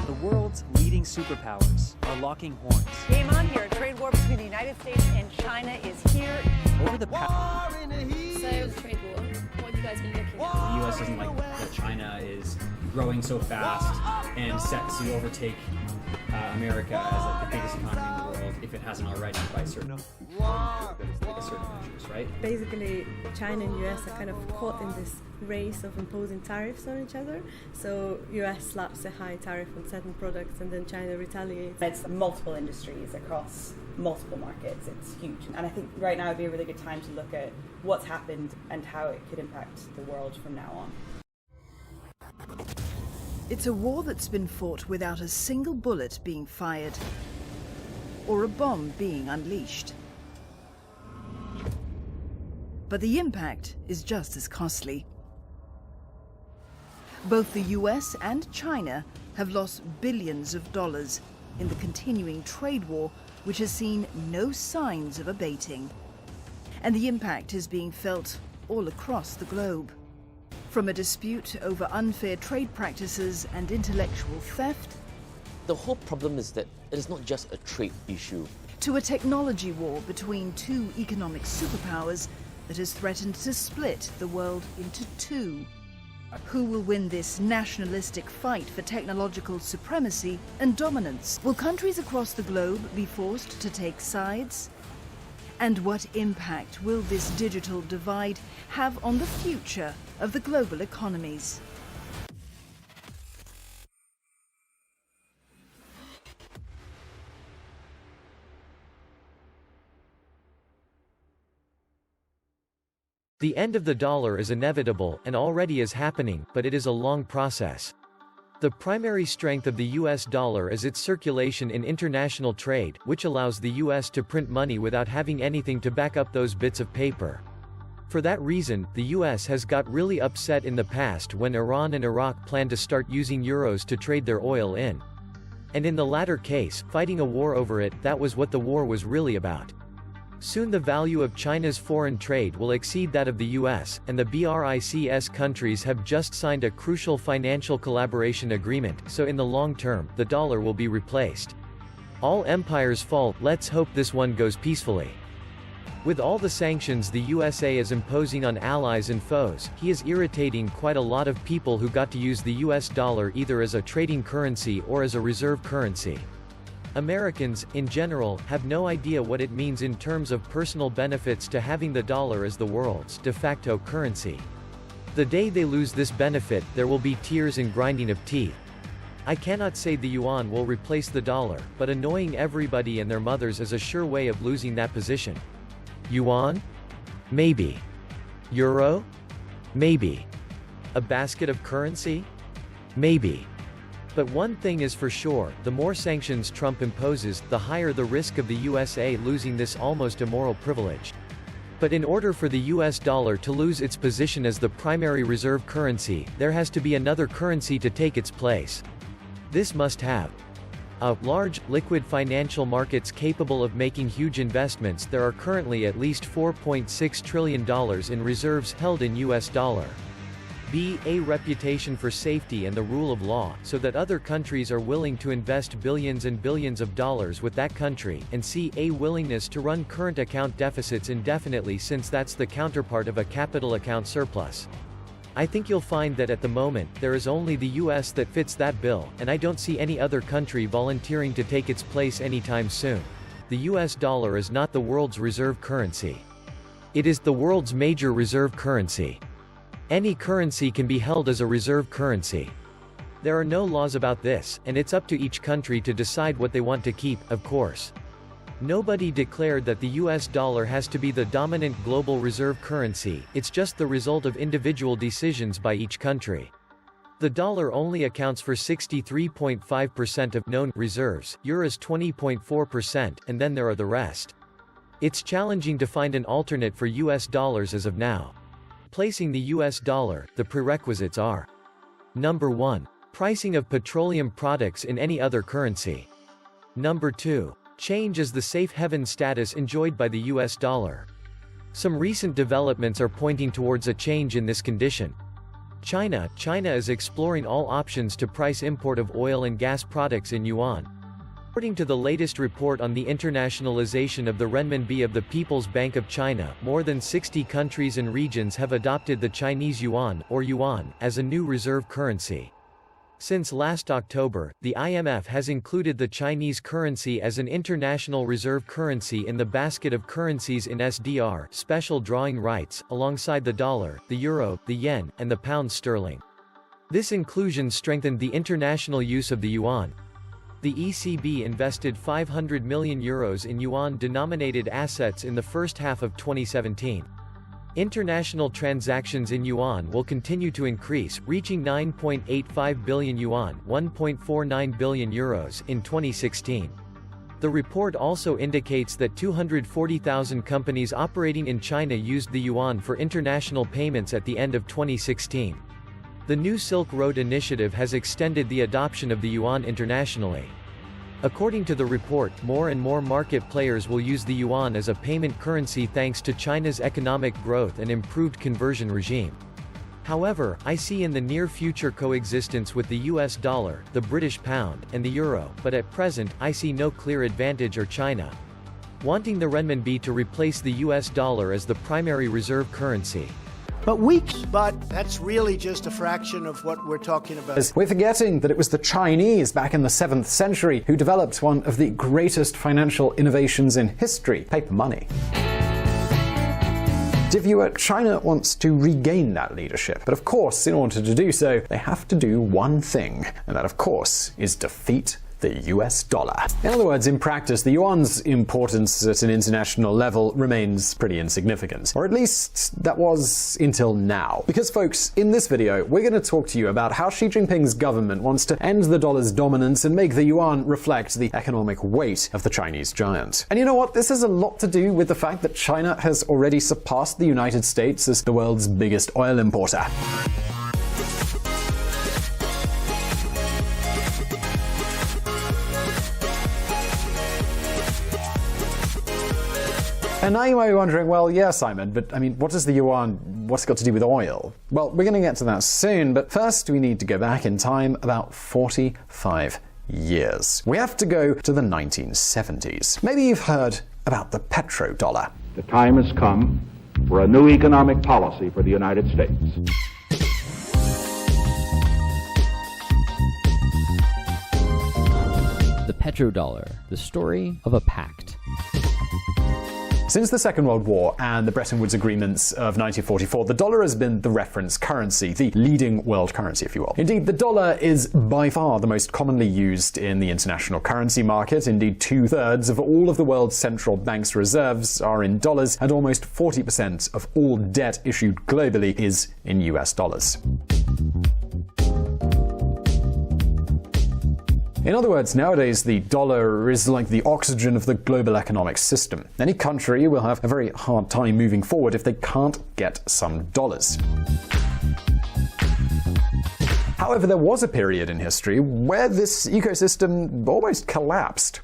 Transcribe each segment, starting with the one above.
The world's leading superpowers are locking horns. Game on here. A trade war between the United States and China is here. Over the past, So, trade war. What have you guys been looking at? The U.S. doesn't like that China is growing so fast and set to overtake America as like the biggest economy in the world if it hasn't already by certain measures, right? Basically, China and US are kind of caught in this race of imposing tariffs on each other. So US slaps a high tariff on certain products and then China retaliates. It's multiple industries across multiple markets. It's huge. And I think right now would be a really good time to look at what's happened and how it could impact the world from now on. It's a war that's been fought without a single bullet being fired or a bomb being unleashed. But the impact is just as costly. Both the US and China have lost billions of dollars in the continuing trade war, which has seen no signs of abating. And the impact is being felt all across the globe. From a dispute over unfair trade practices and intellectual theft, the whole problem is that it is not just a trade issue, to a technology war between two economic superpowers that has threatened to split the world into two. Who will win this nationalistic fight for technological supremacy and dominance? Will countries across the globe be forced to take sides? And what impact will this digital divide have on the future of the global economies? The end of the dollar is inevitable and already is happening, but it is a long process. The primary strength of the US dollar is its circulation in international trade, which allows the US to print money without having anything to back up those bits of paper. For that reason, the US has got really upset in the past when Iran and Iraq planned to start using euros to trade their oil in. And in the latter case, fighting a war over it, that was what the war was really about. Soon the value of China's foreign trade will exceed that of the US, and the BRICS countries have just signed a crucial financial collaboration agreement, so in the long term, the dollar will be replaced. All empires fall, let's hope this one goes peacefully. With all the sanctions the USA is imposing on allies and foes, he is irritating quite a lot of people who got to use the US dollar either as a trading currency or as a reserve currency. Americans, in general, have no idea what it means in terms of personal benefits to having the dollar as the world's de facto currency. The day they lose this benefit, there will be tears and grinding of teeth. I cannot say the yuan will replace the dollar, but annoying everybody and their mothers is a sure way of losing that position. Yuan? Maybe. Euro? Maybe. A basket of currency? Maybe. But one thing is for sure, the more sanctions Trump imposes, the higher the risk of the USA losing this almost immoral privilege. But in order for the US dollar to lose its position as the primary reserve currency, there has to be another currency to take its place. This must have a large, liquid financial markets capable of making huge investments. There are currently at least $4.6 trillion in reserves held in US dollar. B. A reputation for safety and the rule of law, so that other countries are willing to invest billions and billions of dollars with that country, and C. A willingness to run current account deficits indefinitely, since that's the counterpart of a capital account surplus. I think you'll find that at the moment, there is only the US that fits that bill, and I don't see any other country volunteering to take its place anytime soon. The US dollar is not the world's reserve currency. It is the world's major reserve currency. Any currency can be held as a reserve currency. There are no laws about this, and it's up to each country to decide what they want to keep, of course. Nobody declared that the US dollar has to be the dominant global reserve currency, it's just the result of individual decisions by each country. The dollar only accounts for 63.5% of known reserves, euros 20.4%, and then there are the rest. It's challenging to find an alternate for US dollars as of now. Placing the US dollar, the prerequisites are: Number 1. Pricing of petroleum products in any other currency. Number 2. Change as the safe haven status enjoyed by the US dollar. Some recent developments are pointing towards a change in this condition. China is exploring all options to price import of oil and gas products in yuan. According to the latest report on the internationalization of the renminbi of the People's Bank of China, more than 60 countries and regions have adopted the Chinese yuan, or yuan, as a new reserve currency. Since last October, the IMF has included the Chinese currency as an international reserve currency in the basket of currencies in SDR, special drawing rights, alongside the dollar, the euro, the yen, and the pound sterling. This inclusion strengthened the international use of the yuan. The ECB invested €500 million in yuan-denominated assets in the first half of 2017. International transactions in yuan will continue to increase, reaching 9.85 billion yuan (1.49 billion euros) in 2016. The report also indicates that 240,000 companies operating in China used the yuan for international payments at the end of 2016. The New Silk Road Initiative has extended the adoption of the yuan internationally. According to the report, more and more market players will use the yuan as a payment currency thanks to China's economic growth and improved conversion regime. However, I see in the near future coexistence with the US dollar, the British pound, and the euro, but at present, I see no clear advantage or China wanting the renminbi to replace the US dollar as the primary reserve currency. But that's really just a fraction of what we're talking about. We're forgetting that it was the Chinese back in the 7th century who developed one of the greatest financial innovations in history, paper money. Dear viewer, China wants to regain that leadership. But of course, in order to do so, they have to do one thing, and that of course is defeat the US dollar. In other words, in practice, the yuan's importance at an international level remains pretty insignificant. Or at least that was until now. Because folks, in this video, we're going to talk to you about how Xi Jinping's government wants to end the dollar's dominance and make the yuan reflect the economic weight of the Chinese giant. And you know what? This has a lot to do with the fact that China has already surpassed the United States as the world's biggest oil importer. And now you might be wondering, well, yeah, Simon, but I mean, what does the yuan, what's it got to do with oil? Well, we're going to get to that soon, but first we need to go back in time about 45 years. We have to go to the 1970s. Maybe you've heard about the petrodollar. The time has come for a new economic policy for the United States. The petrodollar, the story of a pact. Since the Second World War and the Bretton Woods Agreements of 1944, the dollar has been the reference currency, the leading world currency, if you will. Indeed, the dollar is by far the most commonly used in the international currency market. Indeed, 2/3 of all of the world's central bank's reserves are in dollars, and almost 40% of all debt issued globally is in US dollars. In other words, nowadays the dollar is like the oxygen of the global economic system. Any country will have a very hard time moving forward if they can't get some dollars. However, there was a period in history where this ecosystem almost collapsed.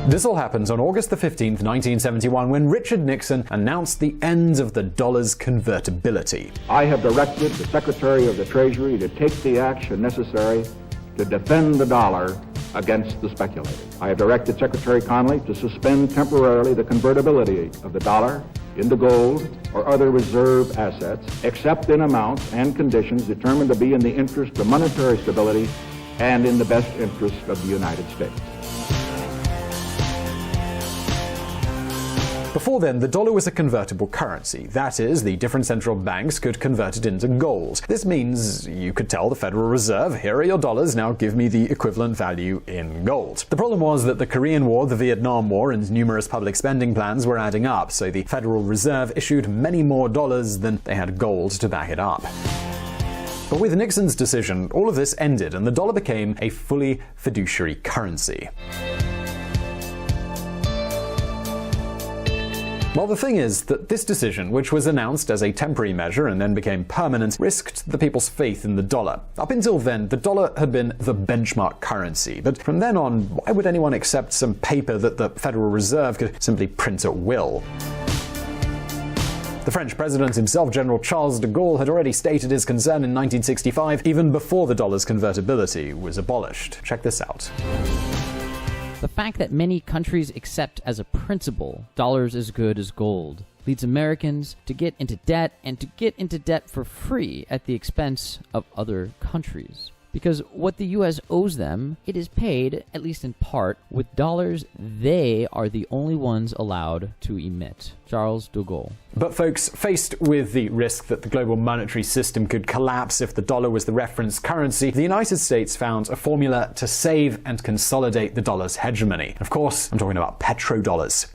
This all happened on August 15th, 1971, when Richard Nixon announced the end of the dollar's convertibility. I have directed the Secretary of the Treasury to take the action necessary to defend the dollar against the speculator. I have directed Secretary Connally to suspend temporarily the convertibility of the dollar into gold or other reserve assets, except in amounts and conditions determined to be in the interest of monetary stability and in the best interest of the United States. Before then, the dollar was a convertible currency. That is, the different central banks could convert it into gold. This means you could tell the Federal Reserve, here are your dollars, now give me the equivalent value in gold. The problem was that the Korean War, the Vietnam War, and numerous public spending plans were adding up, so the Federal Reserve issued many more dollars than they had gold to back it up. But with Nixon's decision, all of this ended and the dollar became a fully fiduciary currency. Well, the thing is that this decision, which was announced as a temporary measure and then became permanent, risked the people's faith in the dollar. Up until then, the dollar had been the benchmark currency, but from then on, why would anyone accept some paper that the Federal Reserve could simply print at will? The French president himself, General Charles de Gaulle, had already stated his concern in 1965, even before the dollar's convertibility was abolished. Check this out. The fact that many countries accept as a principle dollars as good as gold leads Americans to get into debt, and to get into debt for free at the expense of other countries. Because what the U.S. owes them, it is paid, at least in part, with dollars they are the only ones allowed to emit. Charles de Gaulle. But folks, faced with the risk that the global monetary system could collapse if the dollar was the reference currency, the United States found a formula to save and consolidate the dollar's hegemony. Of course, I'm talking about petrodollars.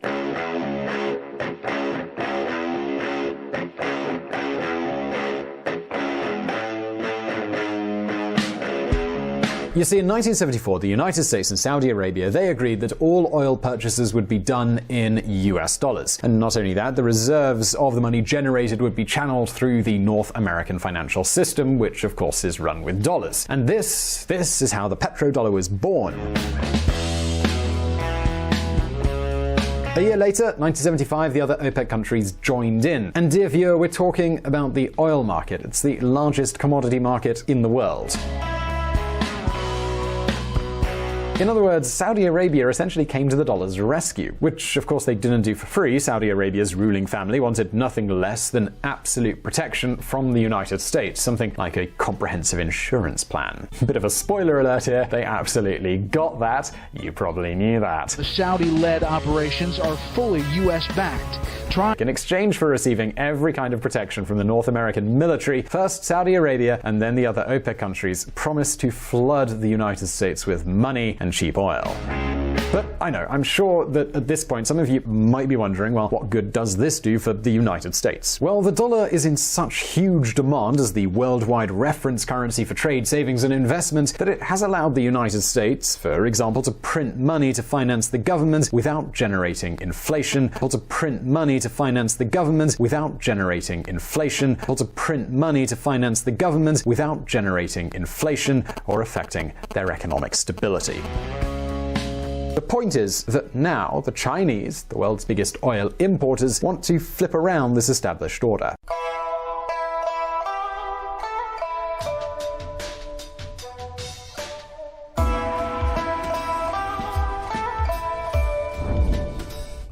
You see, in 1974, the United States and Saudi Arabia, they agreed that all oil purchases would be done in US dollars. And not only that, the reserves of the money generated would be channeled through the North American financial system, which of course is run with dollars. And this is how the petrodollar was born. A year later, 1975, the other OPEC countries joined in. And dear viewer, we're talking about the oil market. It's the largest commodity market in the world. In other words, Saudi Arabia essentially came to the dollar's rescue, which of course they didn't do for free. Saudi Arabia's ruling family wanted nothing less than absolute protection from the United States, something like a comprehensive insurance plan. Bit of a spoiler alert here, they absolutely got that. You probably knew that. The Saudi-led operations are fully US-backed. In exchange for receiving every kind of protection from the North American military, first Saudi Arabia and then the other OPEC countries promised to flood the United States with money and cheap oil. But I know, I'm sure that at this point some of you might be wondering, well, what good does this do for the United States? Well, the dollar is in such huge demand as the worldwide reference currency for trade, savings and investment that it has allowed the United States, for example, to print money to finance the government without generating inflation, or to print money to finance the government without generating inflation, or to print money to finance the government without generating inflation or affecting their economic stability. The point is that now the Chinese, the world's biggest oil importers, want to flip around this established order.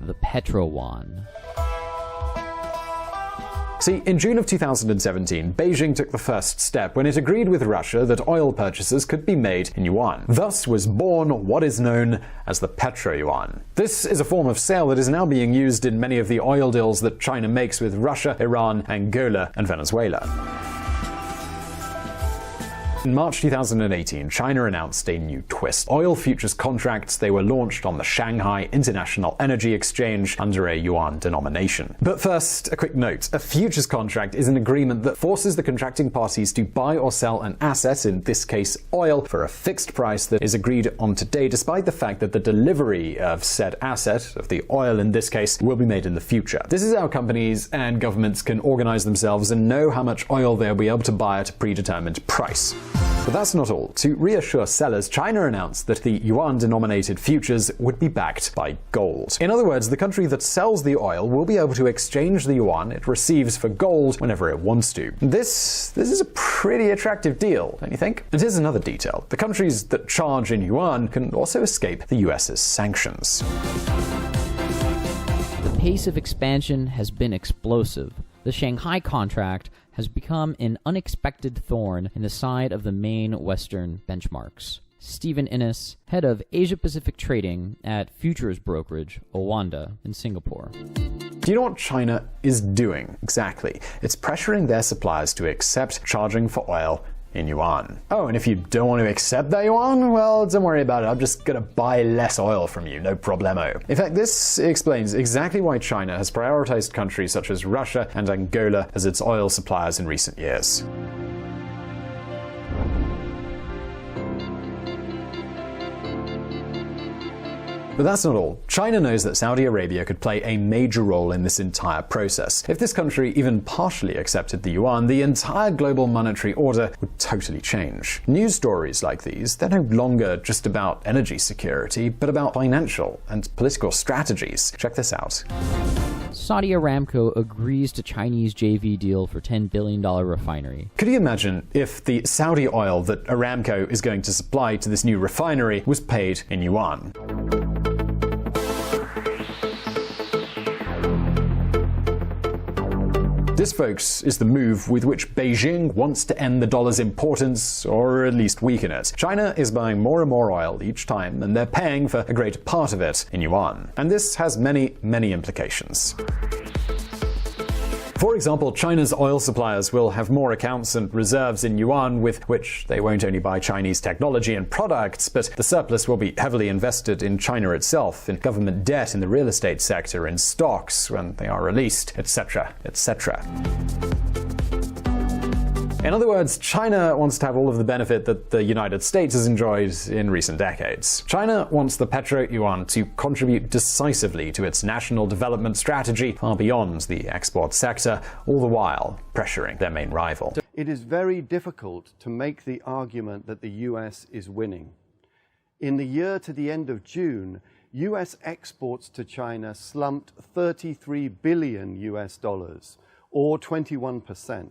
The Pt.1. See, in June of 2017, Beijing took the first step when it agreed with Russia that oil purchases could be made in yuan. Thus was born what is known as the petro-yuan. This is a form of sale that is now being used in many of the oil deals that China makes with Russia, Iran, Angola, and Venezuela. In March 2018, China announced a new twist. Oil futures contracts, they were launched on the Shanghai International Energy Exchange under a yuan denomination. But first, a quick note. A futures contract is an agreement that forces the contracting parties to buy or sell an asset, in this case oil, for a fixed price that is agreed on today, despite the fact that the delivery of said asset, of the oil in this case, will be made in the future. This is how companies and governments can organize themselves and know how much oil they'll be able to buy at a predetermined price. But that's not all. To reassure sellers, China announced that the yuan-denominated futures would be backed by gold. In other words, the country that sells the oil will be able to exchange the yuan it receives for gold whenever it wants to. This is a pretty attractive deal, don't you think? And here's another detail. The countries that charge in yuan can also escape the US's sanctions. The pace of expansion has been explosive. The Shanghai contract has become an unexpected thorn in the side of the main Western benchmarks. Stephen Innes, head of Asia-Pacific trading at futures brokerage Owanda in Singapore. Do you know what China is doing exactly? It's pressuring their suppliers to accept charging for oil in yuan. Oh, and if you don't want to accept that yuan, well, don't worry about it. I'm just gonna buy less oil from you, no problemo. In fact, this explains exactly why China has prioritized countries such as Russia and Angola as its oil suppliers in recent years. But that's not all. China knows that Saudi Arabia could play a major role in this entire process. If this country even partially accepted the yuan, the entire global monetary order would totally change. News stories like these, they're no longer just about energy security, but about financial and political strategies. Check this out. Saudi Aramco agrees to Chinese JV deal for $10 billion refinery. Could you imagine if the Saudi oil that Aramco is going to supply to this new refinery was paid in yuan? This, folks, is the move with which Beijing wants to end the dollar's importance, or at least weaken it. China is buying more and more oil each time, and they're paying for a greater part of it in yuan. And this has many, many implications. For example, China's oil suppliers will have more accounts and reserves in yuan, with which they won't only buy Chinese technology and products, but the surplus will be heavily invested in China itself, in government debt, in the real estate sector, in stocks when they are released, etc., etc. In other words, China wants to have all of the benefit that the United States has enjoyed in recent decades. China wants the petro-yuan to contribute decisively to its national development strategy far beyond the export sector, all the while pressuring their main rival. It is very difficult to make the argument that the US is winning. In the year to the end of June, US exports to China slumped $33 billion or 21%.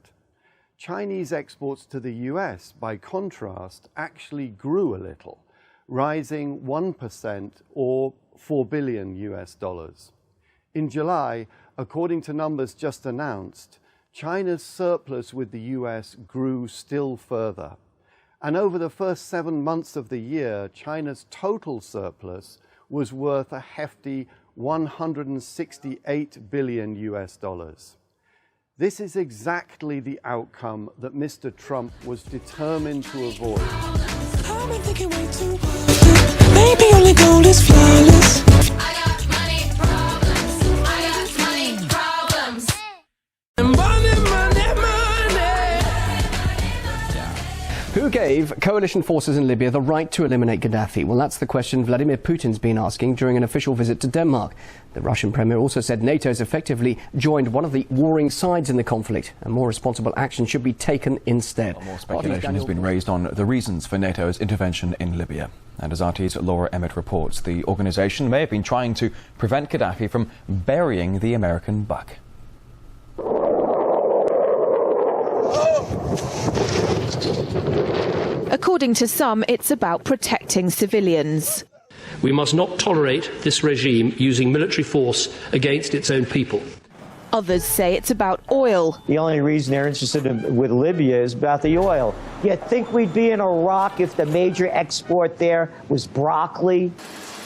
Chinese exports to the US, by contrast, actually grew a little, rising 1% or $4 billion. In July, according to numbers just announced, China's surplus with the US grew still further. And over the first 7 months of the year, China's total surplus was worth a hefty $168 billion. This is exactly the outcome that Mr. Trump was determined to avoid. I've been thinking way too hard. Maybe only gold is flawless. I got money problems. I got money problems. Who gave coalition forces in Libya the right to eliminate Gaddafi? Well, that's the question Vladimir Putin's been asking during an official visit to Denmark. The Russian premier also said NATO has effectively joined one of the warring sides in the conflict, and more responsible action should be taken instead. More speculation has been raised on the reasons for NATO's intervention in Libya. And as RT's Laura Emmett reports, the organisation may have been trying to prevent Gaddafi from burying the American buck. According to some, it's about protecting civilians. We must not tolerate this regime using military force against its own people. Others say it's about oil. The only reason they're interested with Libya is about the oil. You'd think we'd be in Iraq if the major export there was broccoli.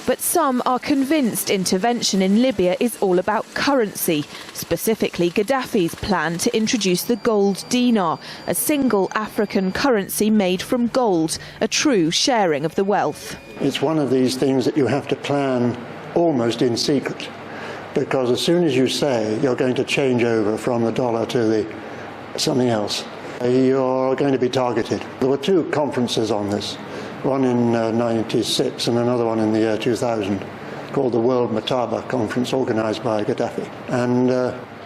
But some are convinced intervention in Libya is all about currency, specifically Gaddafi's plan to introduce the gold dinar, a single African currency made from gold, a true sharing of the wealth. It's one of these things that you have to plan almost in secret, because as soon as you say you're going to change over from the dollar to something else, you're going to be targeted. There were two conferences on this. One in 96 and another one in the year 2000, called the World Mataba Conference, organised by Gaddafi. And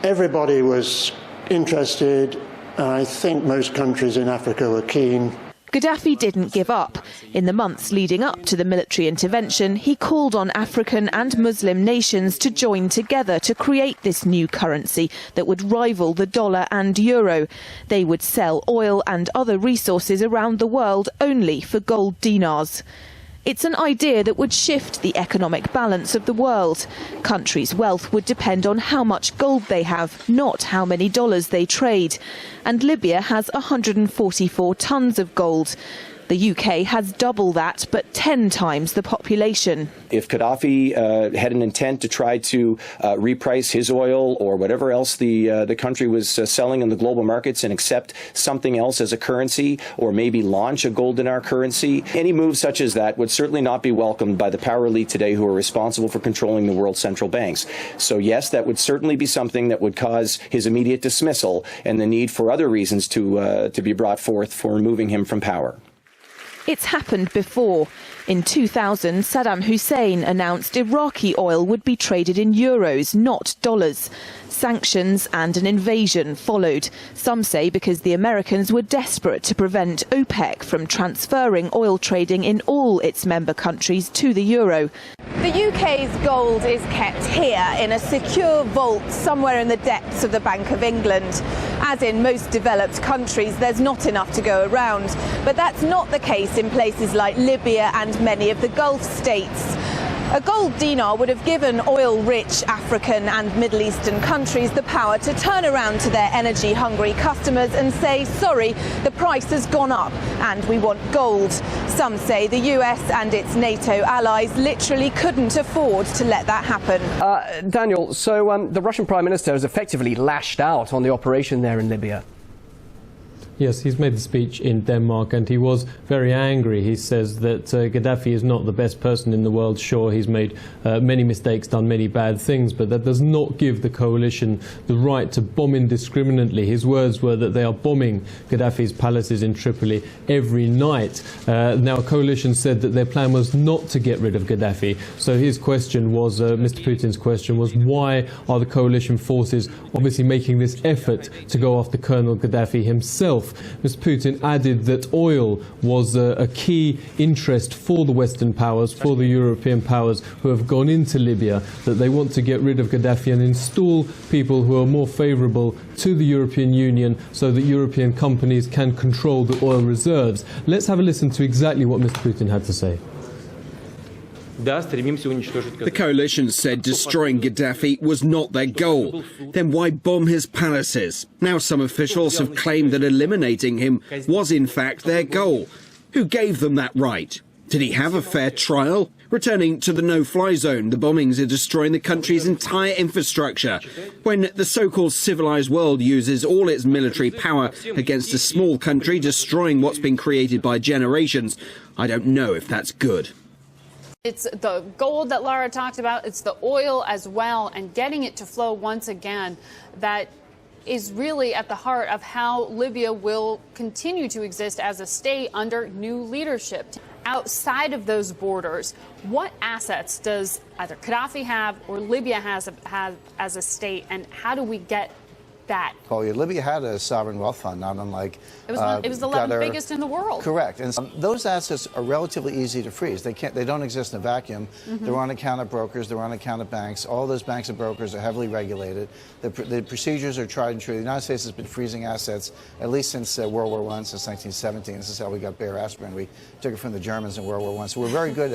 everybody was interested. I think most countries in Africa were keen. Gaddafi didn't give up. In the months leading up to the military intervention, he called on African and Muslim nations to join together to create this new currency that would rival the dollar and euro. They would sell oil and other resources around the world only for gold dinars. It's an idea that would shift the economic balance of the world. Countries' wealth would depend on how much gold they have, not how many dollars they trade. And Libya has 144 tons of gold. The UK has double that, but 10 times the population. If Gaddafi had an intent to try to reprice his oil or whatever else the country was selling in the global markets and accept something else as a currency, or maybe launch a gold dinar currency, any move such as that would certainly not be welcomed by the power elite today who are responsible for controlling the world's central banks. So yes, that would certainly be something that would cause his immediate dismissal and the need for other reasons to be brought forth for removing him from power. It's happened before. In 2000, Saddam Hussein announced Iraqi oil would be traded in euros, not dollars. Sanctions and an invasion followed. Some say because the Americans were desperate to prevent OPEC from transferring oil trading in all its member countries to the euro. The UK's gold is kept here in a secure vault somewhere in the depths of the Bank of England. As in most developed countries, there's not enough to go around. But that's not the case in places like Libya and many of the Gulf states. A gold dinar would have given oil-rich African and Middle Eastern countries the power to turn around to their energy-hungry customers and say, sorry, the price has gone up and we want gold. Some say the US and its NATO allies literally couldn't afford to let that happen. Daniel, so the Russian Prime Minister has effectively lashed out on the operation there in Libya. Yes, he's made the speech in Denmark and he was very angry. He says that Gaddafi is not the best person in the world. Sure, he's made many mistakes, done many bad things, but that does not give the coalition the right to bomb indiscriminately. His words were that they are bombing Gaddafi's palaces in Tripoli every night. Now, a coalition said that their plan was not to get rid of Gaddafi. So his question was, Mr. Putin's question was, why are the coalition forces obviously making this effort to go after Colonel Gaddafi himself? Mr. Putin added that oil was a key interest for the Western powers, for the European powers who have gone into Libya, that they want to get rid of Gaddafi and install people who are more favourable to the European Union so that European companies can control the oil reserves. Let's have a listen to exactly what Mr. Putin had to say. The coalition said destroying Gaddafi was not their goal. Then why bomb his palaces? Now some officials have claimed that eliminating him was in fact their goal. Who gave them that right? Did he have a fair trial? Returning to the no-fly zone, the bombings are destroying the country's entire infrastructure. When the so-called civilized world uses all its military power against a small country, destroying what's been created by generations, I don't know if that's good. It's the gold that Lara talked about. It's the oil as well, and getting it to flow once again that is really at the heart of how Libya will continue to exist as a state under new leadership. Outside of those borders, what assets does either Gaddafi have or Libya have as a state, and how do we get that? Well, Libya had a sovereign wealth fund, not unlike it was the 11th biggest in the world. Correct, and those assets are relatively easy to freeze. They don't exist in a vacuum. They're on account of brokers. They're on account of banks. All those banks and brokers are heavily regulated. The procedures are tried and true. The United States has been freezing assets at least since World War I, since 1917. This is how we got Bayer aspirin. We took it from the Germans in World War I. So we're very good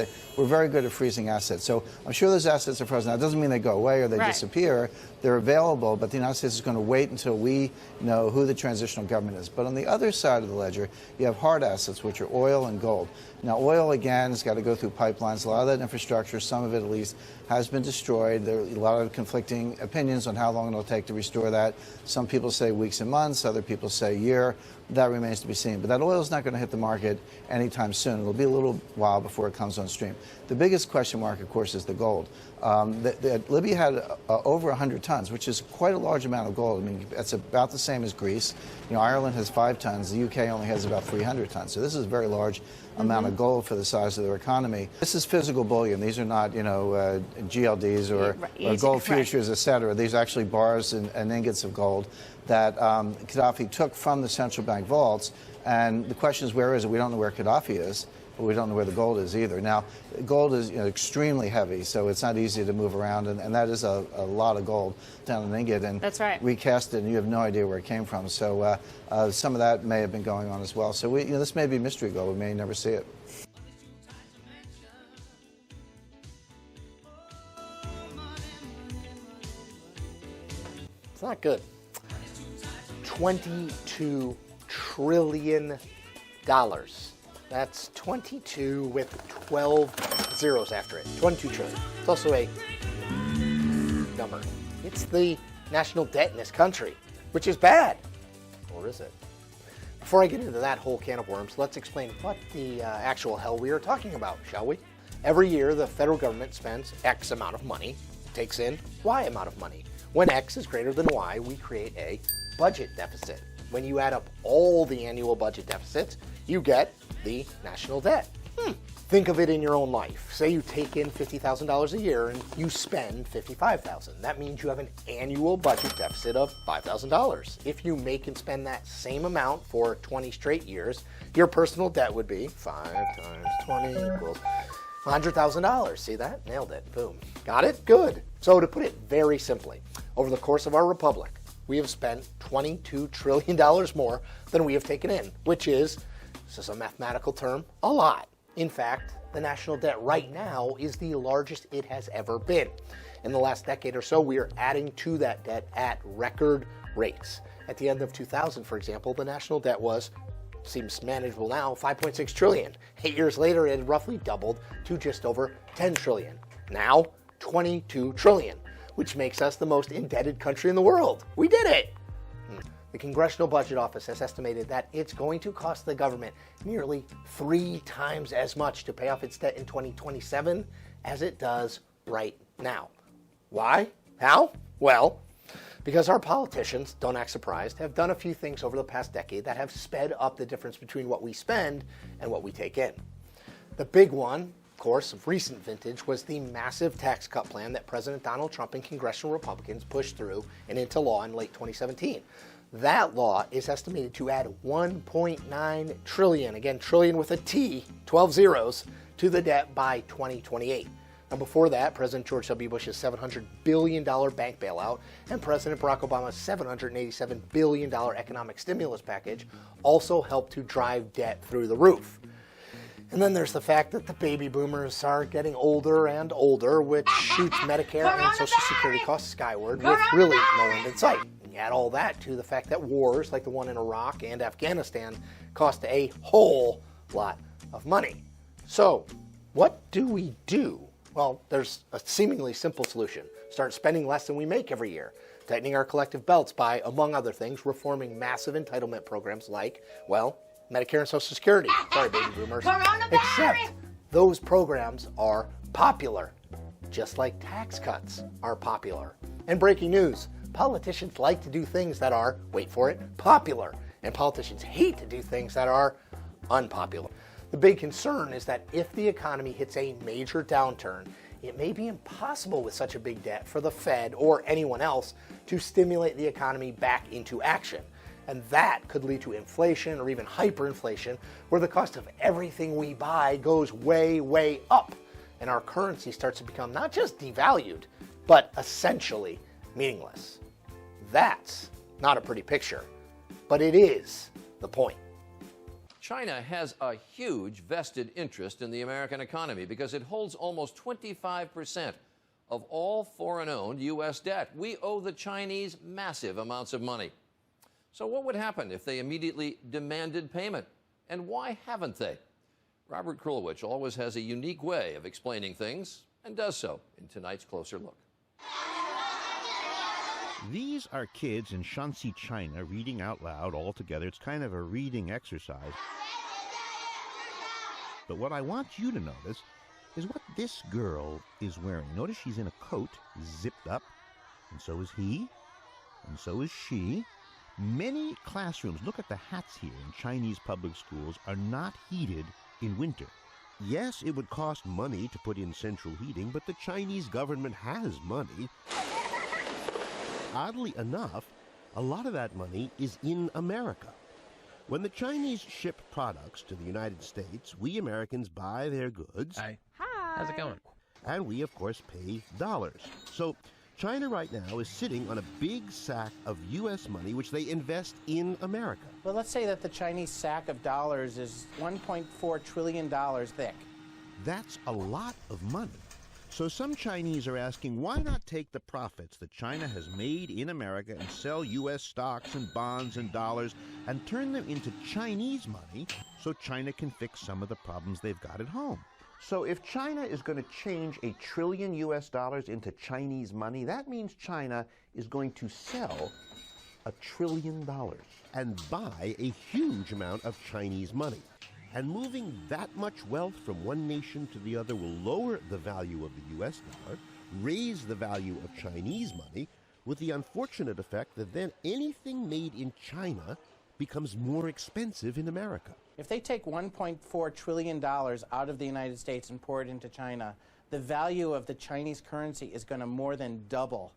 at freezing assets. So I'm sure those assets are frozen. Now, it doesn't mean they go away or they disappear. They're available, but the United States is going to wait until we know who the transitional government is. But on the other side of the ledger, you have hard assets, which are oil and gold. Now, oil, again, has got to go through pipelines. A lot of that infrastructure, some of it at least, has been destroyed. There are a lot of conflicting opinions on how long it'll take to restore that. Some people say weeks and months. Other people say a year. That remains to be seen. But that oil is not going to hit the market anytime soon. It'll be a little while before it comes on stream. The biggest question mark, of course, is the gold. Libya had over 100 tons, which is quite a large amount of gold. I mean, that's about the same as Greece. You know, Ireland has 5 tons. The UK only has about 300 tons. So this is a very large amount of gold for the size of their economy. This is physical bullion. These are not, GLDs or gold futures, et cetera. These are actually bars and ingots of gold that Gaddafi took from the central bank vaults. And the question is, where is it? We don't know where Gaddafi is, but we don't know where the gold is either. Now, gold is extremely heavy, so it's not easy to move around, and that is a lot of gold down an ingot. And that's right. Recast it, and you have no idea where it came from. So some of that may have been going on as well. So this may be mystery gold. We may never see it. It's not good. $22 trillion. That's 22 with 12 zeros after it. 22 trillion. It's also a number. It's the national debt in this country, which is bad. Or is it? Before I get into that whole can of worms, let's explain what the actual hell we are talking about, shall we? Every year, the federal government spends X amount of money, takes in Y amount of money. When X is greater than Y, we create a budget deficit. When you add up all the annual budget deficits, you get the national debt. Think of it in your own life. Say you take in $50,000 a year and you spend $55,000. That means you have an annual budget deficit of $5,000. If you make and spend that same amount for 20 straight years, your personal debt would be 5 times 20 equals $100,000. See that? Nailed it. Boom. Got it? Good. So to put it very simply, over the course of our republic, we have spent $22 trillion more than we have taken in, which is, this is a mathematical term, a lot. In fact, the national debt right now is the largest it has ever been. In the last decade or so, we are adding to that debt at record rates. At the end of 2000, for example, the national debt was, seems manageable now, $5.6 trillion. 8 years later, it had roughly doubled to just over $10 trillion. Now, $22 trillion, which makes us the most indebted country in the world. We did it! The Congressional Budget Office has estimated that it's going to cost the government nearly 3 times as much to pay off its debt in 2027 as it does right now. Why? How? Well, because our politicians, don't act surprised, have done a few things over the past decade that have sped up the difference between what we spend and what we take in. The big one, of course, of recent vintage was the massive tax cut plan that President Donald Trump and congressional Republicans pushed through and into law in late 2017. That law is estimated to add $1.9 trillion, again, trillion with a T, 12 zeros, to the debt by 2028. Now, before that, President George W. Bush's $700 billion bank bailout and President Barack Obama's $787 billion economic stimulus package also helped to drive debt through the roof. And then there's the fact that the baby boomers are getting older and older, which shoots Medicare and Social Security costs skyward with really no end in sight. Add all that to the fact that wars like the one in Iraq and Afghanistan cost a whole lot of money. So, what do we do? Well, there's a seemingly simple solution. Start spending less than we make every year, tightening our collective belts by, among other things, reforming massive entitlement programs like, well, Medicare and Social Security. Sorry, baby boomers. Except those programs are popular, just like tax cuts are popular. And breaking news, politicians like to do things that are, wait for it, popular. And politicians hate to do things that are unpopular. The big concern is that if the economy hits a major downturn, it may be impossible with such a big debt for the Fed or anyone else to stimulate the economy back into action. And that could lead to inflation or even hyperinflation, where the cost of everything we buy goes way, way up. And our currency starts to become not just devalued, but essentially meaningless. That's not a pretty picture, but it is the point. China has a huge vested interest in the American economy because it holds almost 25% of all foreign-owned U.S. debt. We owe the Chinese massive amounts of money. So what would happen if they immediately demanded payment? And why haven't they? Robert Krulowich always has a unique way of explaining things and does so in tonight's Closer Look. These are kids in Shanxi, China, reading out loud all together. It's kind of a reading exercise. But what I want you to notice is what this girl is wearing. Notice she's in a coat, zipped up, and so is he, and so is she. Many classrooms, look at the hats here in Chinese public schools, are not heated in winter. Yes, it would cost money to put in central heating, but the Chinese government has money. Oddly enough, a lot of that money is in America. When the Chinese ship products to the United States, we Americans buy their goods. Hi. How's it going? And we, of course, pay dollars. So China right now is sitting on a big sack of U.S. money, which they invest in America. Well, let's say that the Chinese sack of dollars is $1.4 trillion thick. That's a lot of money. So some Chinese are asking, why not take the profits that China has made in America and sell U.S. stocks and bonds and dollars and turn them into Chinese money so China can fix some of the problems they've got at home? So if China is going to change $1 trillion U.S. into Chinese money, that means China is going to sell $1 trillion and buy a huge amount of Chinese money. And moving that much wealth from one nation to the other will lower the value of the U.S. dollar, raise the value of Chinese money, with the unfortunate effect that then anything made in China becomes more expensive in America. If they take $1.4 trillion out of the United States and pour it into China, the value of the Chinese currency is going to more than double.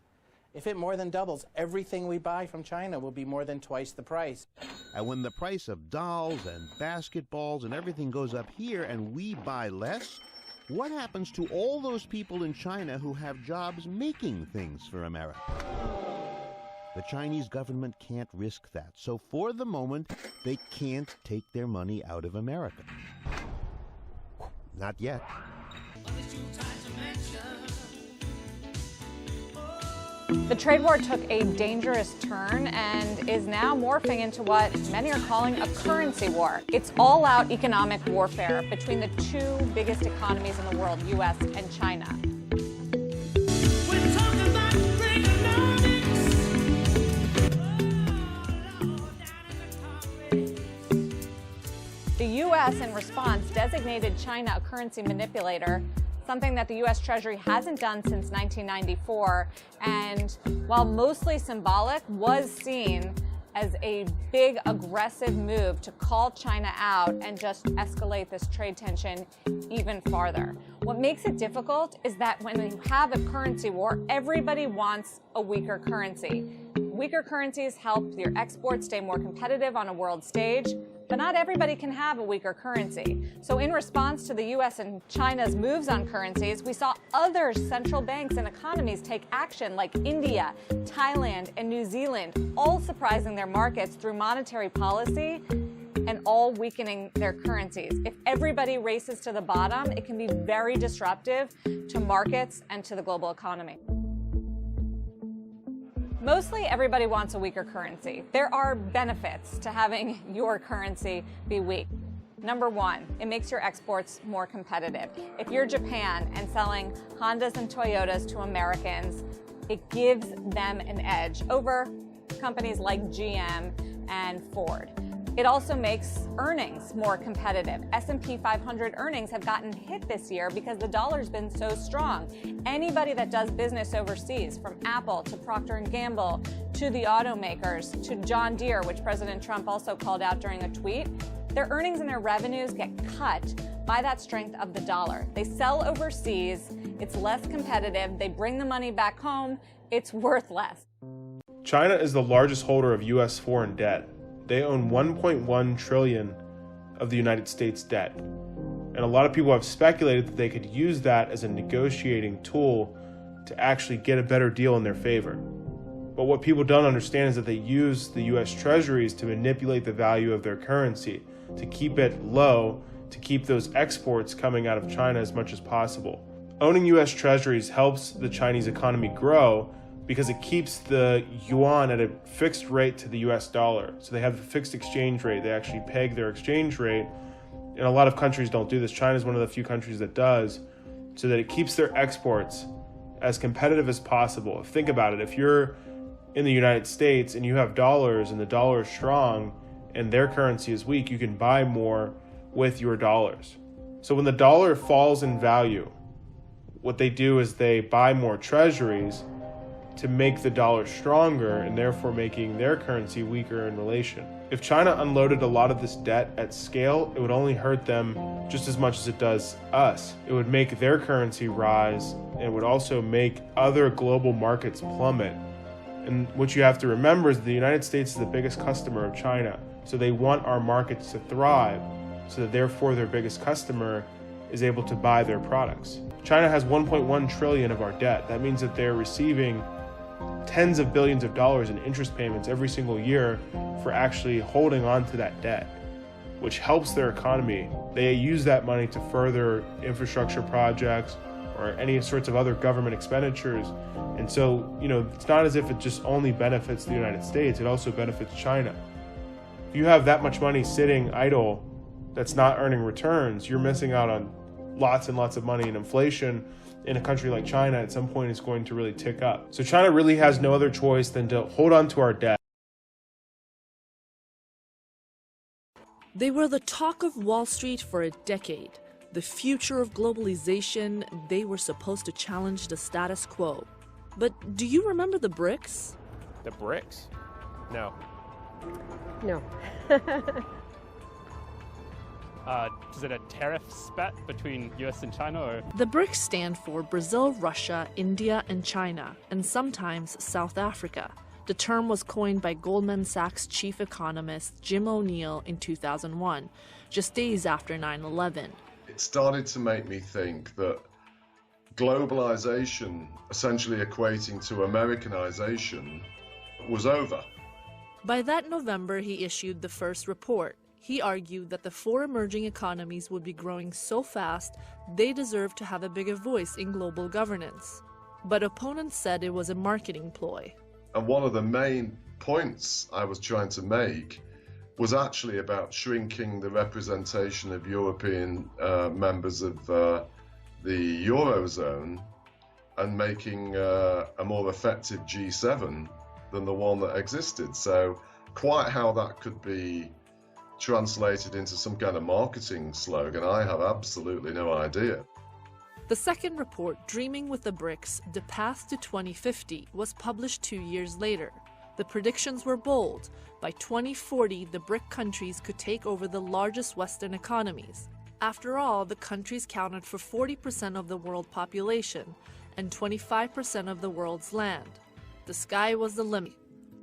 If it more than doubles, everything we buy from China will be more than twice the price. And when the price of dolls and basketballs and everything goes up here and we buy less, what happens to all those people in China who have jobs making things for America? The Chinese government can't risk that, so for the moment, they can't take their money out of America. Not yet. The trade war took a dangerous turn and is now morphing into what many are calling a currency war. It's all-out economic warfare between the two biggest economies in the world, U.S. and China. The U.S., in response, designated China a currency manipulator, something that the U.S. Treasury hasn't done since 1994, and while mostly symbolic, was seen as a big, aggressive move to call China out and just escalate this trade tension even farther. What makes it difficult is that when you have a currency war, everybody wants a weaker currency. Weaker currencies help your exports stay more competitive on a world stage, but not everybody can have a weaker currency. So in response to the U.S. and China's moves on currencies, we saw other central banks and economies take action, like India, Thailand, and New Zealand, all surprising their markets through monetary policy and all weakening their currencies. If everybody races to the bottom, it can be very disruptive to markets and to the global economy. Mostly everybody wants a weaker currency. There are benefits to having your currency be weak. Number one, it makes your exports more competitive. If you're Japan and selling Hondas and Toyotas to Americans, it gives them an edge over companies like GM and Ford. It also makes earnings more competitive. S&P 500 earnings have gotten hit this year because the dollar's been so strong. Anybody that does business overseas, from Apple to Procter & Gamble to the automakers to John Deere, which President Trump also called out during a tweet, their earnings and their revenues get cut by that strength of the dollar. They sell overseas, it's less competitive, they bring the money back home, it's worth less. China is the largest holder of U.S. foreign debt. They own 1.1 trillion of the United States debt. And a lot of people have speculated that they could use that as a negotiating tool to actually get a better deal in their favor. But what people don't understand is that they use the U.S. treasuries to manipulate the value of their currency, to keep it low, to keep those exports coming out of China as much as possible. Owning U.S. treasuries helps the Chinese economy grow because it keeps the yuan at a fixed rate to the US dollar. So they have a fixed exchange rate. They actually peg their exchange rate. And a lot of countries don't do this. China is one of the few countries that does, so that it keeps their exports as competitive as possible. Think about it. If you're in the United States and you have dollars and the dollar is strong and their currency is weak, you can buy more with your dollars. So when the dollar falls in value, what they do is they buy more treasuries to make the dollar stronger and therefore making their currency weaker in relation. If China unloaded a lot of this debt at scale, it would only hurt them just as much as it does us. It would make their currency rise, and it would also make other global markets plummet. And what you have to remember is the United States is the biggest customer of China, so they want our markets to thrive, so that therefore their biggest customer is able to buy their products. China has 1.1 trillion of our debt. That means that they're receiving tens of billions of dollars in interest payments every single year for actually holding on to that debt, which helps their economy. They use that money to further infrastructure projects or any sorts of other government expenditures. And so, it's not as if it just only benefits the United States, it also benefits China. If you have that much money sitting idle that's not earning returns, you're missing out on lots and lots of money, and inflation in a country like China at some point is going to really tick up. So China really has no other choice than to hold on to our debt. They were the talk of Wall Street for a decade. The future of globalization, they were supposed to challenge the status quo. But do you remember the BRICS? The BRICS? No. No. is it a tariff spat between US and China? Or? The BRICS stand for Brazil, Russia, India, and China, and sometimes South Africa. The term was coined by Goldman Sachs chief economist Jim O'Neill in 2001, just days after 9/11. It started to make me think that globalization, essentially equating to Americanization, was over. By that November, he issued the first report. He argued that the 4 emerging economies would be growing so fast they deserved to have a bigger voice in global governance. But opponents said it was a marketing ploy. And one of the main points I was trying to make was actually about shrinking the representation of European members of the Eurozone and making a more effective G7 than the one that existed. So quite how that could be translated into some kind of marketing slogan, I have absolutely no idea. The second report, Dreaming with the BRICS, The Path to 2050, was published 2 years later. The predictions were bold. By 2040, the BRIC countries could take over the largest Western economies. After all, the countries counted for 40% of the world population and 25% of the world's land. The sky was the limit.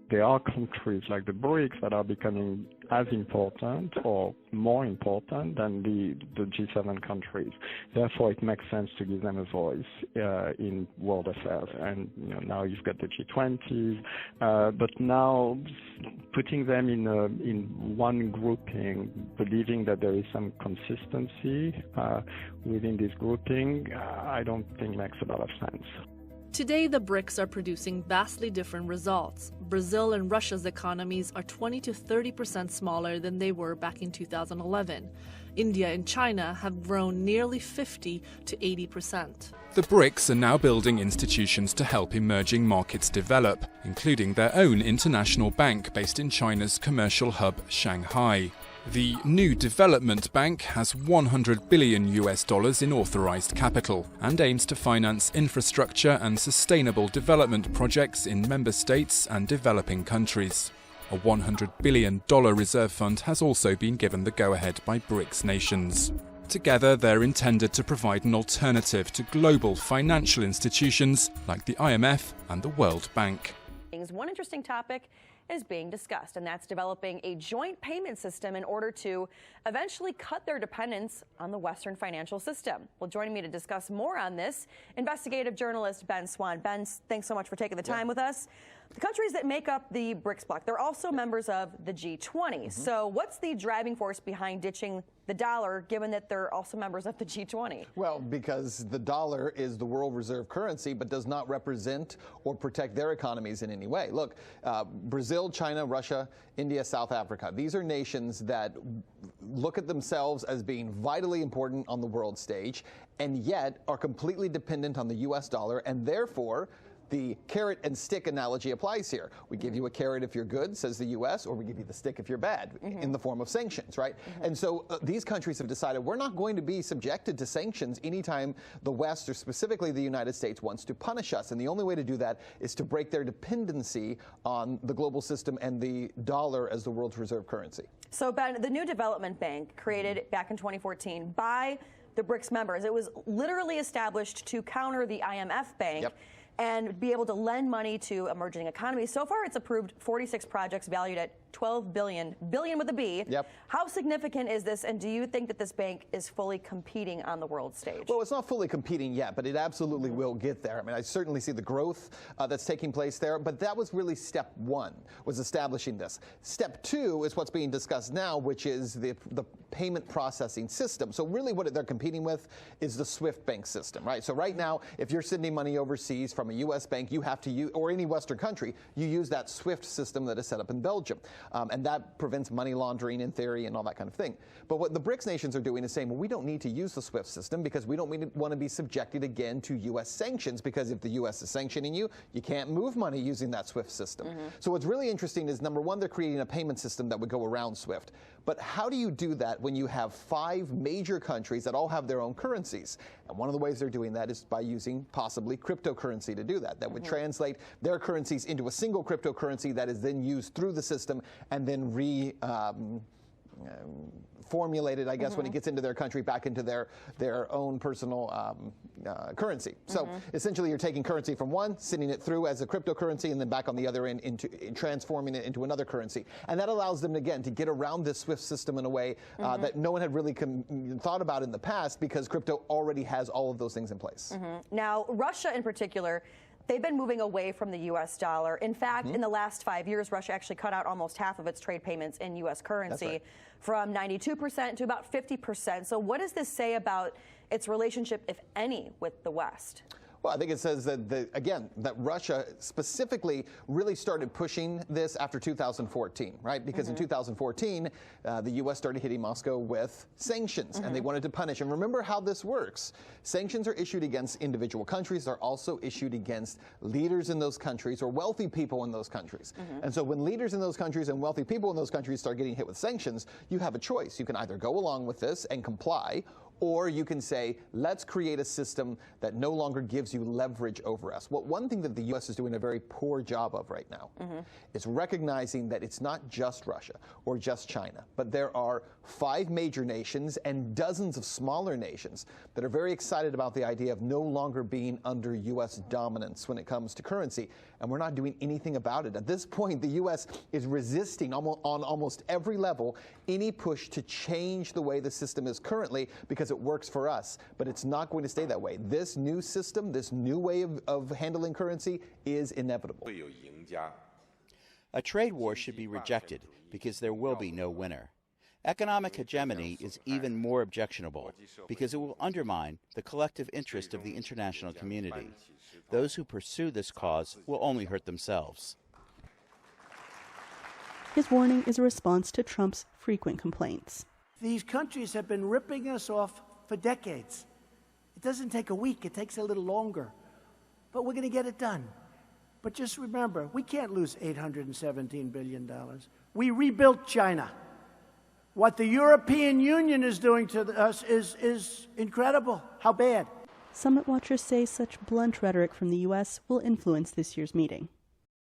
There are countries like the BRICS that are becoming as important or more important than the G7 countries. Therefore, it makes sense to give them a voice in world affairs. And now you've got the G20s, but now putting them in one grouping, believing that there is some consistency within this grouping, I don't think makes a lot of sense. Today, the BRICS are producing vastly different results. Brazil and Russia's economies are 20 to 30% smaller than they were back in 2011. India and China have grown nearly 50 to 80%. The BRICS are now building institutions to help emerging markets develop, including their own international bank based in China's commercial hub, Shanghai. The New Development Bank has $100 billion in authorized capital and aims to finance infrastructure and sustainable development projects in member states and developing countries. A $100 billion reserve fund has also been given the go-ahead by BRICS nations. Together, they're intended to provide an alternative to global financial institutions like the IMF and the World Bank. One interesting topic is being discussed, and that's developing a joint payment system in order to eventually cut their dependence on the Western financial system. Well, joining me to discuss more on this, investigative journalist Ben Swan. Ben, thanks so much for taking the time with us. The countries that make up the BRICS bloc, they're also members of the G20. So what's the driving force behind ditching the dollar, given that they're also members of the G20? Well, because the dollar is the world reserve currency, but does not represent or protect their economies in any way. Look, Brazil, China, Russia, India, South Africa, these are nations that look at themselves as being vitally important on the world stage, and yet are completely dependent on the US dollar, and therefore the carrot and stick analogy applies here. We give you a carrot if you're good, says the U.S., or we give you the stick if you're bad, in the form of sanctions, right? And so these countries have decided we're not going to be subjected to sanctions anytime the West, or specifically the United States, wants to punish us. And the only way to do that is to break their dependency on the global system and the dollar as the world's reserve currency. So, Ben, the New Development Bank, created back in 2014 by the BRICS members, it was literally established to counter the IMF bank. And be able to lend money to emerging economies. So far, it's approved 46 projects valued at $12 billion with a B. How significant is this, and do you think that this bank is fully competing on the world stage? Well, it's not fully competing yet, but it absolutely will get there. I mean, I certainly see the growth that's taking place there, but that was really step one, was establishing this. Step two is what's being discussed now, which is the payment processing system. So really what they're competing with is the SWIFT bank system, right? So right now, if you're sending money overseas from a U.S. bank, you have to use, or any Western country, you use that SWIFT system that is set up in Belgium. And that prevents money laundering in theory and all that kind of thing. But what the BRICS nations are doing is saying, well, we don't need to use the SWIFT system because we don't want to be subjected again to U.S. sanctions, because if the U.S. is sanctioning you, you can't move money using that SWIFT system. So what's really interesting is, number one, they're creating a payment system that would go around SWIFT. But how do you do that when you have 5 major countries that all have their own currencies? And one of the ways they're doing that is by using possibly cryptocurrency to do that. That would translate their currencies into a single cryptocurrency that is then used through the system and then formulated, I guess, when it gets into their country, back into their own personal currency. So essentially, you're taking currency from one, sending it through as a cryptocurrency, and then back on the other end into transforming it into another currency. And that allows them, again, to get around this SWIFT system in a way that no one had really thought about in the past, because crypto already has all of those things in place. Now, Russia in particular, they've been moving away from the U.S. dollar. In fact, in the last 5 years, Russia actually cut out almost half of its trade payments in U.S. currency, from 92% to about 50%. So what does this say about its relationship, if any, with the West? Well, I think it says that, again, that Russia specifically really started pushing this after 2014, right? Because in 2014, the U.S. started hitting Moscow with sanctions, and they wanted to punish. And remember how this works. Sanctions are issued against individual countries. They're also issued against leaders in those countries or wealthy people in those countries. And so when leaders in those countries and wealthy people in those countries start getting hit with sanctions, you have a choice. You can either go along with this and comply, or you can say, let's create a system that no longer gives you leverage over us. Well, one thing that the U.S. is doing a very poor job of right now is recognizing that it's not just Russia or just China, but there are 5 major nations and dozens of smaller nations that are very excited about the idea of no longer being under U.S. dominance when it comes to currency, and we're not doing anything about it. At this point, the U.S. is resisting on almost every level any push to change the way the system is currently, because it works for us, but it's not going to stay that way. This new system, this new way of handling currency is inevitable. A trade war should be rejected because there will be no winner. Economic hegemony is even more objectionable because it will undermine the collective interest of the international community. Those who pursue this cause will only hurt themselves. His warning is a response to Trump's frequent complaints. These countries have been ripping us off for decades. It doesn't take a week, it takes a little longer. But we're going to get it done. But just remember, we can't lose $817 billion. We rebuilt China. What the European Union is doing to us is incredible. How bad? Summit watchers say such blunt rhetoric from the U.S. will influence this year's meeting.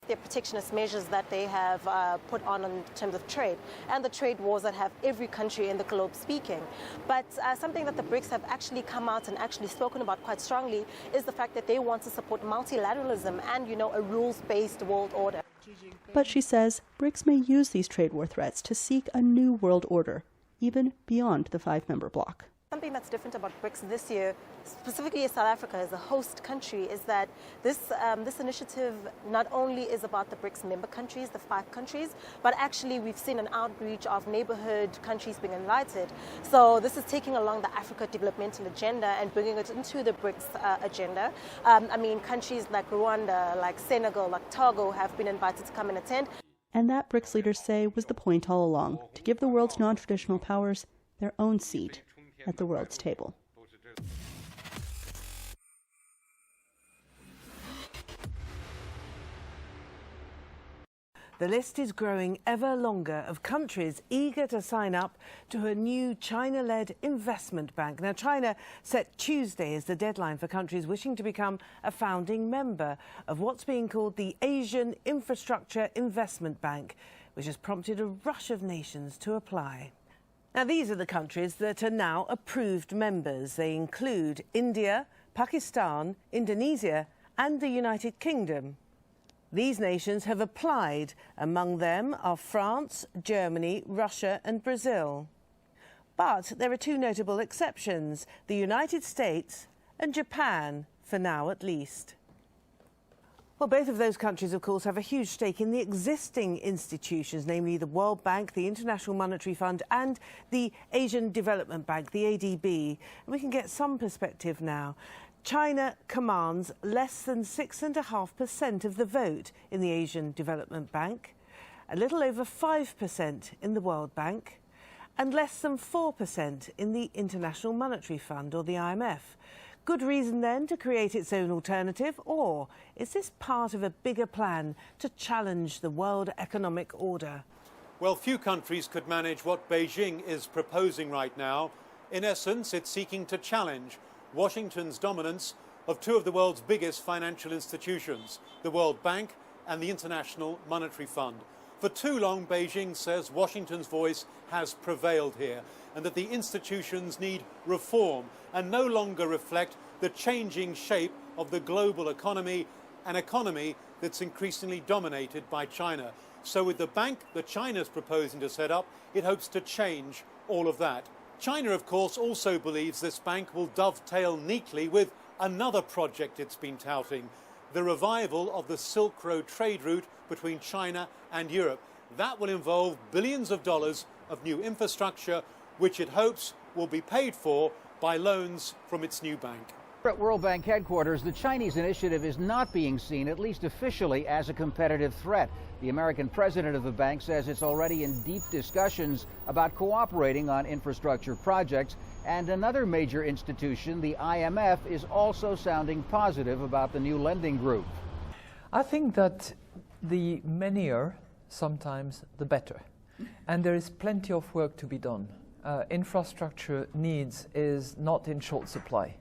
The protectionist measures that they have put on in terms of trade and the trade wars that have every country in the globe speaking. But something that the BRICS have actually come out and actually spoken about quite strongly is the fact that they want to support multilateralism and, a rules-based world order. But she says BRICS may use these trade war threats to seek a new world order, even beyond the 5-member bloc. Something that's different about BRICS this year, specifically South Africa as a host country, is that this initiative not only is about the BRICS member countries, the 5 countries, but actually we've seen an outreach of neighborhood countries being invited. So this is taking along the Africa developmental agenda and bringing it into the BRICS agenda. Countries like Rwanda, like Senegal, like Togo have been invited to come and attend. And that BRICS leaders say was the point all along, to give the world's non-traditional powers their own seat at the world's table. The list is growing ever longer of countries eager to sign up to a new China-led investment bank. Now, China set Tuesday as the deadline for countries wishing to become a founding member of what's being called the Asian Infrastructure Investment Bank, which has prompted a rush of nations to apply. Now, these are the countries that are now approved members. They include India, Pakistan, Indonesia, and the United Kingdom. These nations have applied. Among them are France, Germany, Russia, and Brazil. But there are 2 notable exceptions: the United States and Japan, for now at least. Well, both of those countries, of course, have a huge stake in the existing institutions, namely the World Bank, the International Monetary Fund, and the Asian Development Bank, the ADB. And we can get some perspective now. China commands less than 6.5% of the vote in the Asian Development Bank, a little over 5% in the World Bank, and less than 4% in the International Monetary Fund, or the IMF. Good reason, then, to create its own alternative? Or is this part of a bigger plan to challenge the world economic order? Well, few countries could manage what Beijing is proposing right now. In essence, it's seeking to challenge Washington's dominance of 2 of the world's biggest financial institutions, the World Bank and the International Monetary Fund. For too long, Beijing says Washington's voice has prevailed here and that the institutions need reform and no longer reflect the changing shape of the global economy, an economy that's increasingly dominated by China. So with the bank that China's proposing to set up, it hopes to change all of that. China, of course, also believes this bank will dovetail neatly with another project it's been touting, the revival of the Silk Road trade route between China and Europe. That will involve billions of dollars of new infrastructure, which it hopes will be paid for by loans from its new bank. At World Bank headquarters, the Chinese initiative is not being seen, at least officially, as a competitive threat. The American president of the bank says it's already in deep discussions about cooperating on infrastructure projects. And another major institution, the IMF, is also sounding positive about the new lending group. I think that the manyer, sometimes the better. And there is plenty of work to be done. Infrastructure needs is not in short supply.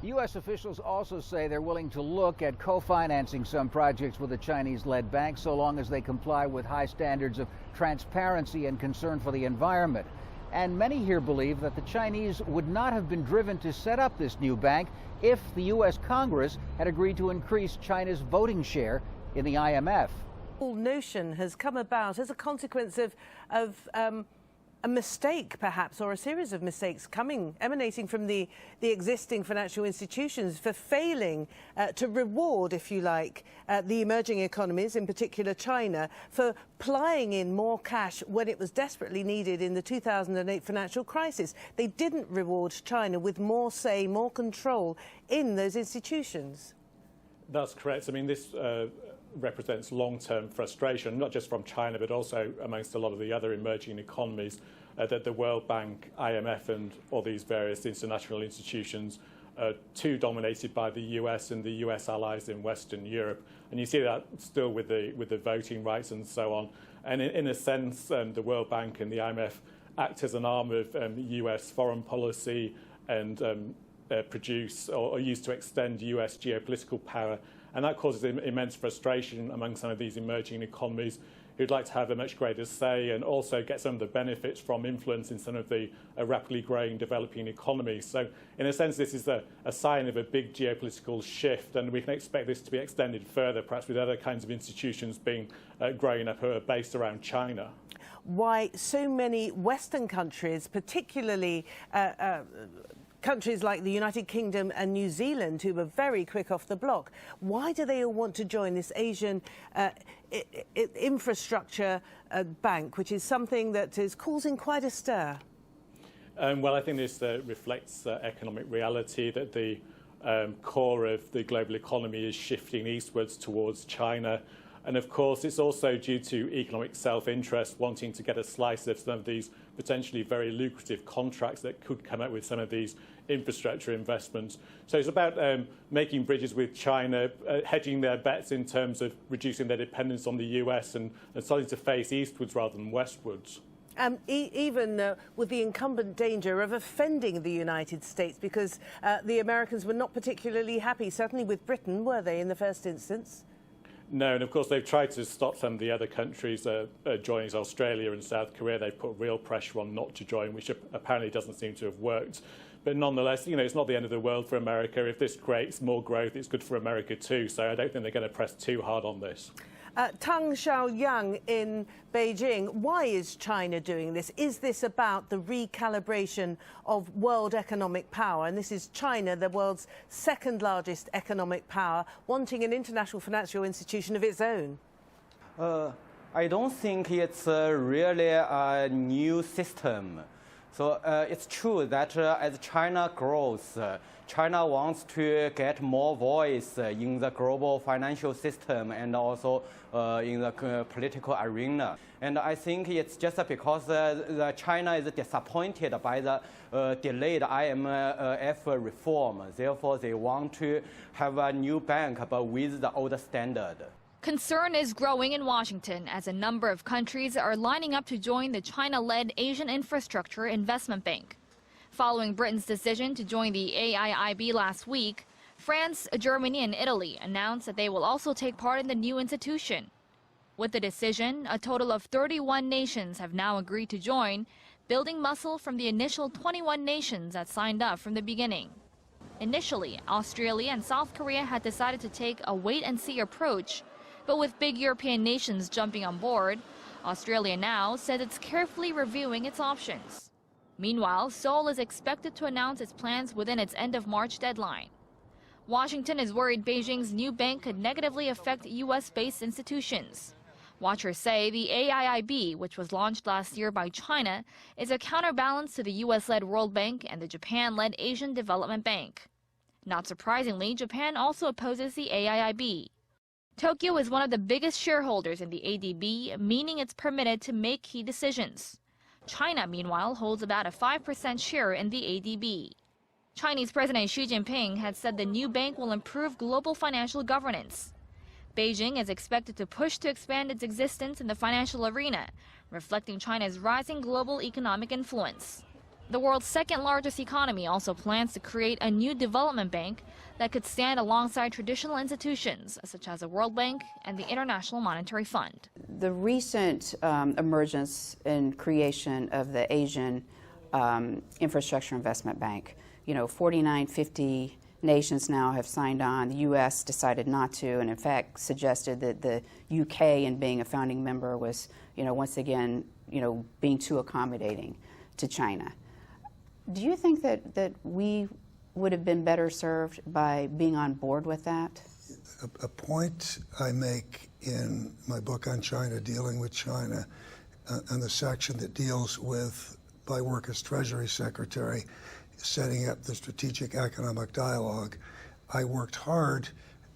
U.S. officials also say they're willing to look at co-financing some projects with a Chinese-led bank so long as they comply with high standards of transparency and concern for the environment. And many here believe that the Chinese would not have been driven to set up this new bank if the U.S. Congress had agreed to increase China's voting share in the IMF. The whole notion has come about as a consequence of a mistake, perhaps, or a series of mistakes emanating from the existing financial institutions for failing to reward, if you like, the emerging economies, in particular China, for plying in more cash when it was desperately needed in the 2008 financial crisis. They didn't reward China with more say, more control in those institutions. That's correct. I mean, this represents long-term frustration, not just from China, but also amongst a lot of the other emerging economies, that the World Bank, IMF, and all these various international institutions are too dominated by the US and the US allies in Western Europe. And you see that still with the voting rights and so on. And in a sense, the World Bank and the IMF act as an arm of US foreign policy and produce or use to extend US geopolitical power. And that causes immense frustration among some of these emerging economies who'd like to have a much greater say and also get some of the benefits from influence in some of the rapidly growing developing economies. So in a sense, this is a sign of a big geopolitical shift, and we can expect this to be extended further, perhaps with other kinds of institutions being growing up who are based around China. Why so many Western countries, particularly countries like the United Kingdom and New Zealand, who were very quick off the block, why do they all want to join this Asian infrastructure bank, which is something that is causing quite a stir? Well, I think this reflects economic reality, that the core of the global economy is shifting eastwards towards China. And of course, it's also due to economic self-interest, wanting to get a slice of some of these potentially very lucrative contracts that could come up with some of these infrastructure investments. So it's about making bridges with China, hedging their bets in terms of reducing their dependence on the US and starting to face eastwards rather than westwards. Even with the incumbent danger of offending the United States, because the Americans were not particularly happy, certainly with Britain, were they, in the first instance? No, and of course they've tried to stop some of the other countries joining, Australia and South Korea. They've put real pressure on not to join, which apparently doesn't seem to have worked. But nonetheless, it's not the end of the world for America. If this creates more growth, it's good for America too. So I don't think they're going to press too hard on this. Tang Xiaoyang in Beijing, why is China doing this? Is this about the recalibration of world economic power? And this is China, the world's second largest economic power, wanting an international financial institution of its own. I don't think it's really a new system. So it's true that as China grows, China wants to get more voice in the global financial system and also in the political arena. And I think it's just because China is disappointed by the delayed IMF reform. Therefore, they want to have a new bank, but with the old standard. Concern is growing in Washington as a number of countries are lining up to join the China-led Asian Infrastructure Investment Bank. Following Britain's decision to join the AIIB last week, France, Germany and Italy announced that they will also take part in the new institution. With the decision, a total of 31 nations have now agreed to join, building muscle from the initial 21 nations that signed up from the beginning. Initially, Australia and South Korea had decided to take a wait-and-see approach, but with big European nations jumping on board, Australia now says it's carefully reviewing its options. Meanwhile, Seoul is expected to announce its plans within its end of March deadline. Washington is worried Beijing's new bank could negatively affect U.S.-based institutions. Watchers say the AIIB, which was launched last year by China, is a counterbalance to the U.S.-led World Bank and the Japan-led Asian Development Bank. Not surprisingly, Japan also opposes the AIIB. Tokyo is one of the biggest shareholders in the ADB, meaning it's permitted to make key decisions. China, meanwhile, holds about a 5% share in the ADB. Chinese President Xi Jinping had said the new bank will improve global financial governance. Beijing is expected to push to expand its existence in the financial arena, reflecting China's rising global economic influence. The world's second-largest economy also plans to create a new development bank that could stand alongside traditional institutions, such as the World Bank and the International Monetary Fund. The recent emergence and creation of the Asian Infrastructure Investment Bank, 49, 50 nations now have signed on. The U.S. decided not to, and in fact suggested that the U.K. in being a founding member was, once again, being too accommodating to China. Do you think that we would have been better served by being on board with that? A point I make in my book on China, Dealing with China, on the section that deals with my work as Treasury Secretary, setting up the Strategic Economic Dialogue, I worked hard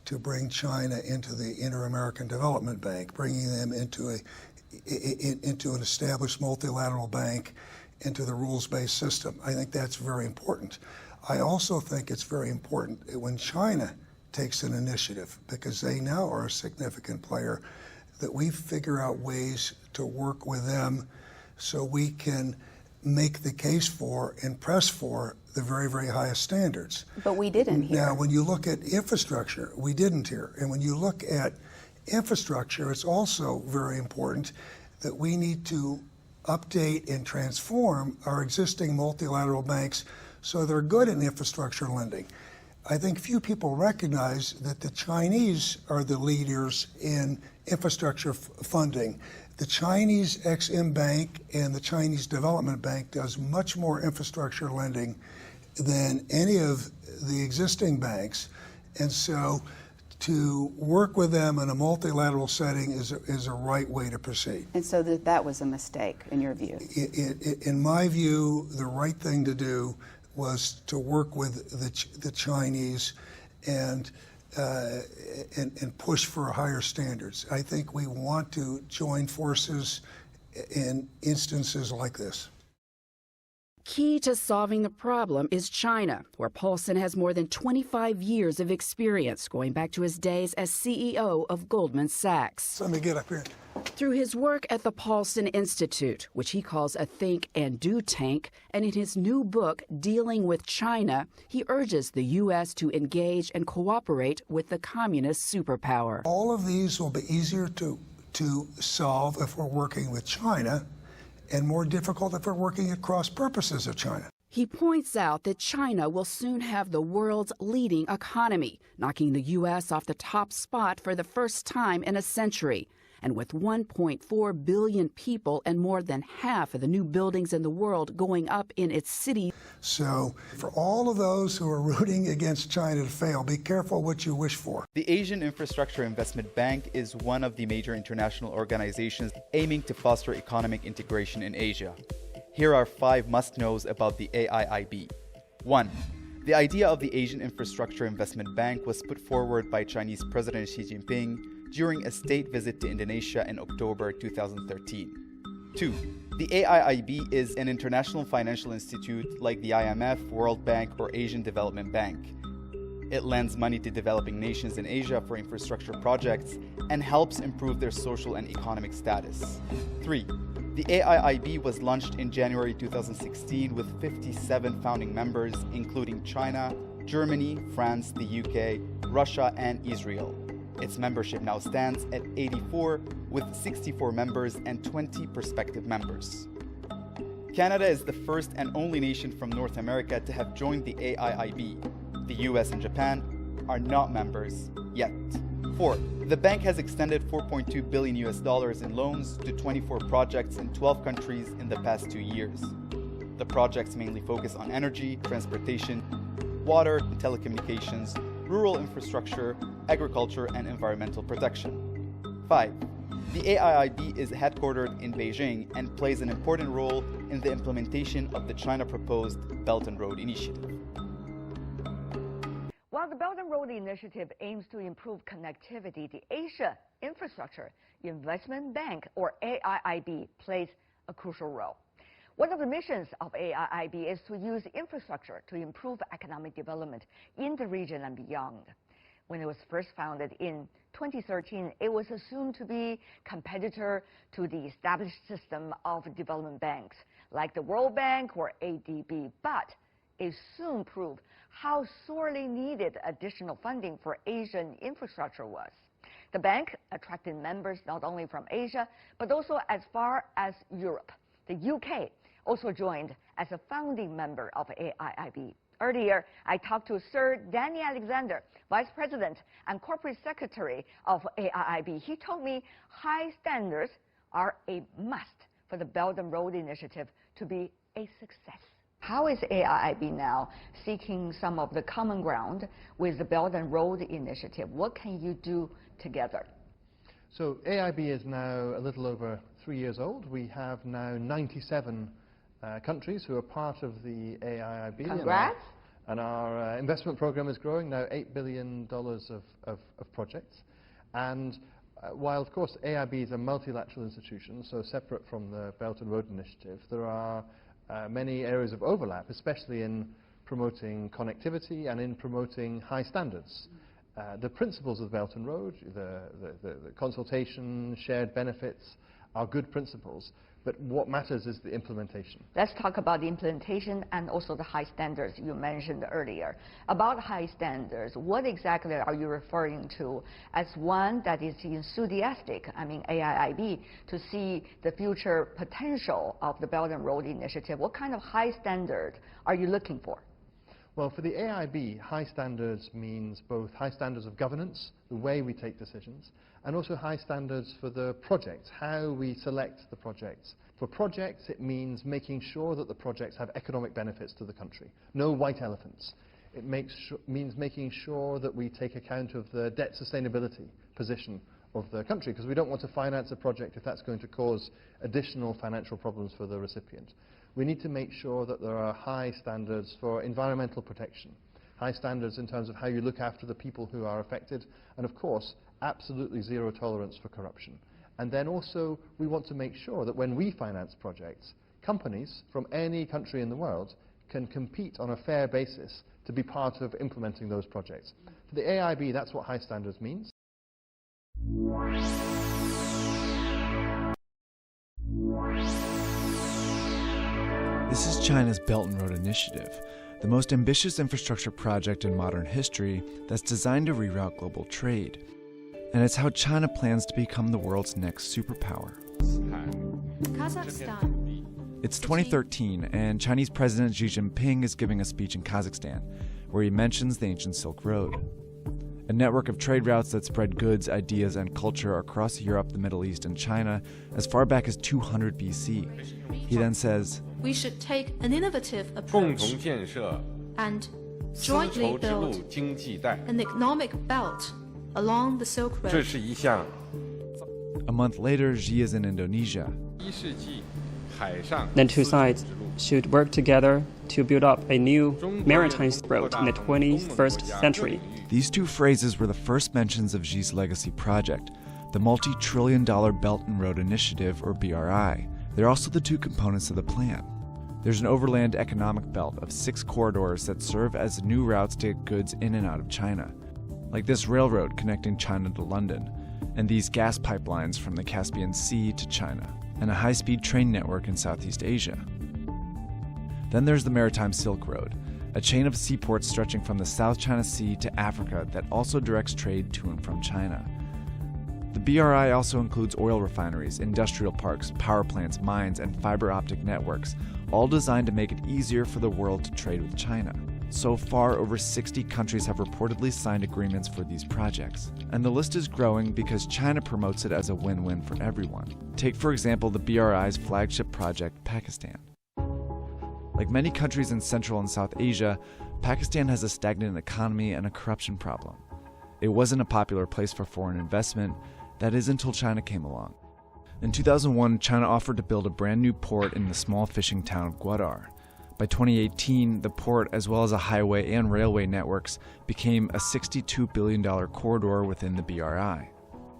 to bring China into the Inter-American Development Bank, bringing them into an established multilateral bank, into the rules-based system. I think that's very important. I also think it's very important when China takes an initiative, because they now are a significant player, that we figure out ways to work with them so we can make the case for and press for the very, very highest standards. But we didn't here. Now, when you look at infrastructure, we didn't here. And when you look at infrastructure, it's also very important that we need to update and transform our existing multilateral banks so they're good in infrastructure lending. I think few people recognize that the Chinese are the leaders in infrastructure funding. The Chinese Ex-Im Bank and the Chinese Development Bank does much more infrastructure lending than any of the existing banks. And so to work with them in a multilateral setting is a right way to proceed. And so that was a mistake, in your view? In my view, the right thing to do was to work with the Chinese and push for higher standards. I think we want to join forces in instances like this. Key to solving the problem is China, where Paulson has more than 25 years of experience, going back to his days as CEO of Goldman Sachs. Let me get up here. Through his work at the Paulson Institute, which he calls a think and do tank, and in his new book, Dealing with China, he urges the U.S. to engage and cooperate with the communist superpower. All of these will be easier to solve if we're working with China, and more difficult if we're working at cross purposes of China. He points out that China will soon have the world's leading economy, knocking the U.S. off the top spot for the first time in a century. And with 1.4 billion people and more than half of the new buildings in the world going up in its city. So for all of those who are rooting against China to fail, be careful what you wish for. The Asian Infrastructure Investment Bank is one of the major international organizations aiming to foster economic integration in Asia. Here are 5 must-knows about the AIIB. 1. The idea of the Asian Infrastructure Investment Bank was put forward by Chinese President Xi Jinping during a state visit to Indonesia in October 2013. 2. The AIIB is an international financial institute like the IMF, World Bank, or Asian Development Bank. It lends money to developing nations in Asia for infrastructure projects and helps improve their social and economic status. 3. The AIIB was launched in January 2016 with 57 founding members, including China, Germany, France, the UK, Russia, and Israel. Its membership now stands at 84, with 64 members and 20 prospective members. Canada is the first and only nation from North America to have joined the AIIB. The US and Japan are not members yet. Fourth, the bank has extended $4.2 billion in loans to 24 projects in 12 countries in the past 2 years. The projects mainly focus on energy, transportation, water, telecommunications, rural infrastructure, agriculture, and environmental protection. 5. The AIIB is headquartered in Beijing and plays an important role in the implementation of the China-proposed Belt and Road Initiative. While the Belt and Road Initiative aims to improve connectivity, the Asia Infrastructure Investment Bank, or AIIB, plays a crucial role. One of the missions of AIIB is to use infrastructure to improve economic development in the region and beyond. When it was first founded in 2013, it was assumed to be competitor to the established system of development banks, like the World Bank or ADB, but it soon proved how sorely needed additional funding for Asian infrastructure was. The bank attracted members not only from Asia, but also as far as Europe. The UK also joined as a founding member of AIIB. Earlier, I talked to Sir Danny Alexander, Vice President and Corporate Secretary of AIIB. He told me high standards are a must for the Belt and Road Initiative to be a success. How is AIIB now seeking some of the common ground with the Belt and Road Initiative? What can you do together? So AIIB is now a little over 3 years old. We have now 97 countries who are part of the AIIB. Congrats. And our investment program is growing, now $8 billion of projects. And while, of course, AIIB is a multilateral institution, so separate from the Belt and Road Initiative, there are many areas of overlap, especially in promoting connectivity and in promoting high standards. The principles of the Belt and Road, the consultation, shared benefits, are good principles, but what matters is the implementation. Let's talk about the implementation and also the high standards you mentioned earlier. About high standards, what exactly are you referring to as one that is enthusiastic, AIIB, to see the future potential of the Belt and Road Initiative? What kind of high standard are you looking for? Well, for the AIIB, high standards means both high standards of governance, the way we take decisions, and also high standards for the projects, how we select the projects. For projects, it means making sure that the projects have economic benefits to the country. No white elephants. It means making sure that we take account of the debt sustainability position of the country, because we don't want to finance a project if that's going to cause additional financial problems for the recipient. We need to make sure that there are high standards for environmental protection, high standards in terms of how you look after the people who are affected, and of course, absolutely zero tolerance for corruption. And then also, we want to make sure that when we finance projects, companies from any country in the world can compete on a fair basis to be part of implementing those projects. For the AIIB, that's what high standards means. This is China's Belt and Road Initiative, the most ambitious infrastructure project in modern history that's designed to reroute global trade. And it's how China plans to become the world's next superpower. Kazakhstan. It's 2013, and Chinese President Xi Jinping is giving a speech in Kazakhstan, where he mentions the ancient Silk Road, a network of trade routes that spread goods, ideas, and culture across Europe, the Middle East, and China as far back as 200 BC. He then says, "We should take an innovative approach and jointly build an economic belt along the Silk Road." A month later, Xi is in Indonesia. The two sides should work together to build up a new maritime road in the 21st century. These two phrases were the first mentions of Xi's legacy project, the multi-trillion-dollar Belt and Road Initiative, or BRI. They're also the two components of the plan. There's an overland economic belt of 6 corridors that serve as new routes to get goods in and out of China, like this railroad connecting China to London, and these gas pipelines from the Caspian Sea to China, and a high-speed train network in Southeast Asia. Then there's the Maritime Silk Road, a chain of seaports stretching from the South China Sea to Africa that also directs trade to and from China. The BRI also includes oil refineries, industrial parks, power plants, mines, and fiber optic networks, all designed to make it easier for the world to trade with China. So far, over 60 countries have reportedly signed agreements for these projects. And the list is growing because China promotes it as a win-win for everyone. Take, for example, the BRI's flagship project, Pakistan. Like many countries in Central and South Asia, Pakistan has a stagnant economy and a corruption problem. It wasn't a popular place for foreign investment, that is until China came along. In 2001, China offered to build a brand new port in the small fishing town of Gwadar. By 2018, the port, as well as a highway and railway networks, became a $62 billion corridor within the BRI.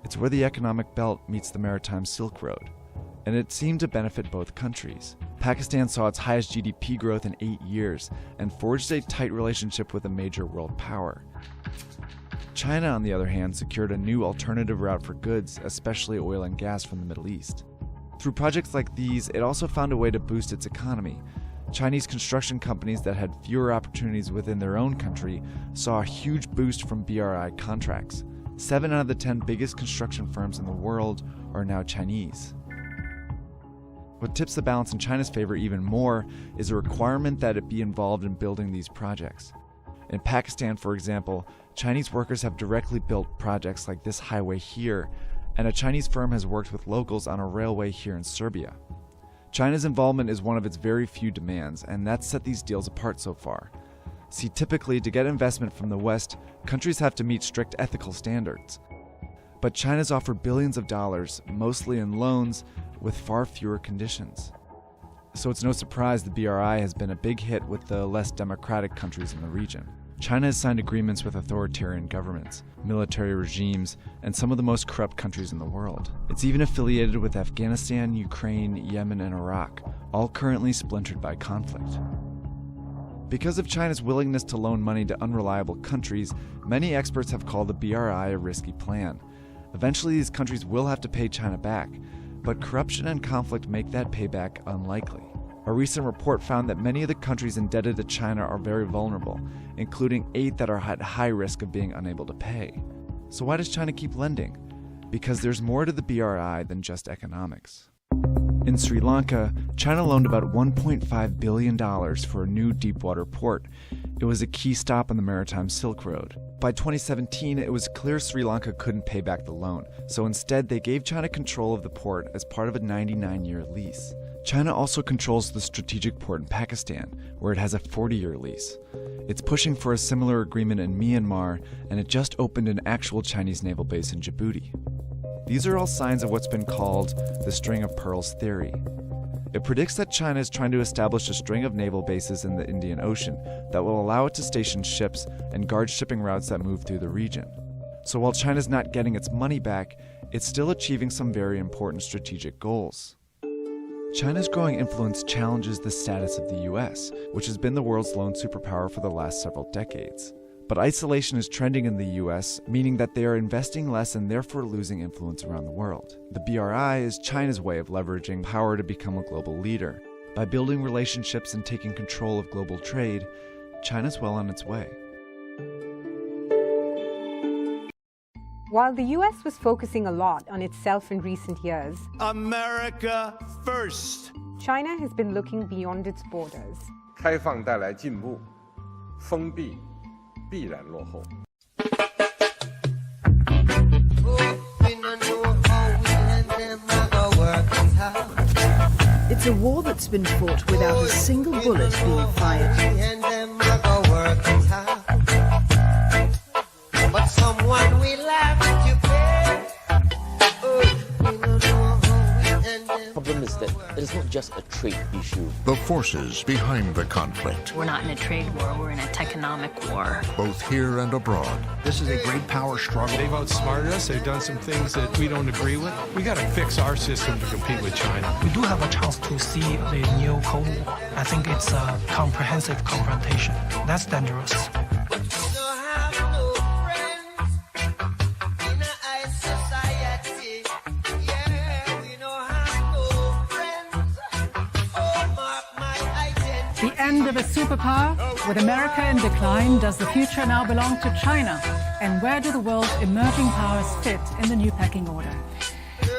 It's where the economic belt meets the maritime Silk Road, and it seemed to benefit both countries. Pakistan saw its highest GDP growth in 8 years and forged a tight relationship with a major world power. China, on the other hand, secured a new alternative route for goods, especially oil and gas from the Middle East. Through projects like these, it also found a way to boost its economy. Chinese construction companies that had fewer opportunities within their own country saw a huge boost from BRI contracts. 7 out of the 10 biggest construction firms in the world are now Chinese. What tips the balance in China's favor even more is a requirement that it be involved in building these projects. In Pakistan, for example, Chinese workers have directly built projects like this highway here, and a Chinese firm has worked with locals on a railway here in Serbia. China's involvement is one of its very few demands, and that's set these deals apart so far. See, typically, to get investment from the West, countries have to meet strict ethical standards. But China's offered billions of dollars, mostly in loans, with far fewer conditions. So it's no surprise the BRI has been a big hit with the less democratic countries in the region. China has signed agreements with authoritarian governments, military regimes, and some of the most corrupt countries in the world. It's even affiliated with Afghanistan, Ukraine, Yemen, and Iraq, all currently splintered by conflict. Because of China's willingness to loan money to unreliable countries, many experts have called the BRI a risky plan. Eventually, these countries will have to pay China back, but corruption and conflict make that payback unlikely. A recent report found that many of the countries indebted to China are very vulnerable, including 8 that are at high risk of being unable to pay. So why does China keep lending? Because there's more to the BRI than just economics. In Sri Lanka, China loaned about $1.5 billion for a new deepwater port. It was a key stop on the maritime Silk Road. By 2017, it was clear Sri Lanka couldn't pay back the loan, so instead they gave China control of the port as part of a 99-year lease. China also controls the strategic port in Pakistan, where it has a 40-year lease. It's pushing for a similar agreement in Myanmar, and it just opened an actual Chinese naval base in Djibouti. These are all signs of what's been called the string of pearls theory. It predicts that China is trying to establish a string of naval bases in the Indian Ocean that will allow it to station ships and guard shipping routes that move through the region. So while China's not getting its money back, it's still achieving some very important strategic goals. China's growing influence challenges the status of the US, which has been the world's lone superpower for the last several decades. But isolation is trending in the US, meaning that they are investing less and therefore losing influence around the world. The BRI is China's way of leveraging power to become a global leader. By building relationships and taking control of global trade, China's well on its way. While the US was focusing a lot on itself in recent years, America first. China has been looking beyond its borders. 开放带来进步，封闭必然落后。 It's a war that's been fought without a single bullet being fired. But someone will have to pay. The problem is that it is not just a trade issue. The forces behind the conflict, We're not in a trade war, we're in a techonomic war. both here and abroad. This is a great power struggle. They've outsmarted us. They've done some things that we don't agree with. We got to fix our system to compete with China. We do have a chance to see the new Cold War. I think it's a comprehensive confrontation. That's dangerous. The end of a superpower With America in decline, does the future now belong to China? And where do the world's emerging powers fit in the new pecking order?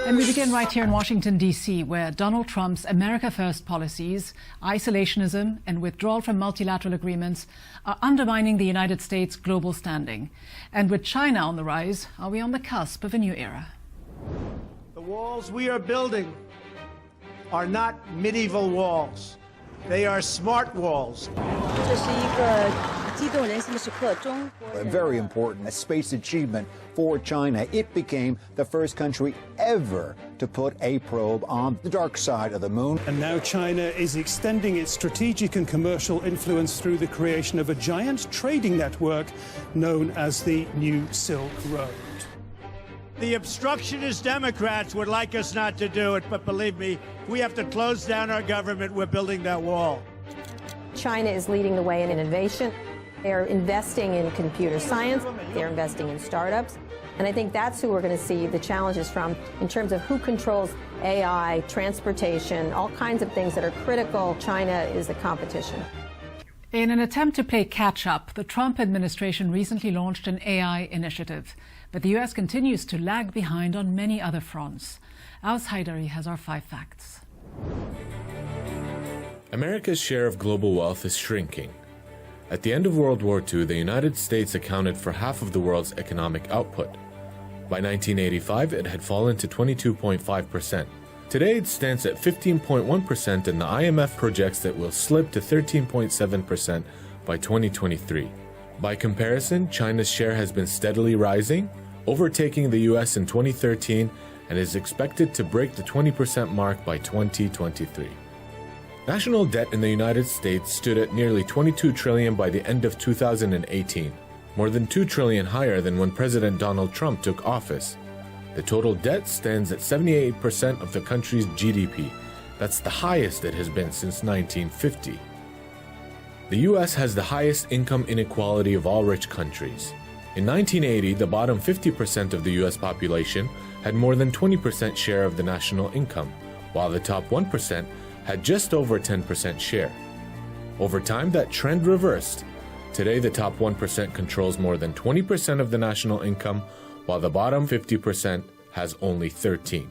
And we begin right here in Washington, D.C., where Donald Trump's America First policies, isolationism, and withdrawal from multilateral agreements are undermining the United States' global standing. And with China on the rise, are we on the cusp of a new era? The walls we are building are not medieval walls. They are smart walls. A very important space achievement for China. It became the first country ever to put a probe on the dark side of the moon. And now China is extending its strategic and commercial influence through the creation of a giant trading network known as the New Silk Road. The obstructionist Democrats would like us not to do it, but believe me, we have to close down our government. We're building that wall. China is leading the way in innovation. They're investing in computer science. They're investing in startups. And I think that's who we're going to see the challenges from in terms of who controls AI, transportation, all kinds of things that are critical. China is the competition. In an attempt to play catch-up, the Trump administration recently launched an AI initiative. But the U.S. continues to lag behind on many other fronts. Aus Haidari has our 5 facts. America's share of global wealth is shrinking. At the end of World War II, the United States accounted for half of the world's economic output. By 1985, it had fallen to 22.5%. Today, it stands at 15.1%, and the IMF projects that it will slip to 13.7% by 2023. By comparison, China's share has been steadily rising, overtaking the US in 2013, and is expected to break the 20% mark by 2023. National debt in the United States stood at nearly $22 trillion by the end of 2018, more than $2 trillion higher than when President Donald Trump took office. The total debt stands at 78% of the country's GDP. That's the highest it has been since 1950. The U.S. has the highest income inequality of all rich countries. In 1980, the bottom 50% of the U.S. population had more than 20% share of the national income, while the top 1% had just over 10% share. Over time, that trend reversed. Today, the top 1% controls more than 20% of the national income, while the bottom 50% has only 13%.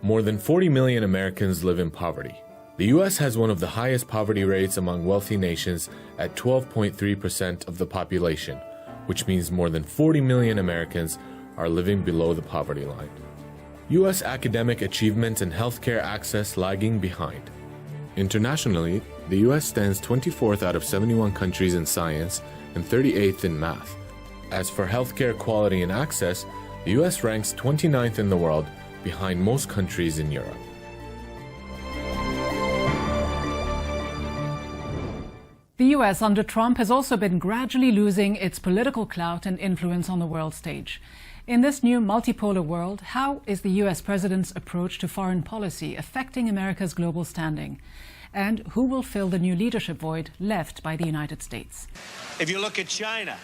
More than 40 million Americans live in poverty. The U.S. has one of the highest poverty rates among wealthy nations at 12.3% of the population, which means more than 40 million Americans are living below the poverty line. U.S. academic achievement and healthcare access lagging behind. Internationally, the U.S. stands 24th out of 71 countries in science and 38th in math. As for healthcare quality and access, the U.S. ranks 29th in the world, behind most countries in Europe. The U.S. under Trump has also been gradually losing its political clout and influence on the world stage. In this new multipolar world, how is the U.S. president's approach to foreign policy affecting America's global standing? And who will fill the new leadership void left by the United States? If you look at China,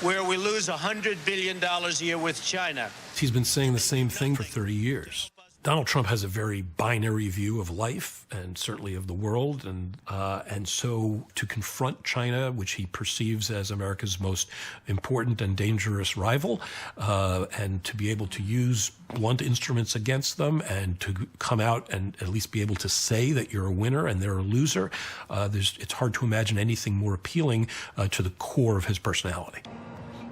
where we lose $100 billion a year with China. He's been saying the same thing for 30 years. Donald Trump has a very binary view of life and certainly of the world, and so to confront China, which he perceives as America's most important and dangerous rival, and to be able to use blunt instruments against them and to come out and at least be able to say that you're a winner and they're a loser, it's hard to imagine anything more appealing to the core of his personality.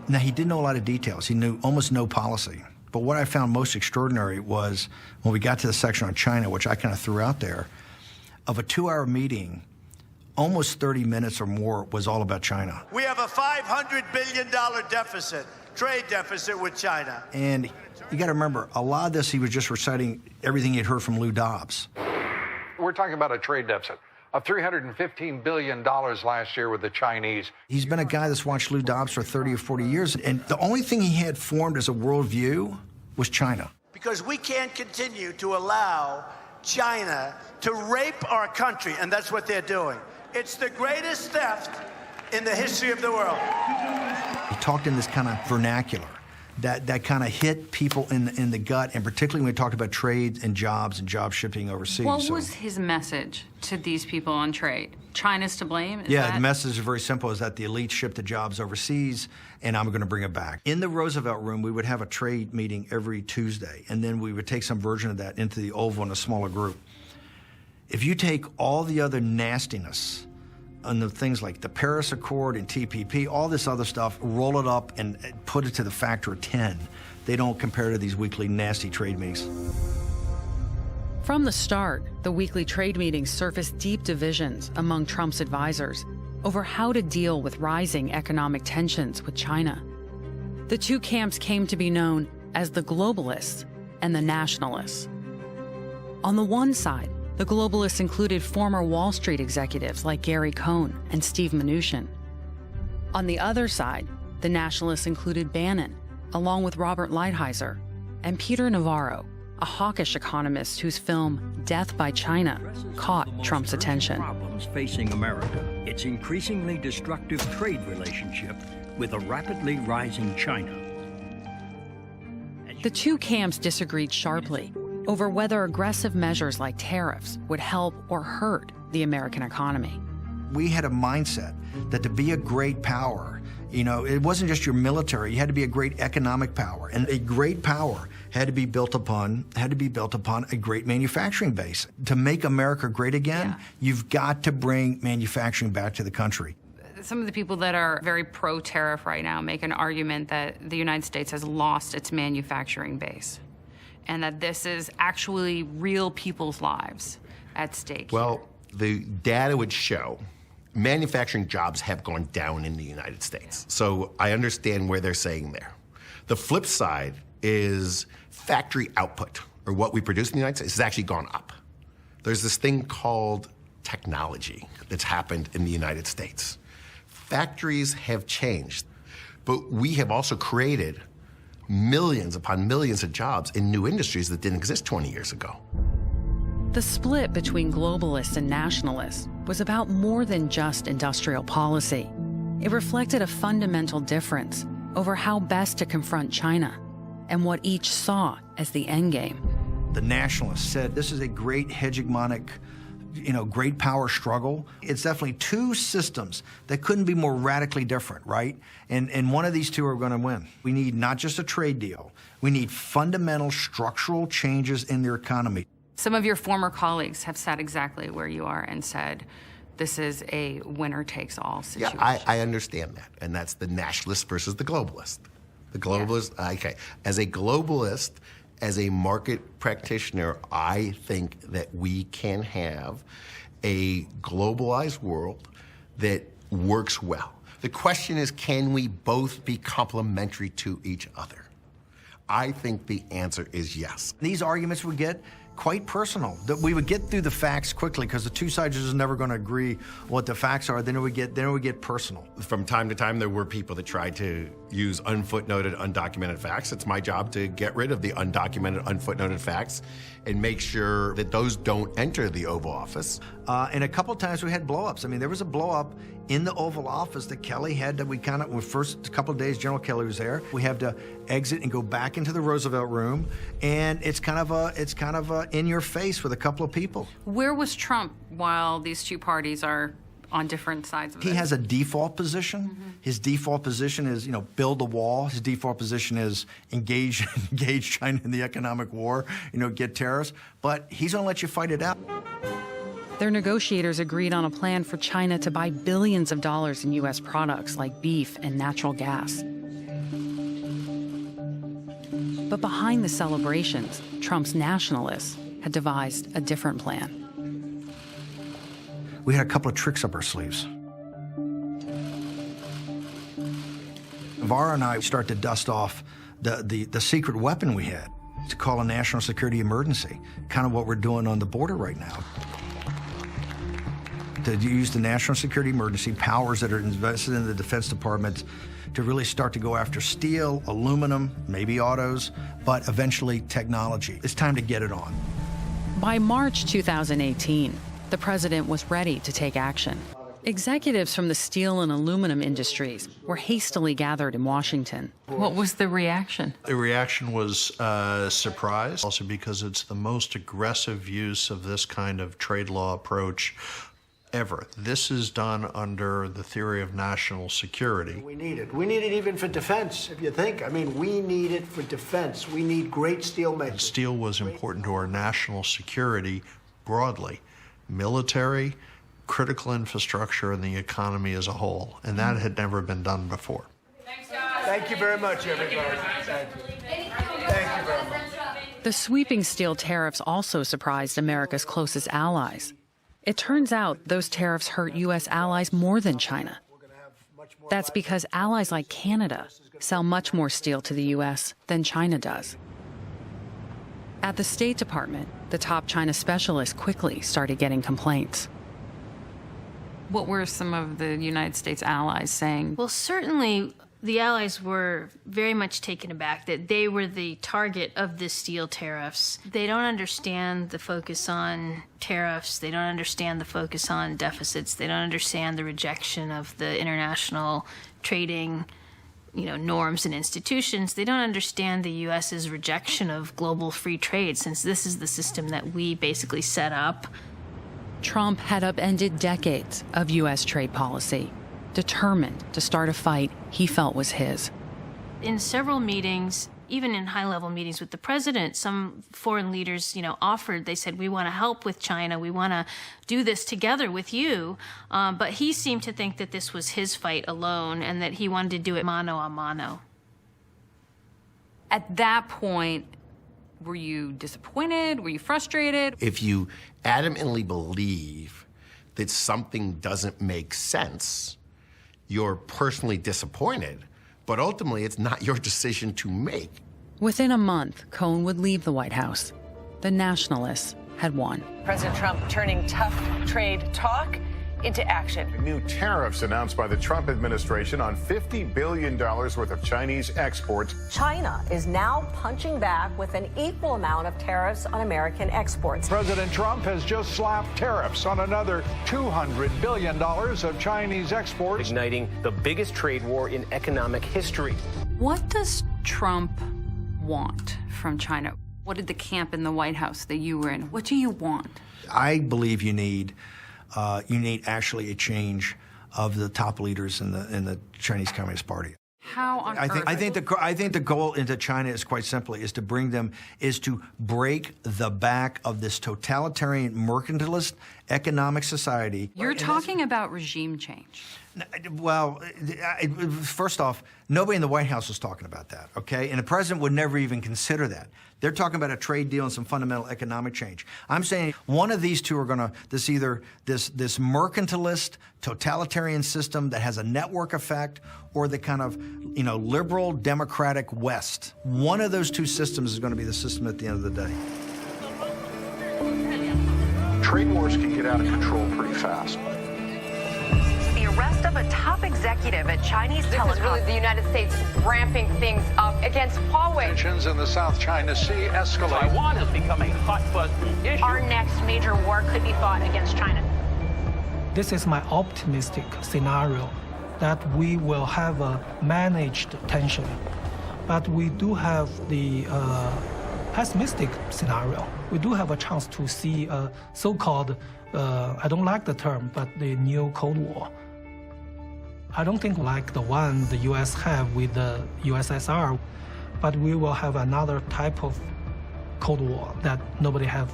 Now, he didn't know a lot of details. He knew almost no policy. But what I found most extraordinary was when we got to the section on China, which I kind of threw out there, of a 2-hour meeting, almost 30 minutes or more was all about China. We have a $500 billion deficit, trade deficit with China. And you got to remember, a lot of this he was just reciting everything he'd heard from Lou Dobbs. We're talking about a trade deficit of $315 billion last year with the Chinese. He's been a guy that's watched Lou Dobbs for 30 or 40 years, and the only thing he had formed as a worldview was China. Because we can't continue to allow China to rape our country, and that's what they're doing. It's the greatest theft in the history of the world. He talked in this kind of vernacular that kind of hit people in the gut, and particularly when we talked about trade and jobs shipping overseas. What was his message to these people on trade? China's to blame? The message is very simple, is that the elite ship the jobs overseas, and I'm going to bring it back. In the Roosevelt Room, we would have a trade meeting every Tuesday, and then we would take some version of that into the Oval in a smaller group. If you take all the other nastiness and the things like the Paris Accord and TPP, all this other stuff, roll it up and put it to the factor of 10. They don't compare to these weekly nasty trade meetings. From the start, the weekly trade meetings surfaced deep divisions among Trump's advisors over how to deal with rising economic tensions with China. The two camps came to be known as the globalists and the nationalists. On the one side, the globalists included former Wall Street executives like Gary Cohn and Steve Mnuchin. On the other side, the nationalists included Bannon, along with Robert Lighthizer, and Peter Navarro, a hawkish economist whose film Death by China caught Trump's attention. Problems facing America, its increasingly destructive trade relationship with a rapidly rising China. The two camps disagreed sharply over whether aggressive measures like tariffs would help or hurt the American economy. We had a mindset that to be a great power, it wasn't just your military, you had to be a great economic power. And a great power had to be built upon a great manufacturing base. To make America great again, you've got to bring manufacturing back to the country. Some of the people that are very pro-tariff right now make an argument that the United States has lost its manufacturing base, and that this is actually real people's lives at stake. Well, the data would show manufacturing jobs have gone down in the United States. So I understand where they're saying there. The flip side is factory output, or what we produce in the United States, has actually gone up. There's this thing called technology that's happened in the United States. Factories have changed, but we have also created millions upon millions of jobs in new industries that didn't exist 20 years ago. The split between globalists and nationalists was about more than just industrial policy. It reflected a fundamental difference over how best to confront China and what each saw as the endgame. The nationalists said this is a great hegemonic, great power struggle. It's definitely two systems that couldn't be more radically different, right? And one of these two are going to win. We need not just a trade deal. We need fundamental structural changes in their economy. Some of your former colleagues have sat exactly where you are and said, this is a winner-takes-all situation. Yeah, I understand that, and that's the nationalist versus the globalist. The globalist, okay. As a globalist, as a market practitioner, I think that we can have a globalized world that works well. The question is, can we both be complementary to each other? I think the answer is yes. These arguments would get quite personal. That we would get through the facts quickly because the two sides are just never going to agree what the facts are. Then it would get personal. From time to time, there were people that tried to use unfootnoted, undocumented facts. It's my job to get rid of the undocumented, unfootnoted facts and make sure that those don't enter the Oval Office. And a couple of times we had blow-ups. I mean, there was a blow-up in the Oval Office that Kelly had that the first couple of days General Kelly was there. We have to exit and go back into the Roosevelt Room, and it's kind of in your face with a couple of people. Where was Trump while these two parties are on different sides of it? He has a default position. Mm-hmm. His default position is, build the wall. His default position is engage China in the economic war, get tariffs. But he's going to let you fight it out. Their negotiators agreed on a plan for China to buy billions of dollars in U.S. products like beef and natural gas. But behind the celebrations, Trump's nationalists had devised a different plan. We had a couple of tricks up our sleeves. Navarro and I started to dust off the secret weapon we had to call a national security emergency, kind of what we're doing on the border right now. To use the national security emergency powers that are invested in the Defense Department to really start to go after steel, aluminum, maybe autos, but eventually technology. It's time to get it on. By March 2018, the president was ready to take action. Executives from the steel and aluminum industries were hastily gathered in Washington. What was the reaction? The reaction was surprise, also because it's the most aggressive use of this kind of trade law approach ever. This is done under the theory of national security. We need it. We need it even for defense, if you think. I mean, we need it for defense. We need great steel makers. Steel was important to our national security broadly, military, critical infrastructure, and the economy as a whole. And that had never been done before. Thank you very much, everybody. Thank you. Thank you very much. The sweeping steel tariffs also surprised America's closest allies. It turns out those tariffs hurt U.S. allies more than China. That's because allies like Canada sell much more steel to the U.S. than China does. At the State Department, the top China specialist quickly started getting complaints. What were some of the United States allies saying? Well, certainly the allies were very much taken aback that they were the target of the steel tariffs. They don't understand the focus on tariffs. They don't understand the focus on deficits. They don't understand the rejection of the international trading, norms and institutions. They don't understand the U.S.'s rejection of global free trade, since this is the system that we basically set up. Trump had upended decades of U.S. trade policy, determined to start a fight he felt was his. In several meetings, even in high-level meetings with the president, some foreign leaders, offered, they said, we want to help with China, we want to do this together with you. But he seemed to think that this was his fight alone and that he wanted to do it mano a mano. At that point, were you disappointed? Were you frustrated? If you adamantly believe that something doesn't make sense, you're personally disappointed, but ultimately it's not your decision to make. Within a month, Cohn would leave the White House. The nationalists had won. President Trump turning tough trade talk into action. New tariffs announced by the Trump administration on $50 billion worth of Chinese exports. China is now punching back with an equal amount of tariffs on American exports. President Trump has just slapped tariffs on another $200 billion of Chinese exports, igniting the biggest trade war in economic history. What does Trump want from China? What did the camp in the White House that you were in, what do you want? I believe you need actually a change of the top leaders in the Chinese Communist Party. How on earth? I think the goal into China is quite simply to break the back of this totalitarian mercantilist economic society. You're talking about regime change. Well, first off, nobody in the White House was talking about that, okay? And the president would never even consider that. They're talking about a trade deal and some fundamental economic change. I'm saying one of these two are going to, this mercantilist, totalitarian system that has a network effect, or the kind of, liberal, democratic West. One of those two systems is going to be the system at the end of the day. Trade wars can get out of control pretty fast. The arrest of a top executive at Chinese telecom. This is really the United States ramping things up against Huawei. Tensions in the South China Sea escalate. Taiwan has become a hot-button issue. Our next major war could be fought against China. This is my optimistic scenario, that we will have a managed tension. But we do have the pessimistic scenario. We do have a chance to see a so-called, I don't like the term, but the new Cold War. I don't think like the one the U.S. have with the USSR, but we will have another type of Cold War that nobody have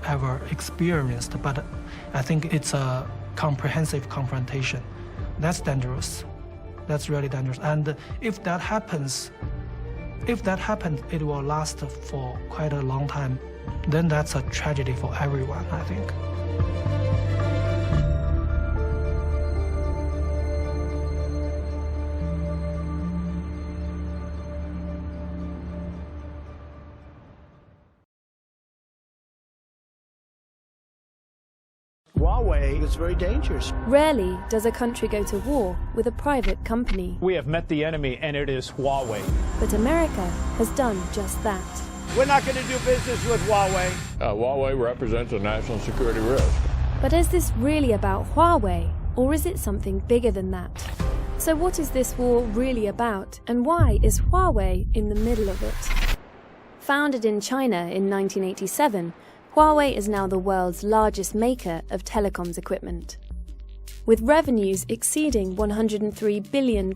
ever experienced. But I think it's a comprehensive confrontation. That's dangerous. That's really dangerous. And if that happens, it will last for quite a long time. Then that's a tragedy for everyone, I think. Huawei is very dangerous. Rarely does a country go to war with a private company. We have met the enemy, and it is Huawei. But America has done just that. We're not going to do business with Huawei. Huawei represents a national security risk. But is this really about Huawei Or is it something bigger than that? So what is this war really about, and why is Huawei in the middle of it? Founded in China in 1987, Huawei is now the world's largest maker of telecoms equipment, with revenues exceeding $103 billion.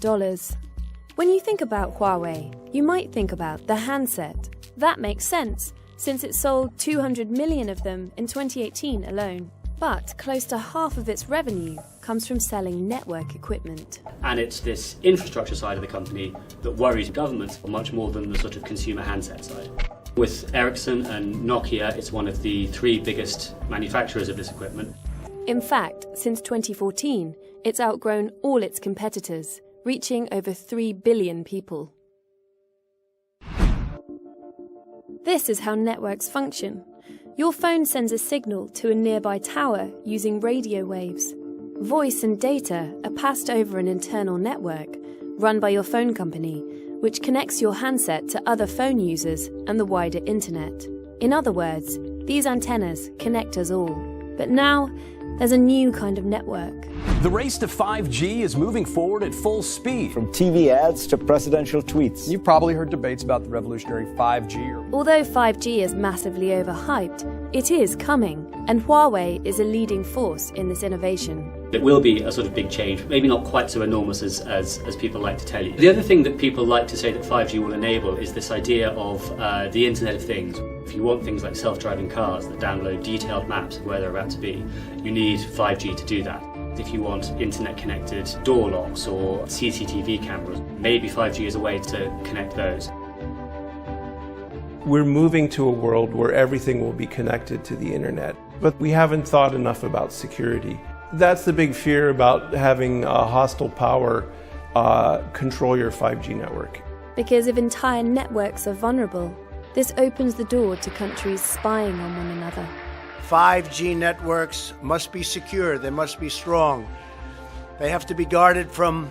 When you think about Huawei, you might think about the handset. That makes sense, since it sold 200 million of them in 2018 alone. But close to half of its revenue comes from selling network equipment. And it's this infrastructure side of the company that worries governments much more than the sort of consumer handset side. With Ericsson and Nokia, it's one of the 3 biggest manufacturers of this equipment. In fact, since 2014, it's outgrown all its competitors, reaching over 3 billion people. This is how networks function. Your phone sends a signal to a nearby tower using radio waves. Voice and data are passed over an internal network run by your phone company, which connects your handset to other phone users and the wider internet. In other words, these antennas connect us all. But now, there's a new kind of network. The race to 5G is moving forward at full speed. From TV ads to presidential tweets. You've probably heard debates about the revolutionary 5G. Although 5G is massively overhyped, it is coming, and Huawei is a leading force in this innovation. It will be a sort of big change, maybe not quite so enormous as people like to tell you. The other thing that people like to say that 5G will enable is this idea of the Internet of Things. If you want things like self-driving cars that download detailed maps of where they're about to be, you need 5G to do that. If you want internet-connected door locks or CCTV cameras, maybe 5G is a way to connect those. We're moving to a world where everything will be connected to the internet, but we haven't thought enough about security. That's the big fear about having a hostile power control your 5G network. Because if entire networks are vulnerable, this opens the door to countries spying on one another. 5G networks must be secure, they must be strong. They have to be guarded from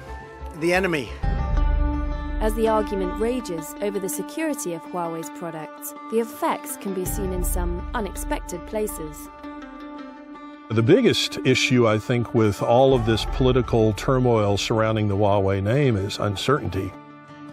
the enemy. As the argument rages over the security of Huawei's products, the effects can be seen in some unexpected places. The biggest issue, I think, with all of this political turmoil surrounding the Huawei name is uncertainty.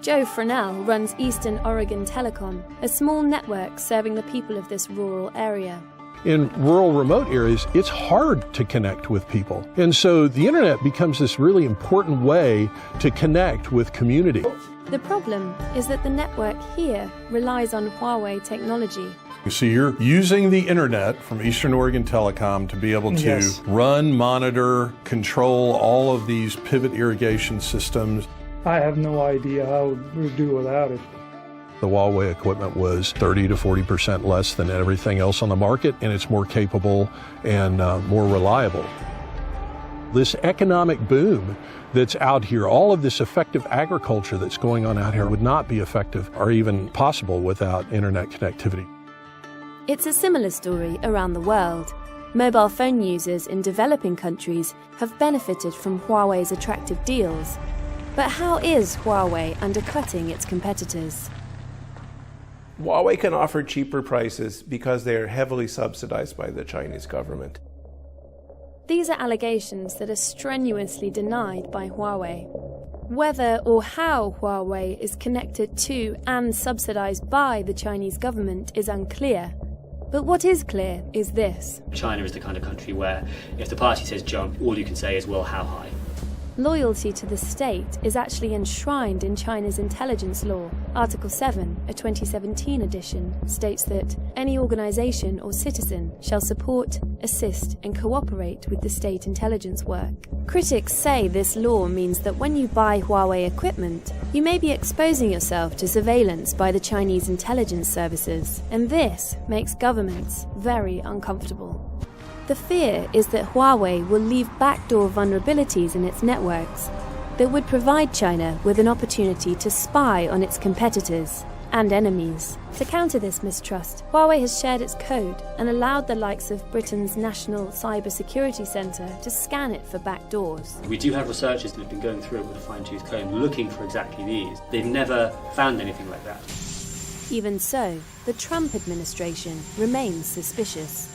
Joe Fresnel runs Eastern Oregon Telecom, a small network serving the people of this rural area. In rural, remote areas, it's hard to connect with people. And so the internet becomes this really important way to connect with community. The problem is that the network here relies on Huawei technology. So you're using the internet from Eastern Oregon Telecom to be able to run, monitor, control all of these pivot irrigation systems. I have no idea how we'll do without it. The Huawei equipment was 30 to 40% less than everything else on the market, and it's more capable and more reliable. This economic boom that's out here, all of this effective agriculture that's going on out here would not be effective or even possible without internet connectivity. It's a similar story around the world. Mobile phone users in developing countries have benefited from Huawei's attractive deals. But how is Huawei undercutting its competitors? Huawei can offer cheaper prices because they are heavily subsidized by the Chinese government. These are allegations that are strenuously denied by Huawei. Whether or how Huawei is connected to and subsidized by the Chinese government is unclear. But what is clear is this. China is the kind of country where if the party says jump, all you can say is, well, how high? Loyalty to the state is actually enshrined in China's intelligence law. Article 7, a 2017 edition, states that any organization or citizen shall support, assist, and cooperate with the state intelligence work. Critics say this law means that when you buy Huawei equipment, you may be exposing yourself to surveillance by the Chinese intelligence services, and this makes governments very uncomfortable. The fear is that Huawei will leave backdoor vulnerabilities in its networks that would provide China with an opportunity to spy on its competitors and enemies. To counter this mistrust, Huawei has shared its code and allowed the likes of Britain's National Cybersecurity Centre to scan it for backdoors. We do have researchers that have been going through it with a fine-tooth comb looking for exactly these. They've never found anything like that. Even so, the Trump administration remains suspicious.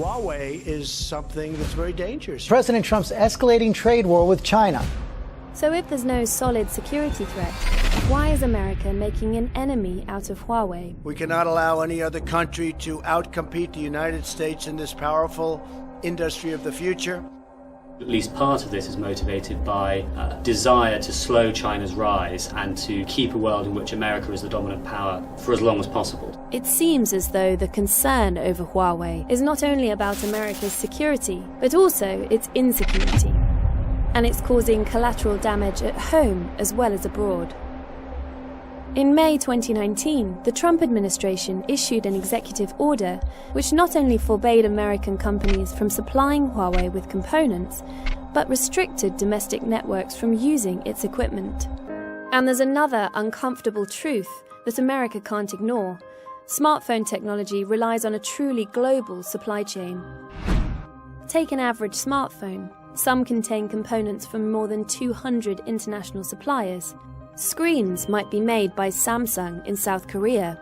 Huawei is something that's very dangerous. President Trump's escalating trade war with China. So if there's no solid security threat, why is America making an enemy out of Huawei? We cannot allow any other country to outcompete the United States in this powerful industry of the future. At least part of this is motivated by a desire to slow China's rise and to keep a world in which America is the dominant power for as long as possible. It seems as though the concern over Huawei is not only about America's security, but also its insecurity. And it's causing collateral damage at home as well as abroad. In May 2019, the Trump administration issued an executive order which not only forbade American companies from supplying Huawei with components, but restricted domestic networks from using its equipment. And there's another uncomfortable truth that America can't ignore. Smartphone technology relies on a truly global supply chain. Take an average smartphone. Some contain components from more than 200 international suppliers. Screens might be made by Samsung in South Korea.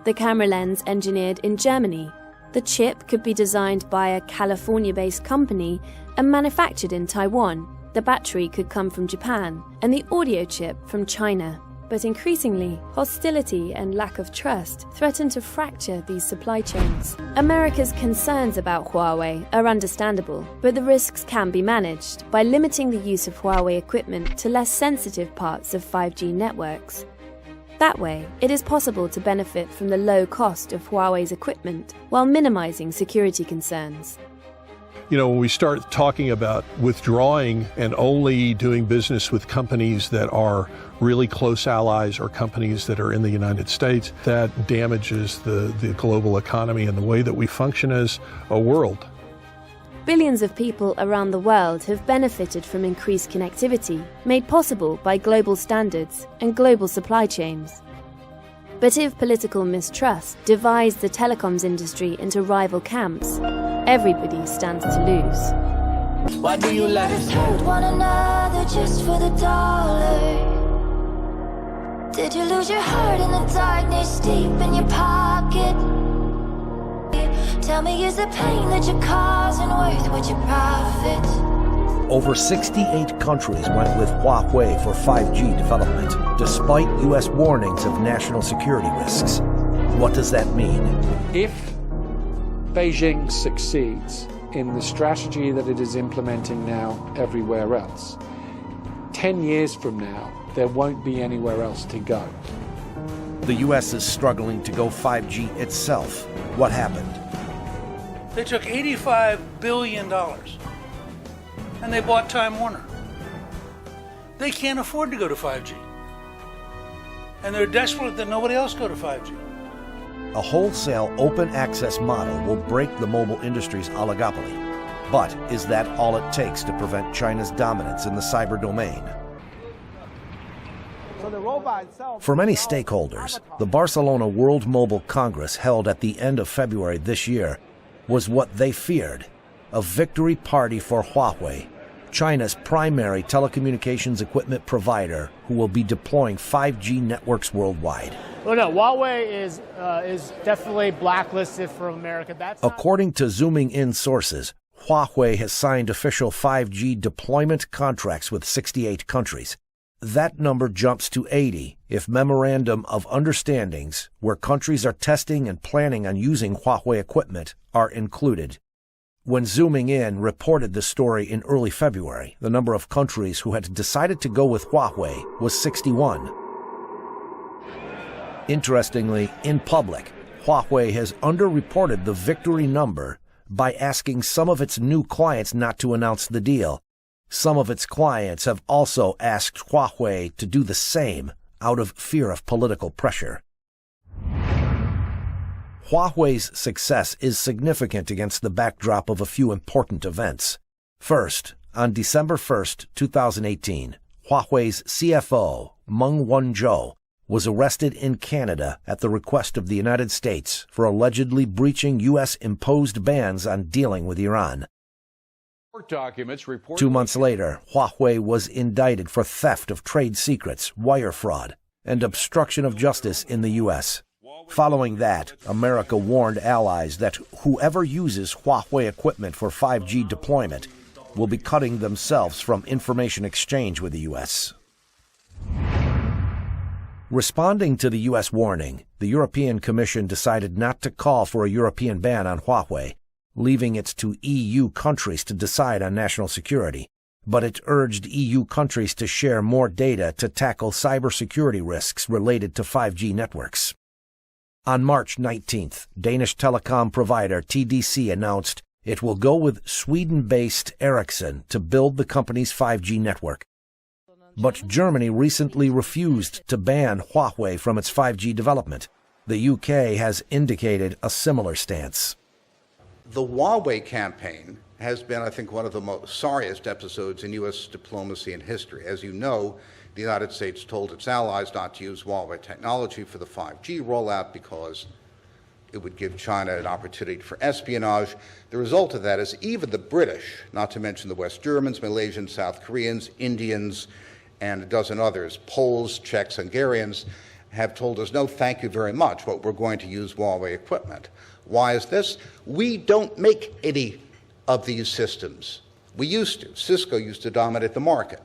The camera lens engineered in Germany. The chip could be designed by a California-based company and manufactured in Taiwan. The battery could come from Japan, and the audio chip from China. But increasingly, hostility and lack of trust threaten to fracture these supply chains. America's concerns about Huawei are understandable, but the risks can be managed by limiting the use of Huawei equipment to less sensitive parts of 5G networks. That way, it is possible to benefit from the low cost of Huawei's equipment while minimizing security concerns. You know, when we start talking about withdrawing and only doing business with companies that are really close allies or companies that are in the United States, that damages the global economy and the way that we function as a world. Billions of people around the world have benefited from increased connectivity, made possible by global standards and global supply chains. But if political mistrust divides the telecoms industry into rival camps, everybody stands to lose. Why do you let us hurt one another just for the dollar? Did you lose your heart in the darkness deep in your pocket? Tell me, is the pain that you're causing worth what you profit? Over 68 countries went with Huawei for 5G development, despite U.S. warnings of national security risks. What does that mean? If Beijing succeeds in the strategy that it is implementing now everywhere else, 10 years from now, there won't be anywhere else to go. The U.S. is struggling to go 5G itself. What happened? They took $85 billion and they bought Time Warner. They can't afford to go to 5G. And they're desperate that nobody else go to 5G. A wholesale open access model will break the mobile industry's oligopoly. But is that all it takes to prevent China's dominance in the cyber domain? For many stakeholders, the Barcelona World Mobile Congress held at the end of February this year was what they feared, a victory party for Huawei, China's primary telecommunications equipment provider who will be deploying 5G networks worldwide. Well, no, Huawei is definitely blacklisted from America. According to Zooming In sources, Huawei has signed official 5G deployment contracts with 68 countries. That number jumps to 80 if memorandum of understandings where countries are testing and planning on using Huawei equipment are included. When Zooming In reported the story in early February, the number of countries who had decided to go with Huawei was 61. Interestingly, in public, Huawei has underreported the victory number by asking some of its new clients not to announce the deal. Some of its clients have also asked Huawei to do the same out of fear of political pressure. Huawei's success is significant against the backdrop of a few important events. First, on December 1st, 2018, Huawei's CFO, Meng Wanzhou, was arrested in Canada at the request of the United States for allegedly breaching U.S.-imposed bans on dealing with Iran. 2 months later, Huawei was indicted for theft of trade secrets, wire fraud, and obstruction of justice in the U.S. Following that, America warned allies that whoever uses Huawei equipment for 5G deployment will be cutting themselves from information exchange with the U.S. Responding to the U.S. warning, the European Commission decided not to call for a European ban on Huawei, leaving it to EU countries to decide on national security. But it urged EU countries to share more data to tackle cybersecurity risks related to 5G networks. On March 19th, Danish telecom provider TDC announced it will go with Sweden-based Ericsson to build the company's 5G network. But Germany recently refused to ban Huawei from its 5G development. The UK has indicated a similar stance. The Huawei campaign has been, I think, one of the most sorriest episodes in U.S. diplomacy and history. As you know, the United States told its allies not to use Huawei technology for the 5G rollout because it would give China an opportunity for espionage. The result of that is even the British, not to mention the West Germans, Malaysians, South Koreans, Indians, and a dozen others, Poles, Czechs, Hungarians, have told us, no, thank you very much, but we're going to use Huawei equipment. Why is this? We don't make any of these systems. We used to. Cisco used to dominate the market.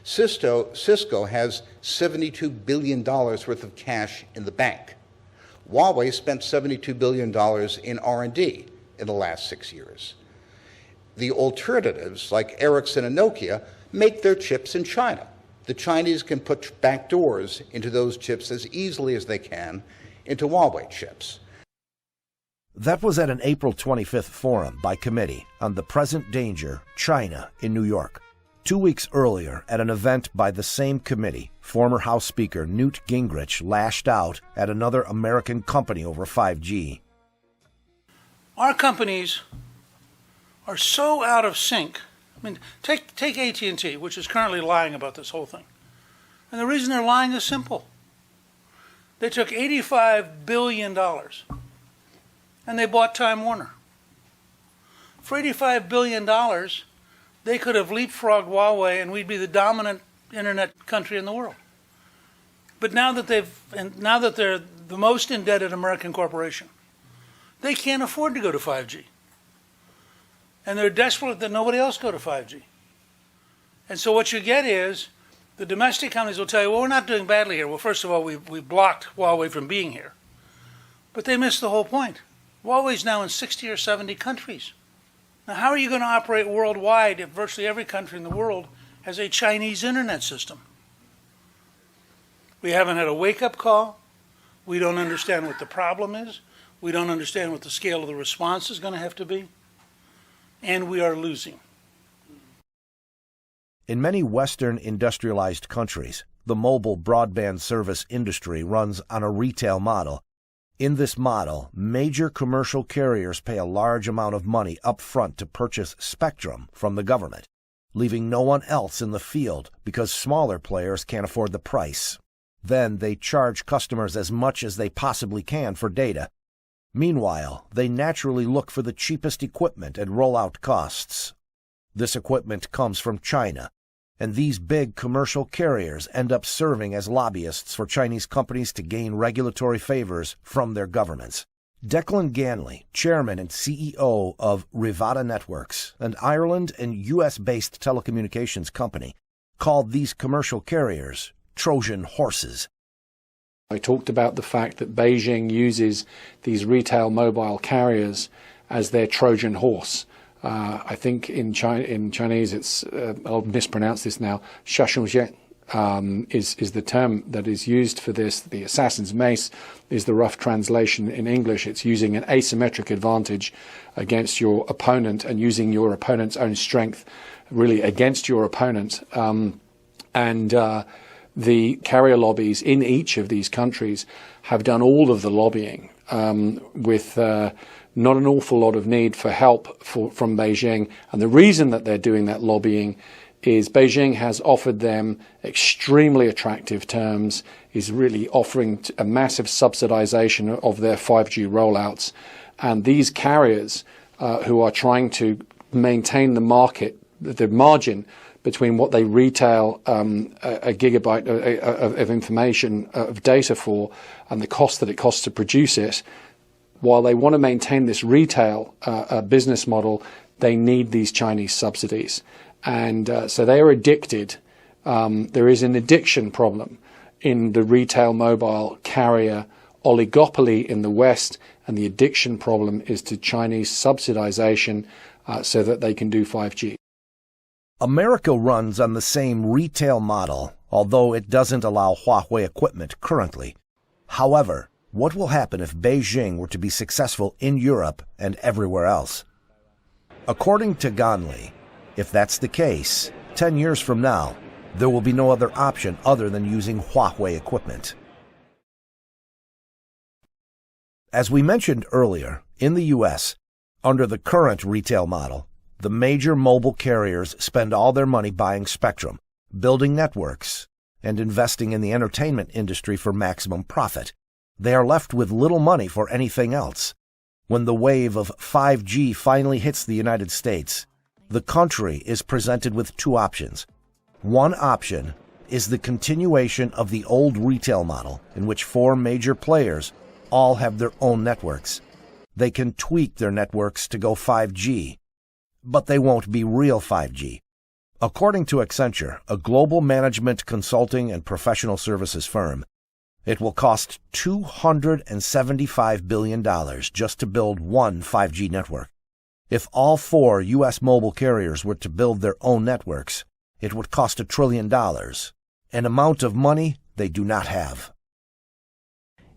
Cisco has $72 billion worth of cash in the bank. Huawei spent $72 billion in R&D in the last 6 years. The alternatives, like Ericsson and Nokia, make their chips in China. The Chinese can put backdoors into those chips as easily as they can into Huawei chips. That was at an April 25th forum by committee on the present danger, China, in New York. 2 weeks earlier, at an event by the same committee, former House Speaker Newt Gingrich lashed out at another American company over 5G. Our companies are so out of sync. I mean, take AT&T, which is currently lying about this whole thing. And the reason they're lying is simple. They took $85 billion and they bought Time Warner. For $85 billion, they could have leapfrogged Huawei and we'd be the dominant internet country in the world. But now that they're the most indebted American corporation, they can't afford to go to 5G. And they're desperate that nobody else go to 5G. And so what you get is the domestic companies will tell you, well, we're not doing badly here. Well, first of all, we blocked Huawei from being here. But they missed the whole point. Huawei's now in 60 or 70 countries. Now, how are you going to operate worldwide if virtually every country in the world has a Chinese internet system? We haven't had a wake-up call. We don't understand what the problem is. We don't understand what the scale of the response is going to have to be. And we are losing. In many Western industrialized countries, the mobile broadband service industry runs on a retail model. In this model, major commercial carriers pay a large amount of money up front to purchase spectrum from the government, leaving no one else in the field because smaller players can't afford the price. Then they charge customers as much as they possibly can for data. Meanwhile, they naturally look for the cheapest equipment at rollout costs. This equipment comes from China, and these big commercial carriers end up serving as lobbyists for Chinese companies to gain regulatory favors from their governments. Declan Ganley, chairman and CEO of Rivada Networks, an Ireland and U.S.-based telecommunications company, called these commercial carriers Trojan horses. I talked about the fact that Beijing uses these retail mobile carriers as their Trojan horse. I think in Chinese it's, I'll mispronounce this now, 杀手锏 is the term that is used for this. The assassin's mace is the rough translation in English. It's using an asymmetric advantage against your opponent and using your opponent's own strength really against your opponent. The carrier lobbies in each of these countries have done all of the lobbying with not an awful lot of need for help from Beijing. And the reason that they're doing that lobbying is Beijing has offered them extremely attractive terms, is really offering a massive subsidization of their 5G rollouts. And these carriers who are trying to maintain the market, the margin between what they retail a gigabyte of information, of data for, and the cost that it costs to produce it. While they want to maintain this retail business model, they need these Chinese subsidies. And so they are addicted. There is an addiction problem in the retail mobile carrier oligopoly in the West, and the addiction problem is to Chinese subsidization so that they can do 5G. America runs on the same retail model, although it doesn't allow Huawei equipment currently. However, what will happen if Beijing were to be successful in Europe and everywhere else? According to Ganli, if that's the case, 10 years from now, there will be no other option other than using Huawei equipment. As we mentioned earlier, in the U.S., under the current retail model, the major mobile carriers spend all their money buying spectrum, building networks, and investing in the entertainment industry for maximum profit. They are left with little money for anything else. When the wave of 5G finally hits the United States, the country is presented with two options. One option is the continuation of the old retail model in which four major players all have their own networks. They can tweak their networks to go 5G, but they won't be real 5G. According to Accenture, a global management consulting and professional services firm, it will cost $275 billion just to build one 5G network. If all four U.S. mobile carriers were to build their own networks, it would cost $1 trillion, an amount of money they do not have.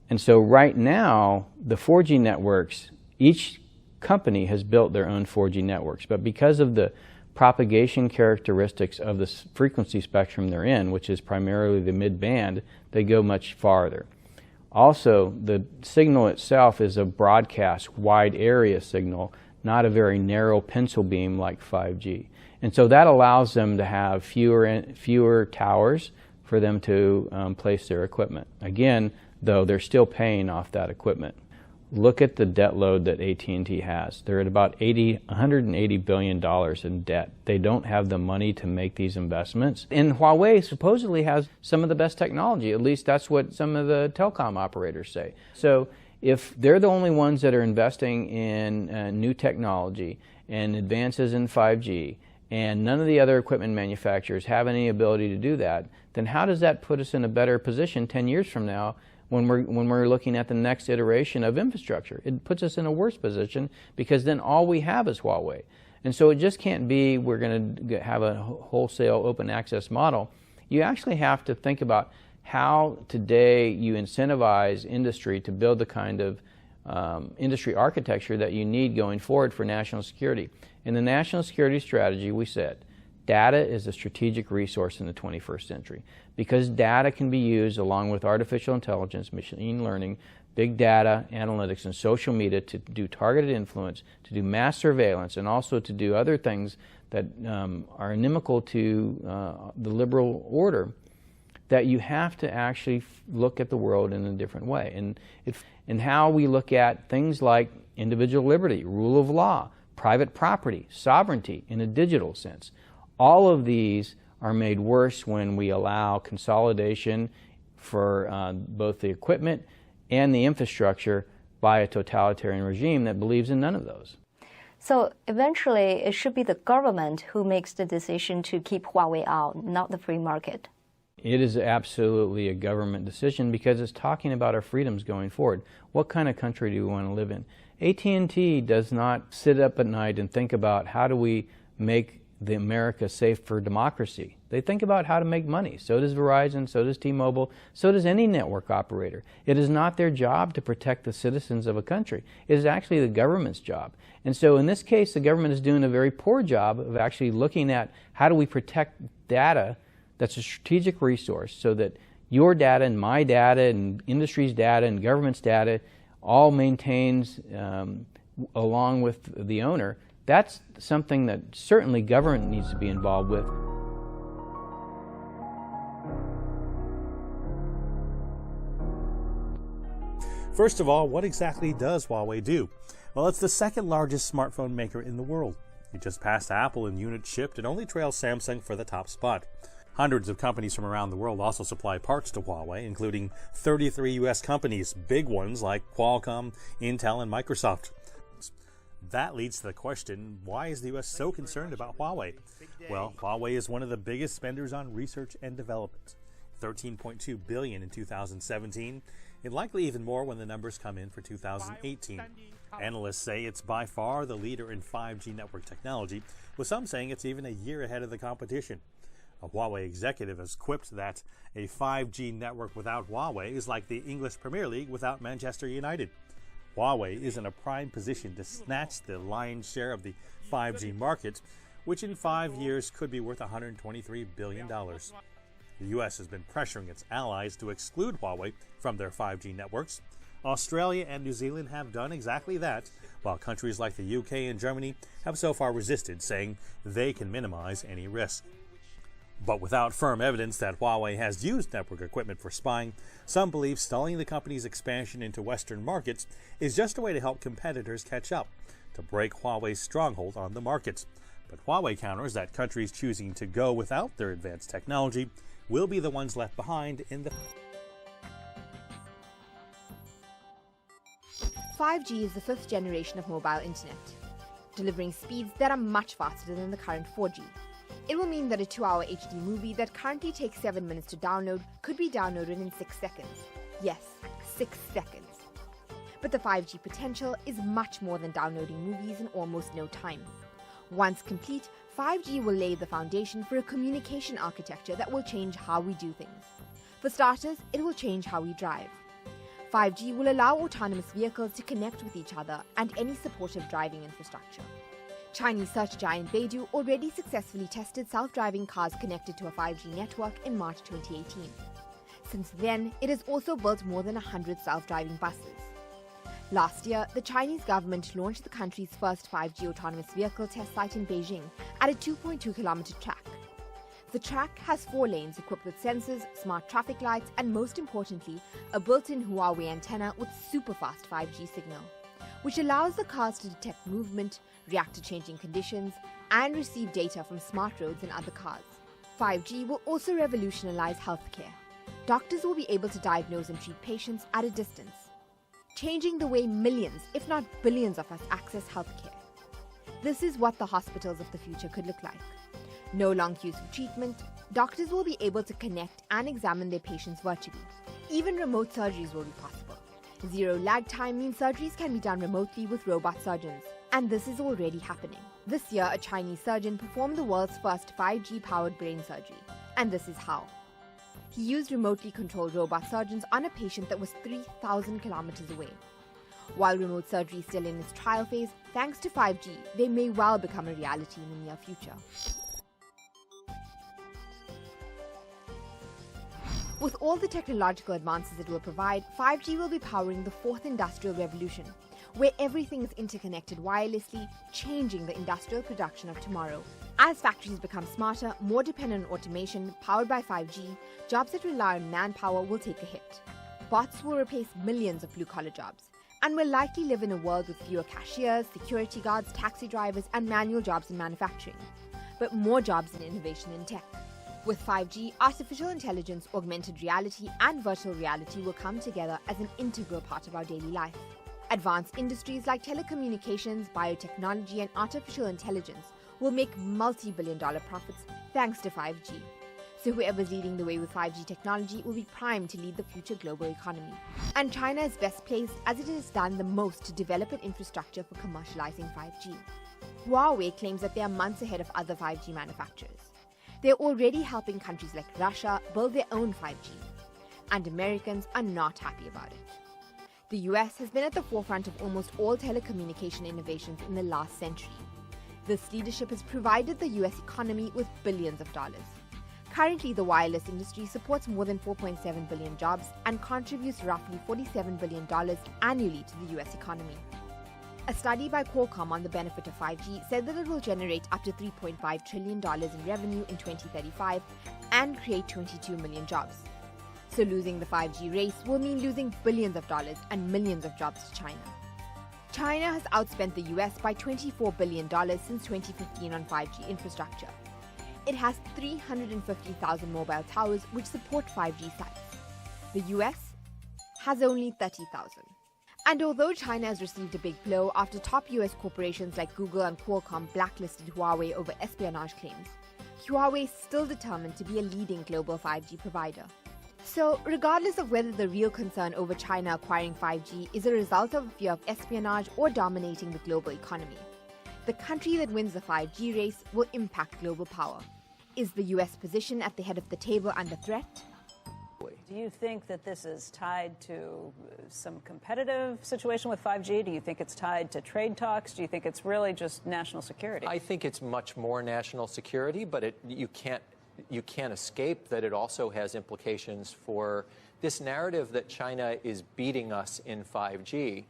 And so right now, the 4G networks, each company has built their own 4G networks, but because of the propagation characteristics of the frequency spectrum they're in, which is primarily the mid-band, they go much farther. Also, the signal itself is a broadcast wide area signal, not a very narrow pencil beam like 5G. And so that allows them to have fewer towers for them to place their equipment. Again, though, they're still paying off that equipment. Look at the debt load that AT&T has. They're at about $180 billion in debt. They don't have the money to make these investments. And Huawei supposedly has some of the best technology. At least that's what some of the telecom operators say. So if they're the only ones that are investing in new technology and advances in 5G, and none of the other equipment manufacturers have any ability to do that, then how does that put us in a better position 10 years from now when we're looking at the next iteration of infrastructure? It puts us in a worse position because then all we have is Huawei. And so it just can't be we're going to have a wholesale open access model. You actually have to think about how today you incentivize industry to build the kind of industry architecture that you need going forward for national security. In the national security strategy, we said data is a strategic resource in the 21st century because data can be used along with artificial intelligence, machine learning, big data, analytics, and social media to do targeted influence, to do mass surveillance, and also to do other things that are inimical to the liberal order, that you have to actually look at the world in a different way. And how we look at things like individual liberty, rule of law, private property, sovereignty in a digital sense. All of these are made worse when we allow consolidation for both the equipment and the infrastructure by a totalitarian regime that believes in none of those. So eventually it should be the government who makes the decision to keep Huawei out, not the free market. It is absolutely a government decision because it's talking about our freedoms going forward. What kind of country do we want to live in? AT&T does not sit up at night and think about how do we make the America safe for democracy. They think about how to make money. So does Verizon, so does T-Mobile, so does any network operator. It is not their job to protect the citizens of a country. It is actually the government's job. And so in this case, the government is doing a very poor job of actually looking at how do we protect data that's a strategic resource so that your data and my data and industry's data and government's data all maintains along with the owner. That's something that certainly government needs to be involved with. First of all, what exactly does Huawei do? Well, it's the second largest smartphone maker in the world. It just passed Apple in units shipped and only trails Samsung for the top spot. Hundreds of companies from around the world also supply parts to Huawei, including 33 U.S. companies, big ones like Qualcomm, Intel, and Microsoft. That leads to the question, why is the U.S. so concerned about Huawei? Well, Huawei is one of the biggest spenders on research and development. $13.2 billion in 2017, and likely even more when the numbers come in for 2018. Analysts say it's by far the leader in 5G network technology, with some saying it's even a year ahead of the competition. A Huawei executive has quipped that a 5G network without Huawei is like the English Premier League without Manchester United. Huawei is in a prime position to snatch the lion's share of the 5G market, which in 5 years could be worth $123 billion. The U.S. has been pressuring its allies to exclude Huawei from their 5G networks. Australia and New Zealand have done exactly that, while countries like the UK and Germany have so far resisted, saying they can minimize any risk. But without firm evidence that Huawei has used network equipment for spying, some believe stalling the company's expansion into Western markets is just a way to help competitors catch up, to break Huawei's stronghold on the markets. But Huawei counters that countries choosing to go without their advanced technology will be the ones left behind in the... 5G is the fifth generation of mobile internet, delivering speeds that are much faster than the current 4G. It will mean that a 2-hour HD movie that currently takes 7 minutes to download could be downloaded in 6 seconds. Yes, 6 seconds. But the 5G potential is much more than downloading movies in almost no time. Once complete, 5G will lay the foundation for a communication architecture that will change how we do things. For starters, it will change how we drive. 5G will allow autonomous vehicles to connect with each other and any supportive driving infrastructure. Chinese search giant Baidu already successfully tested self-driving cars connected to a 5G network in March 2018. Since then, it has also built more than 100 self-driving buses. Last year, the Chinese government launched the country's first 5G autonomous vehicle test site in Beijing at a 2.2-kilometer track. The track has 4 lanes equipped with sensors, smart traffic lights, and most importantly, a built-in Huawei antenna with super-fast 5G signal, which allows the cars to detect movement, react to changing conditions, and receive data from smart roads and other cars. 5G will also revolutionize healthcare. Doctors will be able to diagnose and treat patients at a distance, changing the way millions, if not billions of us access healthcare. This is what the hospitals of the future could look like. No long queues for treatment, doctors will be able to connect and examine their patients virtually. Even remote surgeries will be possible. Zero lag time means surgeries can be done remotely with robot surgeons, and this is already happening. This year, a Chinese surgeon performed the world's first 5G-powered brain surgery, and this is how. He used remotely controlled robot surgeons on a patient that was 3,000 kilometers away. While remote surgery is still in its trial phase, thanks to 5G, they may well become a reality in the near future. With all the technological advances it will provide, 5G will be powering the fourth industrial revolution, where everything is interconnected wirelessly, changing the industrial production of tomorrow. As factories become smarter, more dependent on automation, powered by 5G, jobs that rely on manpower will take a hit. Bots will replace millions of blue-collar jobs, and will likely live in a world with fewer cashiers, security guards, taxi drivers, and manual jobs in manufacturing, but more jobs in innovation and tech. With 5G, artificial intelligence, augmented reality, and virtual reality will come together as an integral part of our daily life. Advanced industries like telecommunications, biotechnology, and artificial intelligence will make multi-billion-dollar profits thanks to 5G. So whoever's leading the way with 5G technology will be primed to lead the future global economy. And China is best placed as it has done the most to develop an infrastructure for commercializing 5G. Huawei claims that they are months ahead of other 5G manufacturers. They're already helping countries like Russia build their own 5G. And Americans are not happy about it. The US has been at the forefront of almost all telecommunication innovations in the last century. This leadership has provided the US economy with billions of dollars. Currently, the wireless industry supports more than 4.7 billion jobs and contributes roughly $47 billion annually to the US economy. A study by Qualcomm on the benefit of 5G said that it will generate up to $3.5 trillion in revenue in 2035 and create 22 million jobs. So losing the 5G race will mean losing billions of dollars and millions of jobs to China. China has outspent the US by $24 billion since 2015 on 5G infrastructure. It has 350,000 mobile towers which support 5G sites. The US has only 30,000. And although China has received a big blow after top US corporations like Google and Qualcomm blacklisted Huawei over espionage claims, Huawei is still determined to be a leading global 5G provider. So, regardless of whether the real concern over China acquiring 5G is a result of fear of espionage or dominating the global economy, the country that wins the 5G race will impact global power. Is the US position at the head of the table under threat? Do you think that this is tied to some competitive situation with 5G? Do you think it's tied to trade talks? Do you think it's really just national security? I think it's much more national security, but you can't escape that it also has implications for this narrative that China is beating us in 5G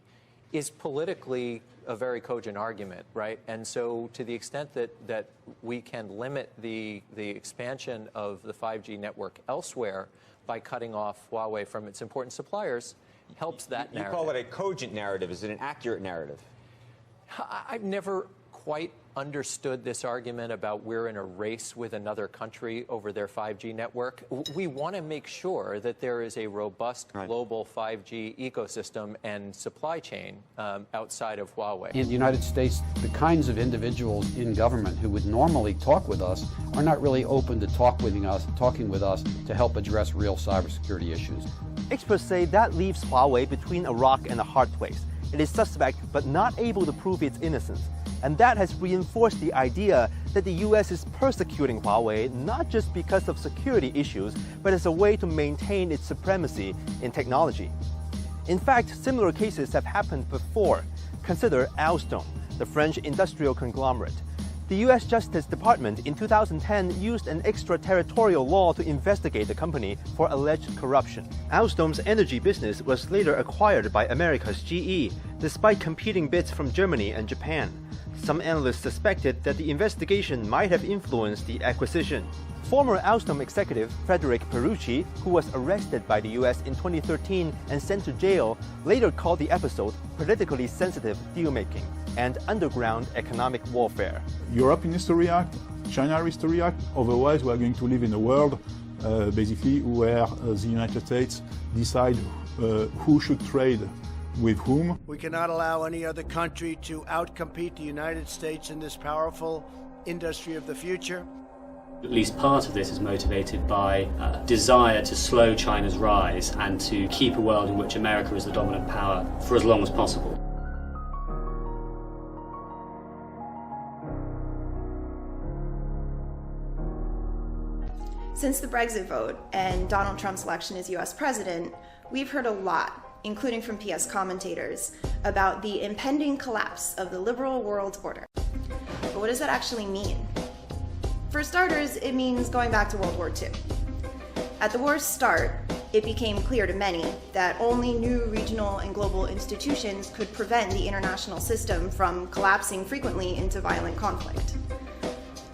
is politically a very cogent argument, right? And so to the extent that we can limit the expansion of the 5G network elsewhere by cutting off Huawei from its important suppliers helps that narrative. You call it a cogent narrative. Is it an accurate narrative? I've never quite understood this argument about we're in a race with another country over their 5G network. We want to make sure that there is a robust global 5G ecosystem and supply chain outside of Huawei. In the United States, the kinds of individuals in government who would normally talk with us are not really open to talking with us to help address real cybersecurity issues. Experts say that leaves Huawei between a rock and a hard place. It is suspect but not able to prove its innocence. And that has reinforced the idea that the US is persecuting Huawei not just because of security issues, but as a way to maintain its supremacy in technology. In fact, similar cases have happened before. Consider Alstom, the French industrial conglomerate. The US Justice Department in 2010 used an extraterritorial law to investigate the company for alleged corruption. Alstom's energy business was later acquired by America's GE, despite competing bids from Germany and Japan. Some analysts suspected that the investigation might have influenced the acquisition. Former Alstom executive Frederick Perucci, who was arrested by the US in 2013 and sent to jail, later called the episode politically sensitive deal-making and underground economic warfare. Europe needs to react, China needs to react, otherwise we are going to live in a world basically where the United States decide who should trade with whom. We cannot allow any other country to outcompete the United States in this powerful industry of the future. At least part of this is motivated by a desire to slow China's rise and to keep a world in which America is the dominant power for as long as possible. Since the Brexit vote and Donald Trump's election as US president, we've heard a lot, including from PS commentators, about the impending collapse of the liberal world order. But what does that actually mean? For starters, it means going back to World War II. At the war's start, it became clear to many that only new regional and global institutions could prevent the international system from collapsing frequently into violent conflict.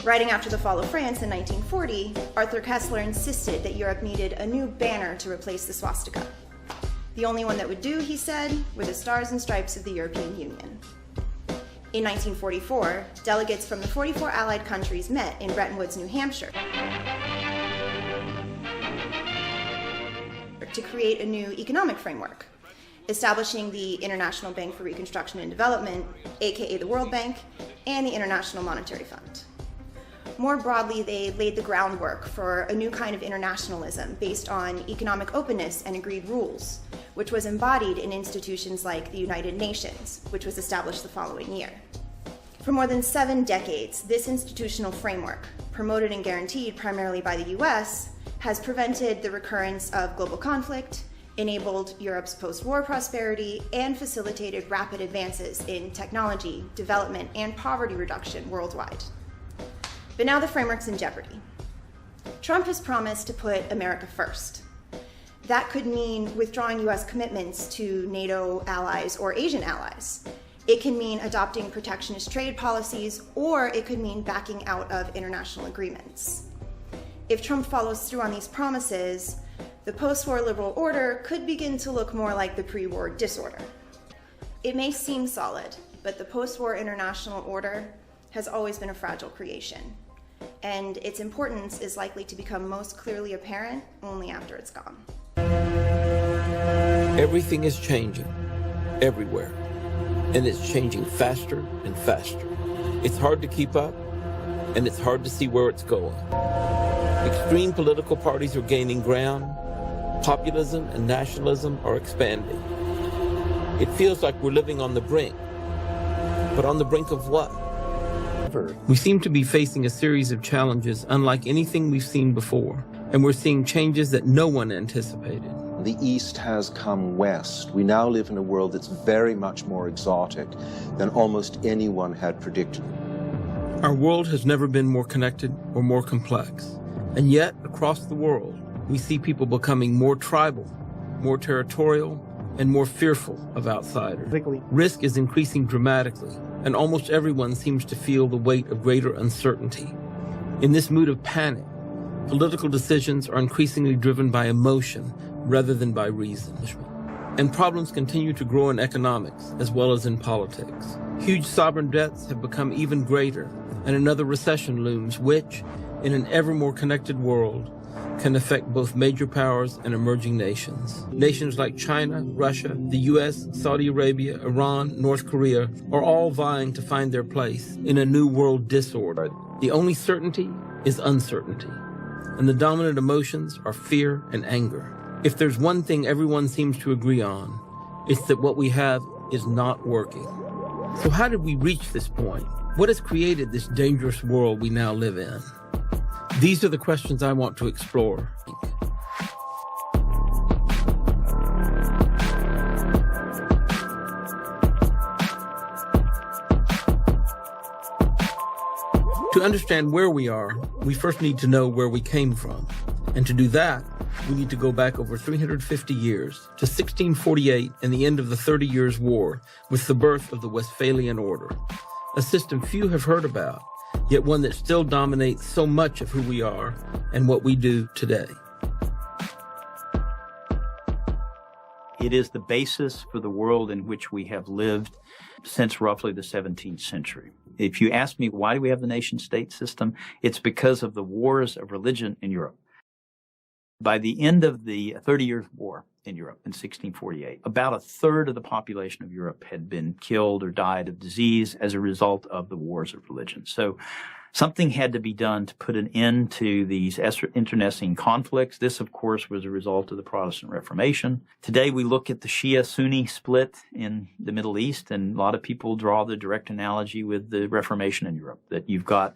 Writing after the fall of France in 1940, Arthur Koestler insisted that Europe needed a new banner to replace the swastika. The only one that would do, he said, were the stars and stripes of the European Union. In 1944, delegates from the 44 Allied countries met in Bretton Woods, New Hampshire, to create a new economic framework, establishing the International Bank for Reconstruction and Development, aka the World Bank, and the International Monetary Fund. More broadly, they laid the groundwork for a new kind of internationalism based on economic openness and agreed rules, which was embodied in institutions like the United Nations, which was established the following year. For more than 7 decades, this institutional framework, promoted and guaranteed primarily by the US, has prevented the recurrence of global conflict, enabled Europe's post-war prosperity, and facilitated rapid advances in technology, development, and poverty reduction worldwide. But now the framework's in jeopardy. Trump has promised to put America first. That could mean withdrawing US commitments to NATO allies or Asian allies. It can mean adopting protectionist trade policies, or it could mean backing out of international agreements. If Trump follows through on these promises, the post-war liberal order could begin to look more like the pre-war disorder. It may seem solid, but the post-war international order has always been a fragile creation, and its importance is likely to become most clearly apparent only after it's gone. Everything is changing, everywhere, and it's changing faster and faster. It's hard to keep up, and it's hard to see where it's going. Extreme political parties are gaining ground, populism and nationalism are expanding. It feels like we're living on the brink, but on the brink of what? We seem to be facing a series of challenges unlike anything we've seen before, and we're seeing changes that no one anticipated. The East has come west. We now live in a world that's very much more exotic than almost anyone had predicted. Our world has never been more connected or more complex, and yet across the world, we see people becoming more tribal, more territorial, and more fearful of outsiders. Risk is increasing dramatically, and almost everyone seems to feel the weight of greater uncertainty. In this mood of panic, political decisions are increasingly driven by emotion rather than by reason. And problems continue to grow in economics as well as in politics. Huge sovereign debts have become even greater, and another recession looms, which, in an ever more connected world, can affect both major powers and emerging nations. Nations like China, Russia, the US, Saudi Arabia, Iran, North Korea are all vying to find their place in a new world disorder. The only certainty is uncertainty, and the dominant emotions are fear and anger. If there's one thing everyone seems to agree on, it's that what we have is not working. So how did we reach this point? What has created this dangerous world we now live in? These are the questions I want to explore. To understand where we are, we first need to know where we came from. And to do that, we need to go back over 350 years to 1648 and the end of the 30 Years' War with the birth of the Westphalian Order, a system few have heard about, yet one that still dominates so much of who we are and what we do today. It is the basis for the world in which we have lived since roughly the 17th century. If you ask me why do we have the nation-state system, it's because of the wars of religion in Europe. By the end of the 30 Years' War in Europe in 1648, about a third of the population of Europe had been killed or died of disease as a result of the wars of religion. So something had to be done to put an end to these internecine conflicts. This, of course, was a result of the Protestant Reformation. Today, we look at the Shia-Sunni split in the Middle East, and a lot of people draw the direct analogy with the Reformation in Europe, that you've got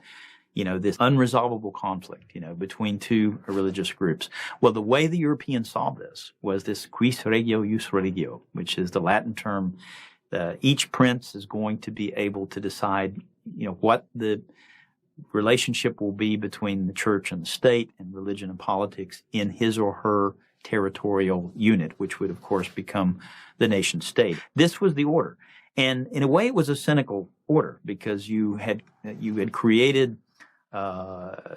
this unresolvable conflict, between two religious groups. Well, the way the Europeans solved this was this quis regio jus religio, which is the Latin term. Each prince is going to be able to decide, what the relationship will be between the church and the state and religion and politics in his or her territorial unit, which would, of course, become the nation state. This was the order. And in a way, it was a cynical order because you had created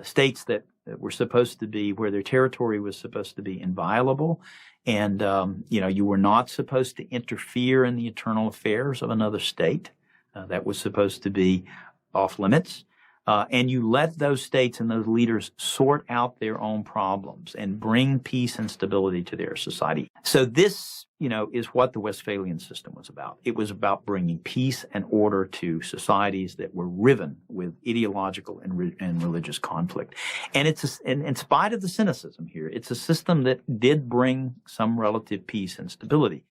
states that were supposed to be, where their territory was supposed to be inviolable. And, you were not supposed to interfere in the internal affairs of another state. That was supposed to be off limits. And you let those states and those leaders sort out their own problems and bring peace and stability to their society. So this, is what the Westphalian system was about. It was about bringing peace and order to societies that were riven with ideological and religious conflict. And in spite of the cynicism here, it's a system that did bring some relative peace and stability.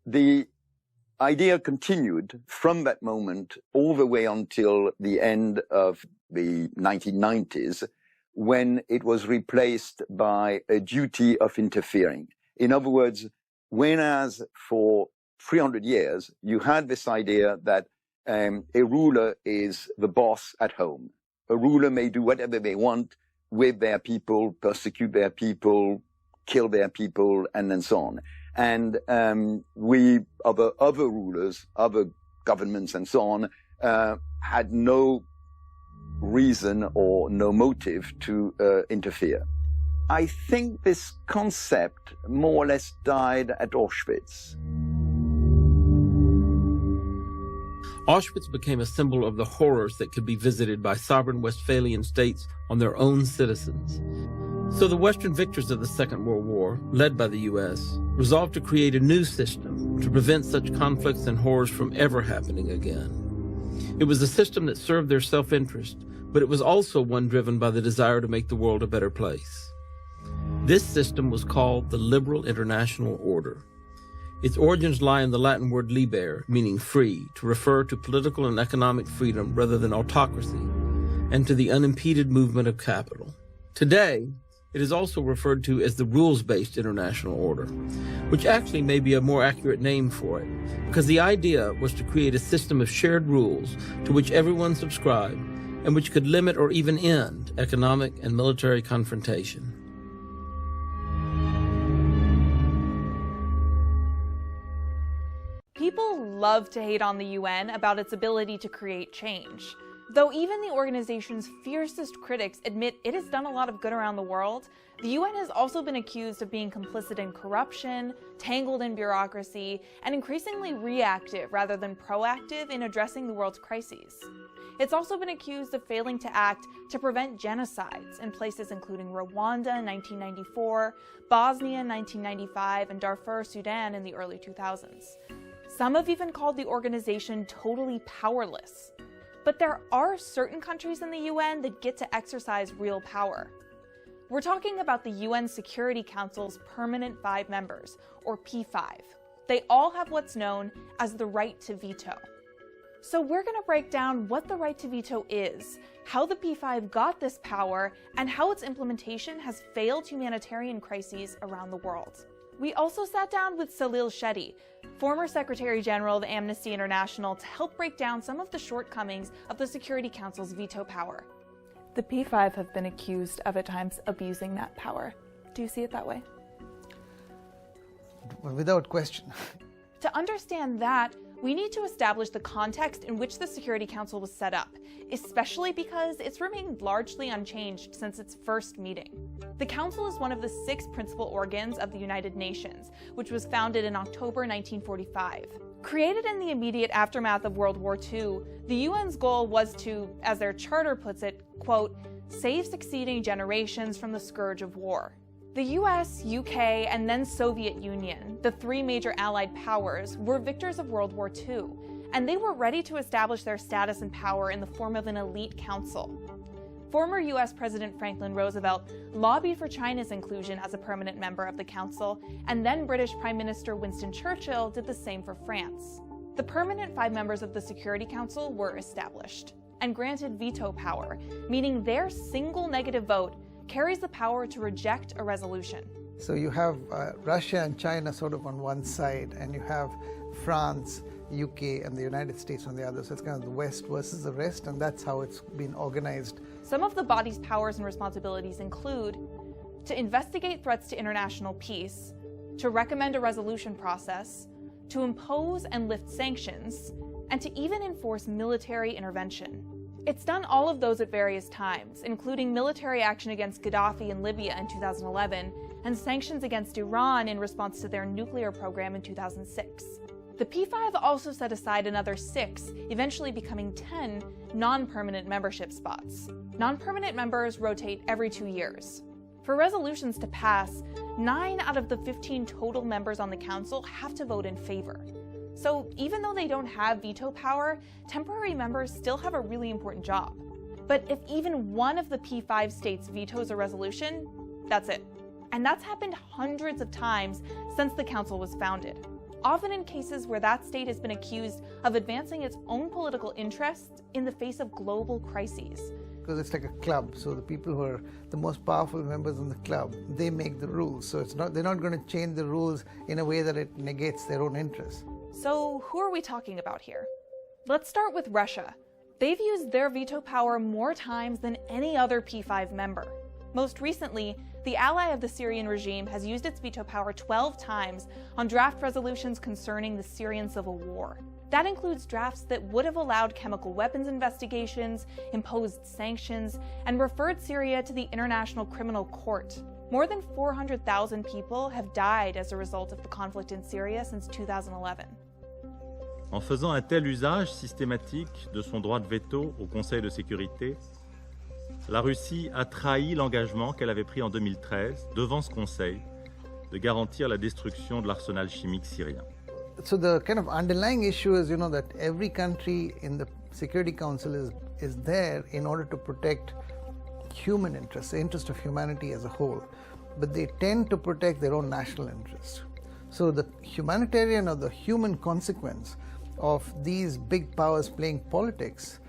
The idea continued from that moment all the way until the end of the 1990s, when it was replaced by a duty of interfering. In other words, whereas for 300 years, you had this idea that a ruler is the boss at home. A ruler may do whatever they want with their people, persecute their people, kill their people, and then so on. And other rulers, other governments and so on, had no reason or no motive to interfere. I think this concept more or less died at Auschwitz. Auschwitz became a symbol of the horrors that could be visited by sovereign Westphalian states on their own citizens. So the Western victors of the Second World War, led by the U.S., resolved to create a new system to prevent such conflicts and horrors from ever happening again. It was a system that served their self-interest, but it was also one driven by the desire to make the world a better place. This system was called the Liberal International Order. Its origins lie in the Latin word liber, meaning free, to refer to political and economic freedom rather than autocracy, and to the unimpeded movement of capital. Today, it is also referred to as the rules-based international order, which actually may be a more accurate name for it, because the idea was to create a system of shared rules to which everyone subscribed and which could limit or even end economic and military confrontation. People love to hate on the UN about its ability to create change. Though even the organization's fiercest critics admit it has done a lot of good around the world, the UN has also been accused of being complicit in corruption, tangled in bureaucracy, and increasingly reactive rather than proactive in addressing the world's crises. It's also been accused of failing to act to prevent genocides in places including Rwanda in 1994, Bosnia in 1995, and Darfur, Sudan in the early 2000s. Some have even called the organization totally powerless. But there are certain countries in the UN that get to exercise real power. We're talking about the UN Security Council's permanent 5 members, or P5. They all have what's known as the right to veto. So we're going to break down what the right to veto is, how the P5 got this power, and how its implementation has failed humanitarian crises around the world. We also sat down with Salil Shetty, former Secretary General of Amnesty International, to help break down some of the shortcomings of the Security Council's veto power. The P5 have been accused of at times abusing that power. Do you see it that way? Without question. To understand that, we need to establish the context in which the Security Council was set up, especially because it's remained largely unchanged since its first meeting. The Council is one of the 6 principal organs of the United Nations, which was founded in October 1945. Created in the immediate aftermath of World War II, the UN's goal was to, as their charter puts it, quote, save succeeding generations from the scourge of war. The US, UK, and then Soviet Union, the 3 major Allied powers, were victors of World War II, and they were ready to establish their status and power in the form of an elite council. Former US President Franklin Roosevelt lobbied for China's inclusion as a permanent member of the council, and then British Prime Minister Winston Churchill did the same for France. The permanent 5 members of the Security Council were established and granted veto power, meaning their single negative vote carries the power to reject a resolution. So you have Russia and China sort of on one side, and you have France, UK, and the United States on the other. So it's kind of the West versus the rest, and that's how it's been organized. Some of the body's powers and responsibilities include to investigate threats to international peace, to recommend a resolution process, to impose and lift sanctions, and to even enforce military intervention. It's done all of those at various times, including military action against Gaddafi in Libya in 2011 and sanctions against Iran in response to their nuclear program in 2006. The P5 also set aside another 6, eventually becoming 10, non-permanent membership spots. Non-permanent members rotate every 2 years. For resolutions to pass, 9 out of the 15 total members on the Council have to vote in favor. So even though they don't have veto power, temporary members still have a really important job. But if even one of the P5 states vetoes a resolution, that's it. And that's happened hundreds of times since the Council was founded, often in cases where that state has been accused of advancing its own political interests in the face of global crises. Because it's like a club, so the people who are the most powerful members in the club, they make the rules. So they're not going to change the rules in a way that it negates their own interests. So who are we talking about here? Let's start with Russia. They've used their veto power more times than any other P5 member. Most recently, the ally of the Syrian regime has used its veto power 12 times on draft resolutions concerning the Syrian civil war. That includes drafts that would have allowed chemical weapons investigations, imposed sanctions, and referred Syria to the International Criminal Court. More than 400,000 people have died as a result of the conflict in Syria since 2011. En faisant un tel usage systématique de son droit de veto au Conseil de sécurité, la Russie a trahi l'engagement qu'elle avait pris en 2013 devant ce Conseil de garantir la destruction de l'arsenal chimique syrien. So the kind of underlying issue is, that every country in the Security Council is there in order to protect human interests, the interest of humanity as a whole, but they tend to protect their own national interests. So the humanitarian or the human consequence of these big powers playing politics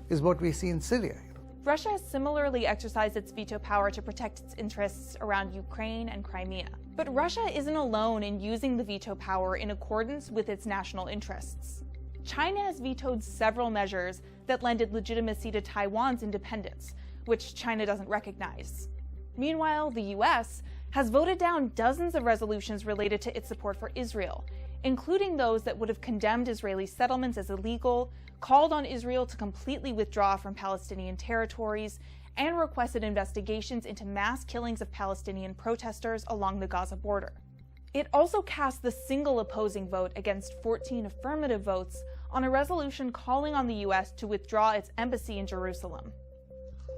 is what we see in Syria. Russia has similarly exercised its veto power to protect its interests around Ukraine and Crimea. But Russia isn't alone in using the veto power in accordance with its national interests. China has vetoed several measures that lended legitimacy to Taiwan's independence, which China doesn't recognize. Meanwhile, the US has voted down dozens of resolutions related to its support for Israel, including those that would have condemned Israeli settlements as illegal, called on Israel to completely withdraw from Palestinian territories, and requested investigations into mass killings of Palestinian protesters along the Gaza border. It also cast the single opposing vote against 14 affirmative votes on a resolution calling on the US to withdraw its embassy in Jerusalem.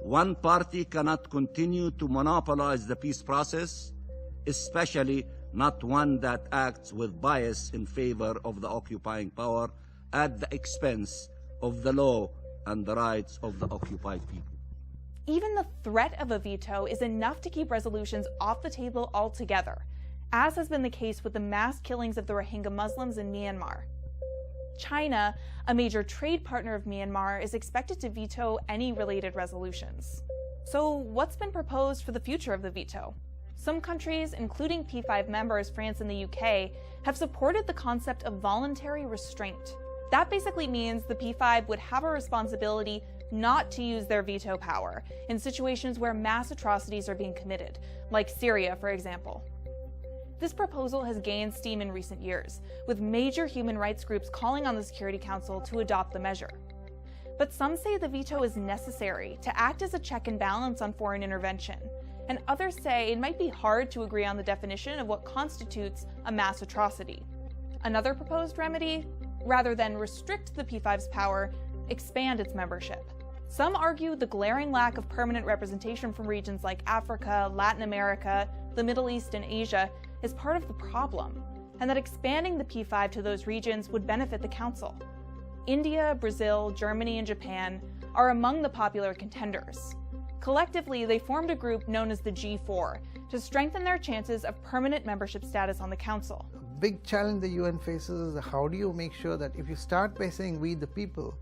One party cannot continue to monopolize the peace process, especially not one that acts with bias in favor of the occupying power at the expense of the law and the rights of the occupied people. Even the threat of a veto is enough to keep resolutions off the table altogether, as has been the case with the mass killings of the Rohingya Muslims in Myanmar. China, a major trade partner of Myanmar, is expected to veto any related resolutions. So what's been proposed for the future of the veto? Some countries, including P5 members France and the UK, have supported the concept of voluntary restraint. That basically means the P5 would have a responsibility not to use their veto power in situations where mass atrocities are being committed, like Syria, for example. This proposal has gained steam in recent years, with major human rights groups calling on the Security Council to adopt the measure. But some say the veto is necessary to act as a check and balance on foreign intervention, and others say it might be hard to agree on the definition of what constitutes a mass atrocity. Another proposed remedy, rather than restrict the P5's power, expand its membership. Some argue the glaring lack of permanent representation from regions like Africa, Latin America, the Middle East, and Asia is part of the problem, and that expanding the P5 to those regions would benefit the Council. India, Brazil, Germany, and Japan are among the popular contenders. Collectively, they formed a group known as the G4 to strengthen their chances of permanent membership status on the Council. Big challenge the UN faces is how do you make sure that if you start by saying we the people,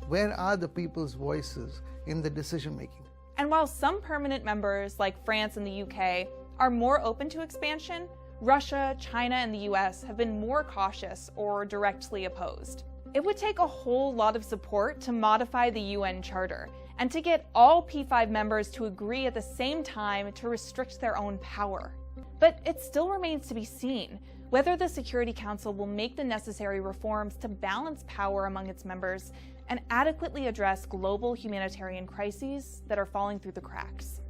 where are the people's voices in the decision making? And while some permanent members, like France and the UK, are more open to expansion, Russia, China, and the US have been more cautious or directly opposed. It would take a whole lot of support to modify the UN Charter and to get all P5 members to agree at the same time to restrict their own power. But it still remains to be seen whether the Security Council will make the necessary reforms to balance power among its members and adequately address global humanitarian crises that are falling through the cracks.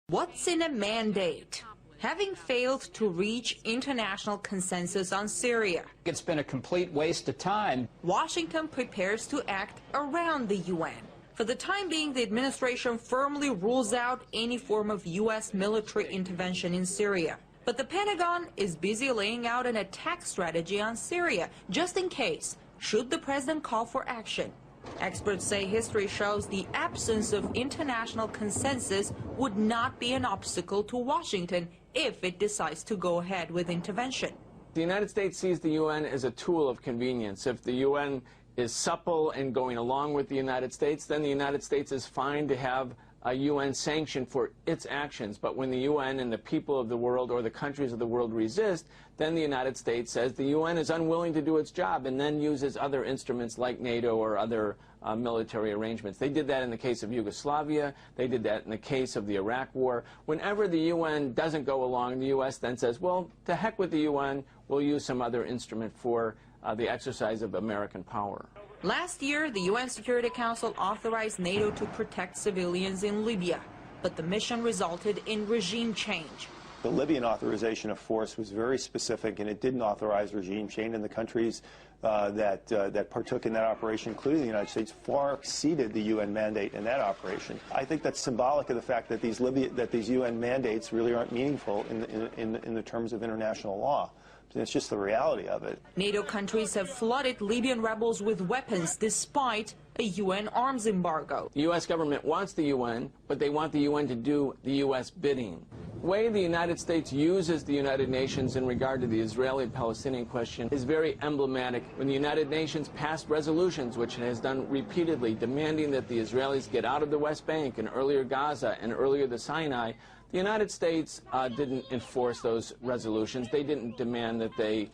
What's in a mandate? Having failed to reach international consensus on Syria, it's been a complete waste of time. Washington prepares to act around the UN. For the time being, the administration firmly rules out any form of U.S. military intervention in Syria. But the Pentagon is busy laying out an attack strategy on Syria, just in case, should the president call for action. Experts say history shows the absence of international consensus would not be an obstacle to Washington if it decides to go ahead with intervention. The United States sees the UN as a tool of convenience. If the UN is supple in going along with the United States, then the United States is fine to have a UN sanction for its actions. But when the UN and the people of the world or the countries of the world resist, then the United States says the UN is unwilling to do its job and then uses other instruments like NATO or other military arrangements. They did that in the case of Yugoslavia. They did that in the case of the Iraq War. Whenever the UN doesn't go along, the U.S. then says, well, to heck with the UN, we'll use some other instrument for the exercise of American power. Last year, the UN Security Council authorized NATO to protect civilians in Libya. but the mission resulted in regime change. The Libyan authorization of force was very specific, and it didn't authorize regime change, and the countries that partook in that operation, including the United States, far exceeded the UN mandate in that operation. I think that's symbolic of the fact that these UN mandates really aren't meaningful in the terms of international law. It's just the reality of it. NATO countries have flooded Libyan rebels with weapons despite a UN arms embargo. The U.S. government wants the UN, but they want the UN to do the U.S. bidding. The way the United States uses the United Nations in regard to the Israeli-Palestinian question is very emblematic. When the United Nations passed resolutions, which it has done repeatedly, demanding that the Israelis get out of the West Bank and earlier Gaza and earlier the Sinai, the United States didn't enforce those resolutions. They didn't demand that they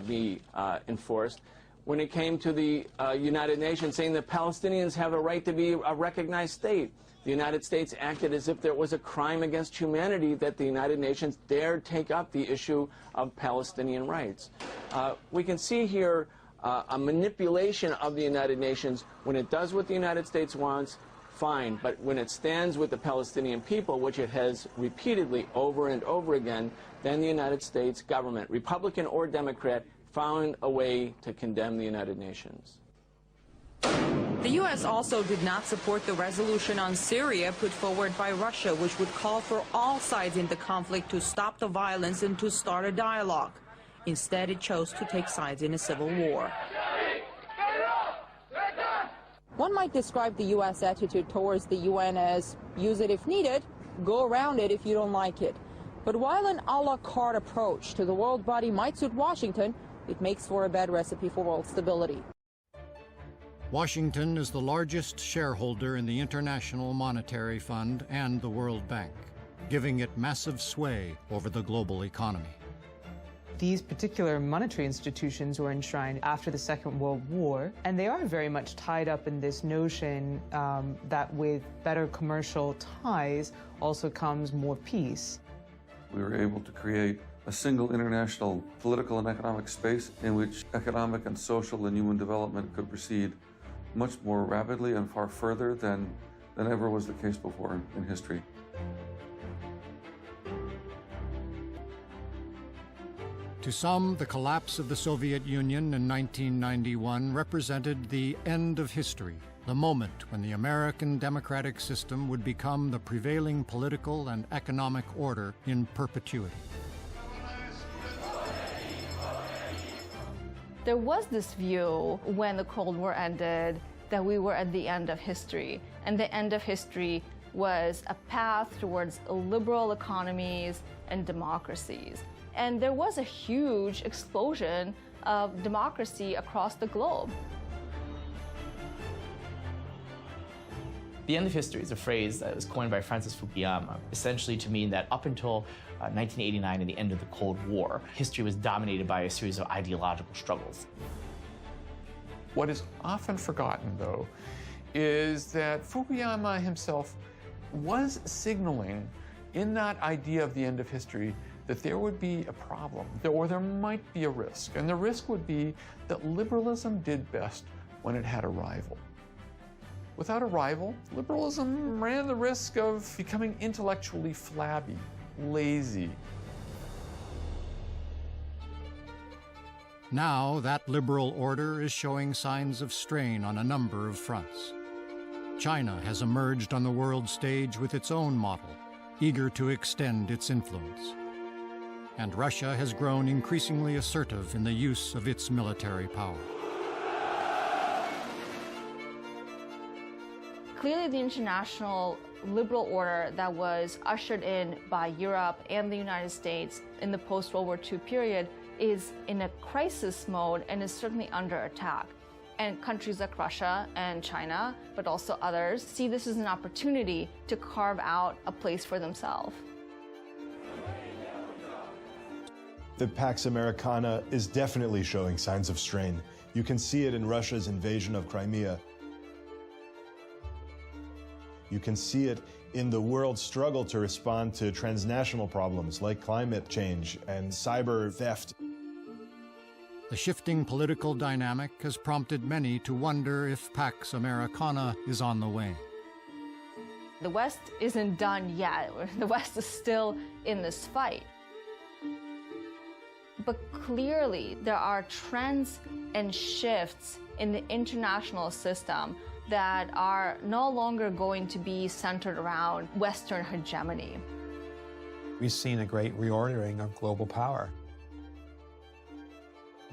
be enforced. When it came to the United Nations saying that Palestinians have a right to be a recognized state, the United States acted as if there was a crime against humanity that the United Nations dared take up the issue of Palestinian rights. We can see here a manipulation of the United Nations. When it does what the United States wants, fine, but when it stands with the Palestinian people, which it has repeatedly over and over again, then the United States government, Republican or Democrat, found a way to condemn the United Nations. The U.S. also did not support the resolution on Syria put forward by Russia, which would call for all sides in the conflict to stop the violence and to start a dialogue. Instead, it chose to take sides in a civil war. One might describe the U.S. attitude towards the UN as use it if needed, go around it if you don't like it. But while an a la carte approach to the world body might suit Washington, it makes for a bad recipe for world stability. Washington is the largest shareholder in the International Monetary Fund and the World Bank, giving it massive sway over the global economy. These particular monetary institutions were enshrined after the Second World War, and they are very much tied up in this notion that with better commercial ties also comes more peace. We were able to create a single international political and economic space in which economic and social and human development could proceed much more rapidly and far further than ever was the case before in history. To some, the collapse of the Soviet Union in 1991 represented the end of history, the moment when the American democratic system would become the prevailing political and economic order in perpetuity. There was this view when the Cold War ended that we were at the end of history, and the end of history was a path towards liberal economies and democracies. And there was a huge explosion of democracy across the globe. The end of history is a phrase that was coined by Francis Fukuyama, essentially to mean that up until 1989 and the end of the Cold War, history was dominated by a series of ideological struggles. What is often forgotten, though, is that Fukuyama himself was signaling in that idea of the end of history that there would be a problem, or there might be a risk. And the risk would be that liberalism did best when it had a rival. Without a rival, liberalism ran the risk of becoming intellectually flabby, lazy. Now, that liberal order is showing signs of strain on a number of fronts. China has emerged on the world stage with its own model, eager to extend its influence. And Russia has grown increasingly assertive in the use of its military power. Clearly, the international liberal order that was ushered in by Europe and the United States in the post-World War II period is in a crisis mode and is certainly under attack. And countries like Russia and China, but also others, see this as an opportunity to carve out a place for themselves. The Pax Americana is definitely showing signs of strain. You can see it in Russia's invasion of Crimea. You can see it in the world's struggle to respond to transnational problems like climate change and cyber theft. The shifting political dynamic has prompted many to wonder if Pax Americana is on the wane. The West isn't done yet. The West is still in this fight. But clearly, there are trends and shifts in the international system that are no longer going to be centered around Western hegemony. We've seen a great reordering of global power.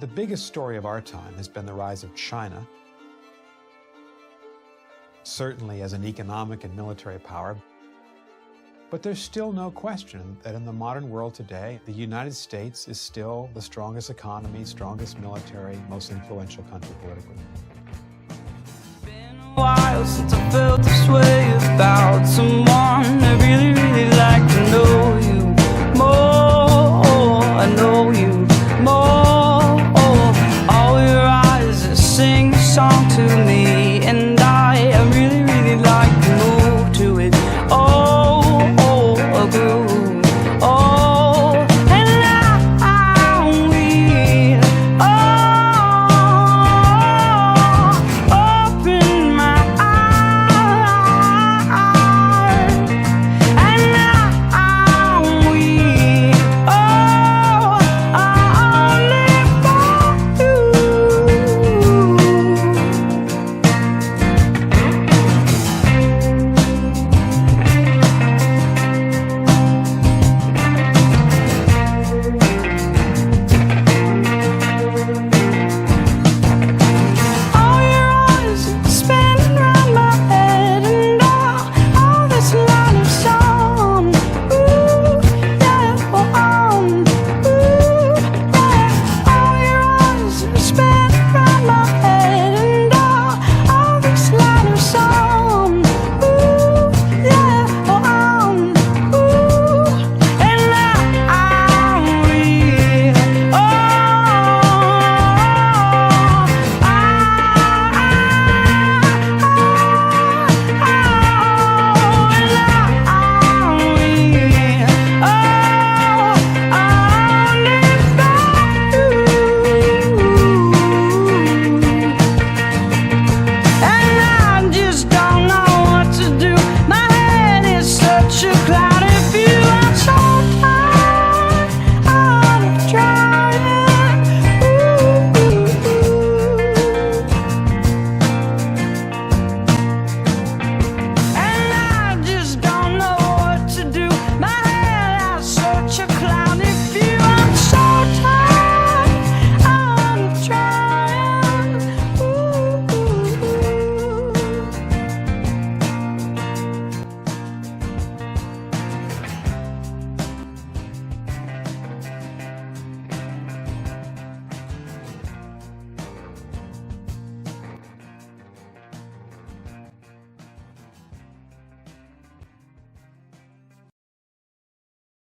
The biggest story of our time has been the rise of China, certainly as an economic and military power. But there's still no question that in the modern world today, the United States is still the strongest economy, strongest military, most influential country politically. It's been a while since I felt this way about someone I really